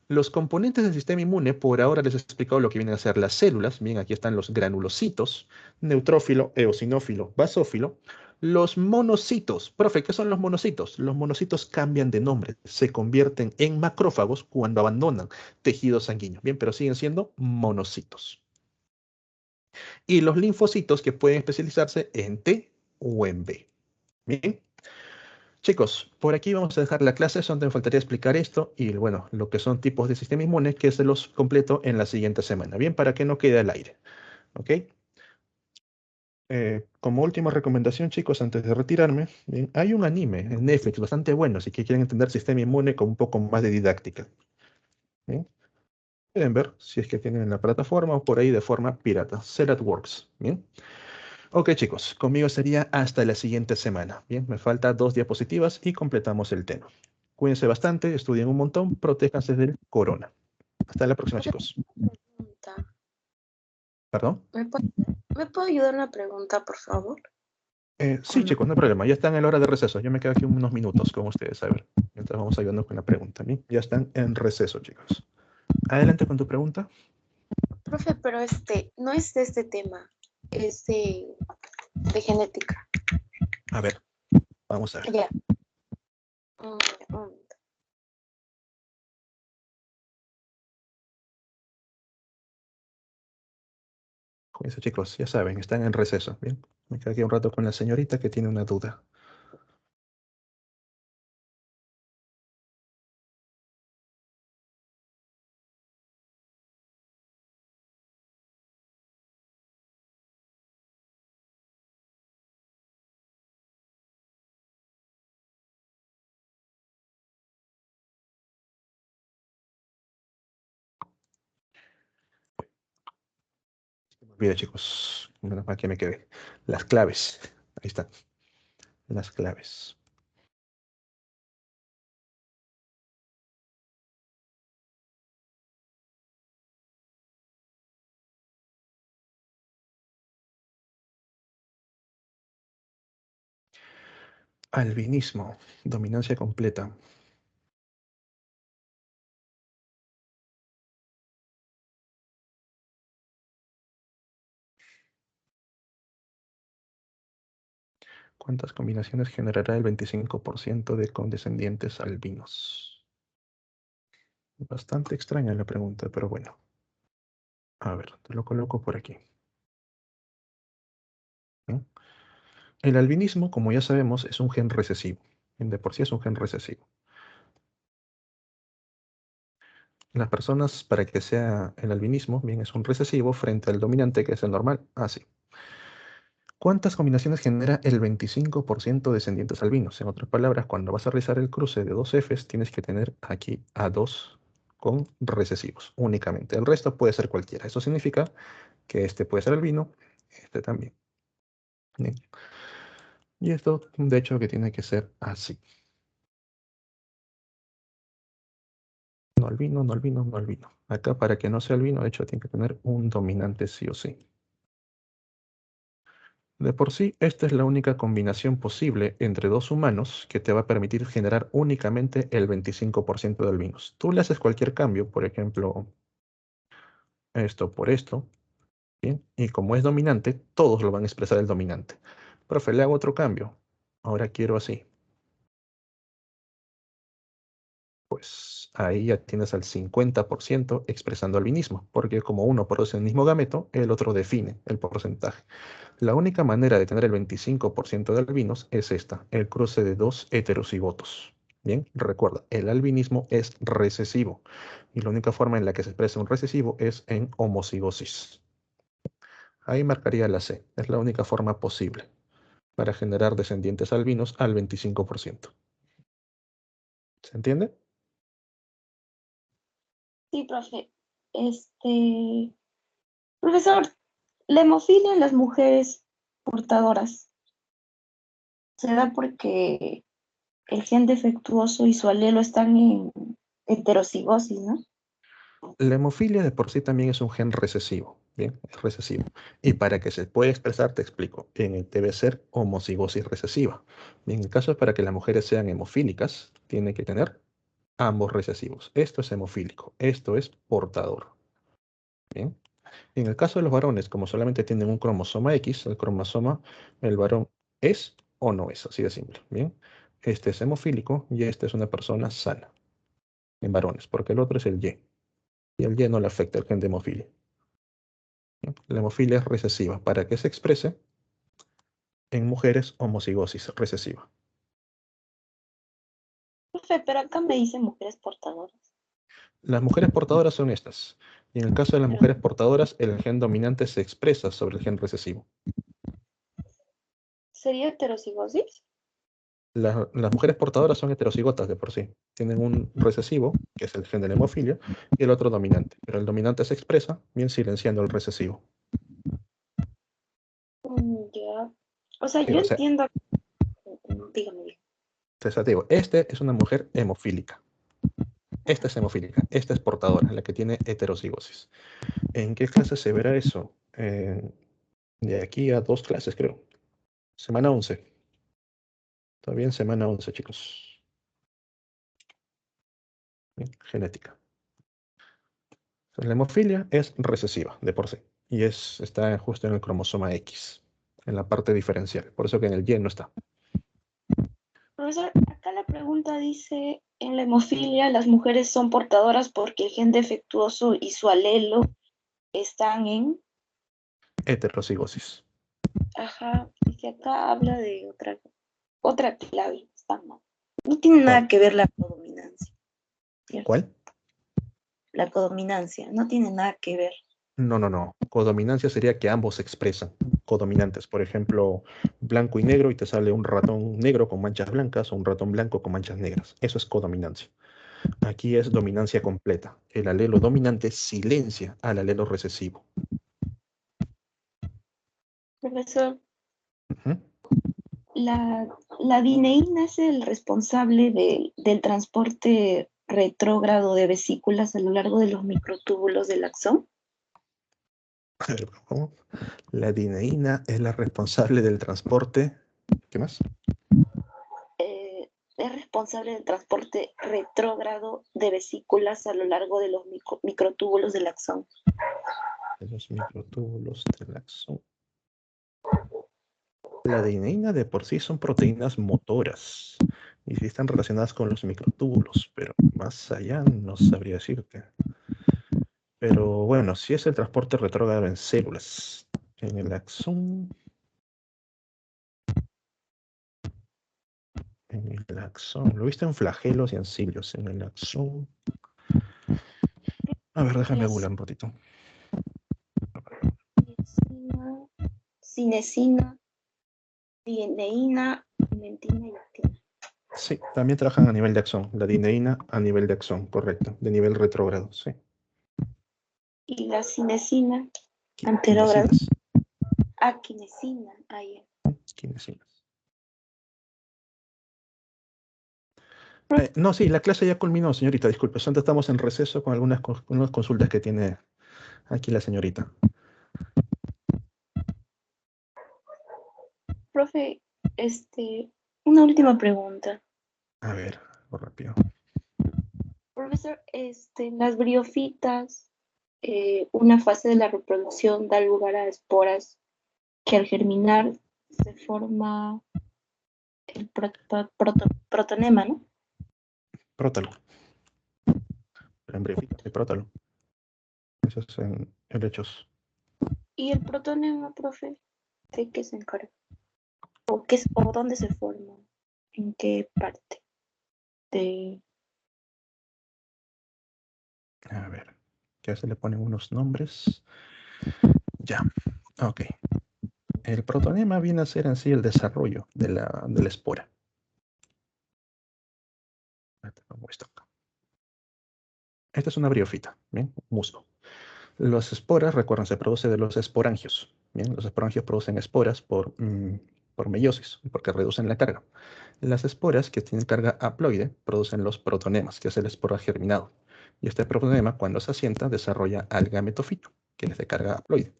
[SPEAKER 1] Los componentes del sistema inmune, por ahora les he explicado lo que vienen a ser las células. Bien, aquí están los granulocitos, neutrófilo, eosinófilo, basófilo. Los monocitos. Profe, ¿qué son los monocitos? Los monocitos cambian de nombre, se convierten en macrófagos cuando abandonan tejido sanguíneo. Bien, pero siguen siendo monocitos. Y los linfocitos que pueden especializarse en T o en B. Bien. Chicos, por aquí vamos a dejar la clase, solo me faltaría explicar esto y bueno, lo que son tipos de sistema inmune, que se los completo en la siguiente semana, bien, para que no quede al aire, ¿ok? Como última recomendación, chicos, antes de retirarme, bien, hay un anime en Netflix bastante bueno, si que quieren entender sistema inmune con un poco más de didáctica, ¿bien? Pueden ver si es que tienen en la plataforma o por ahí de forma pirata, Cell at Works, ¿bien? Ok, chicos, conmigo sería hasta la siguiente semana. Bien, me faltan 2 diapositivas y completamos el tema. Cuídense bastante, estudien un montón, protéjanse del corona. Hasta la próxima, chicos.
[SPEAKER 2] Pregunta.
[SPEAKER 1] ¿Perdón?
[SPEAKER 2] ¿Me puedo ayudar una pregunta, por favor?
[SPEAKER 1] Sí, chicos, no hay problema. Ya están en la hora de receso. Yo me quedo aquí unos minutos con ustedes, a ver. Mientras vamos ayudando con la pregunta. Bien, ya están en receso, chicos. Adelante con tu pregunta.
[SPEAKER 2] Profe, pero no es de este tema, es de genética.
[SPEAKER 1] A ver, vamos a ver.
[SPEAKER 2] Ya. Mm, mm.
[SPEAKER 1] Cuídense, chicos, ya saben, están en receso. Bien, me quedo aquí un rato con la señorita que tiene una duda. Me olvide, chicos. Menos mal que me quedé. Las claves. Ahí están. Las claves. Albinismo. Dominancia completa. ¿Cuántas combinaciones generará el 25% de condescendientes albinos? Bastante extraña la pregunta, pero bueno. A ver, te lo coloco por aquí. ¿No? El albinismo, como ya sabemos, es un gen recesivo. De por sí es un gen recesivo. Las personas, para que sea el albinismo, bien, es un recesivo frente al dominante, que es el normal. Así. ¿Cuántas combinaciones genera el 25% de descendientes albinos? En otras palabras, cuando vas a realizar el cruce de dos Fs, tienes que tener aquí a dos con recesivos únicamente. El resto puede ser cualquiera. Eso significa que este puede ser albino, este también. Bien. Y esto, de hecho, que tiene que ser así. No albino, no albino, no albino. Acá, para que no sea albino, de hecho, tiene que tener un dominante sí o sí. De por sí, esta es la única combinación posible entre dos humanos que te va a permitir generar únicamente el 25% de albinos. Tú le haces cualquier cambio, por ejemplo, esto por esto, ¿Bien? Y como es dominante, todos lo van a expresar el dominante. Profe, le hago otro cambio. Ahora quiero así. Pues ahí ya tienes al 50% expresando albinismo, porque como uno produce el mismo gameto, el otro define el porcentaje. La única manera de tener el 25% de albinos es esta, el cruce de dos heterocigotos. Bien, recuerda, el albinismo es recesivo y la única forma en la que se expresa un recesivo es en homocigosis. Ahí marcaría la C, es la única forma posible para generar descendientes albinos al 25%. ¿Se entiende?
[SPEAKER 2] Sí, profe. Profesor, la hemofilia en las mujeres portadoras se da porque el gen defectuoso y su alelo están en heterocigosis, ¿no?
[SPEAKER 1] La hemofilia de por sí también es un gen recesivo, ¿bien? Es recesivo. Y para que se pueda expresar, te explico, debe ser homocigosis recesiva. Bien, en el caso para que las mujeres sean hemofílicas, tiene que tener ambos recesivos. Esto es hemofílico, esto es portador. Bien. En el caso de los varones, como solamente tienen un cromosoma X, el varón es o no es, así de simple. Bien. Este es hemofílico y este es una persona sana en varones, porque el otro es el Y. Y el Y no le afecta el gen de hemofilia. La hemofilia es recesiva. Para que se exprese en mujeres, homocigosis recesiva.
[SPEAKER 2] Profe, pero acá me dicen mujeres portadoras.
[SPEAKER 1] Las mujeres portadoras son estas. Y en el caso de las
[SPEAKER 2] Pero
[SPEAKER 1] mujeres portadoras, el gen dominante se expresa sobre el gen recesivo.
[SPEAKER 2] ¿sería heterocigosis?
[SPEAKER 1] Las mujeres portadoras son heterocigotas de por sí. Tienen un recesivo, que es el gen de la hemofilia, y el otro dominante. Pero el dominante se expresa bien silenciando el recesivo.
[SPEAKER 2] Ya. O sea,
[SPEAKER 1] Sí,
[SPEAKER 2] yo
[SPEAKER 1] o sea,
[SPEAKER 2] entiendo. Dígame.
[SPEAKER 1] te digo, este es una mujer hemofílica. Esta es hemofílica. Esta es portadora, la que tiene heterocigosis. ¿En qué clase se verá eso? De aquí a 2 clases, creo. Semana 11. Todavía en semana 11, chicos. Bien, genética. Entonces, la hemofilia es recesiva de por sí. Y está justo en el cromosoma X, en la parte diferencial. Por eso que en el Y no está.
[SPEAKER 2] Profesor, acá la pregunta dice, en la hemofilia las mujeres son portadoras porque el gen defectuoso y su alelo están en,
[SPEAKER 1] Heterocigosis.
[SPEAKER 2] ajá, y que acá habla de otra clave, está mal. No tiene
[SPEAKER 1] ¿Cuál?
[SPEAKER 2] nada que ver la codominancia, ¿cierto?
[SPEAKER 1] ¿Cuál?
[SPEAKER 2] La codominancia, no tiene nada que ver.
[SPEAKER 1] No, no, no. Codominancia sería que ambos se expresan. Codominantes. Por ejemplo, blanco y negro y te sale un ratón negro con manchas blancas o un ratón blanco con manchas negras. Eso es codominancia. Aquí es dominancia completa. El alelo dominante silencia al alelo recesivo.
[SPEAKER 2] Profesor,
[SPEAKER 1] Ujú.
[SPEAKER 2] la, la dineína es el responsable del transporte retrógrado de vesículas a lo largo de los microtúbulos del axón.
[SPEAKER 1] A ver, ¿cómo? La dineína es la responsable del transporte. ¿Qué más?
[SPEAKER 2] Es responsable del transporte retrógrado de vesículas a lo largo de los microtúbulos del axón.
[SPEAKER 1] De los microtúbulos del axón. La dineína de por sí son proteínas motoras y sí están relacionadas con los microtúbulos, pero más allá no sabría decirte. Pero bueno, sí es el transporte retrógrado en células. En el axón. En el axón. Lo viste en flagelos y en cilios. En el axón. A ver, déjame
[SPEAKER 2] Es
[SPEAKER 1] googlear un ratito.
[SPEAKER 2] cinesina, dineína, mentina y actina.
[SPEAKER 1] Sí, también trabajan a nivel de axón. La dineína a nivel de axón, correcto. De nivel retrógrado, sí.
[SPEAKER 2] Y la cinesina, anterógrado.
[SPEAKER 1] Quinesinas.
[SPEAKER 2] Quinesina, ahí.
[SPEAKER 1] Quinesinas. No, sí, la clase ya culminó, señorita. Disculpe, antes estamos en receso con unas consultas que tiene aquí la señorita.
[SPEAKER 2] Profe, una última pregunta.
[SPEAKER 1] A ver, algo rápido.
[SPEAKER 2] Profesor, las briofitas una fase de la reproducción da lugar a esporas que al germinar se forma el protonema, ¿no?
[SPEAKER 1] Prótalo. El embriofito de prótalo. Eso es en helechos.
[SPEAKER 2] Y el protonema, profe, ¿de qué se encarga? ¿O dónde se forma? ¿En qué parte? De...
[SPEAKER 1] A ver, ya se le ponen unos nombres. Ya, ok. El protonema viene a ser en sí el desarrollo de la espora. Esta es una briofita, ¿bien? Musgo. Las esporas, recuerden, se produce de los esporangios. Bien, los esporangios producen esporas por meiosis, porque reducen la carga. Las esporas que tienen carga haploide producen los protonemas, que es el espora germinado. Y este protonema, cuando se asienta, desarrolla al gametofito, que es de carga haploide.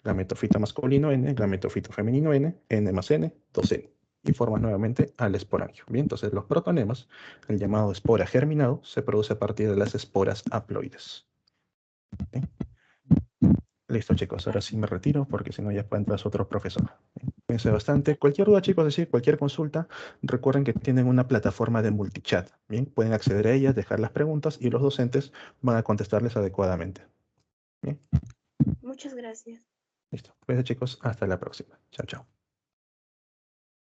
[SPEAKER 1] Gametofito masculino N, gametofito femenino N, N más N, 2N. Y forma nuevamente al esporangio. Bien, entonces los protonemas, el llamado espora germinado, se produce a partir de las esporas haploides. ¿Bien? Listo, chicos, ahora sí me retiro porque si no ya puede entrar otro profesor. Cuídense bastante. Cualquier duda, chicos, es decir, cualquier consulta, recuerden que tienen una plataforma de multichat. Bien, pueden acceder a ella, dejar las preguntas y los docentes van a contestarles adecuadamente. Bien,
[SPEAKER 2] Muchas gracias.
[SPEAKER 1] listo. Cuídense, chicos, hasta la próxima. Chao, chao.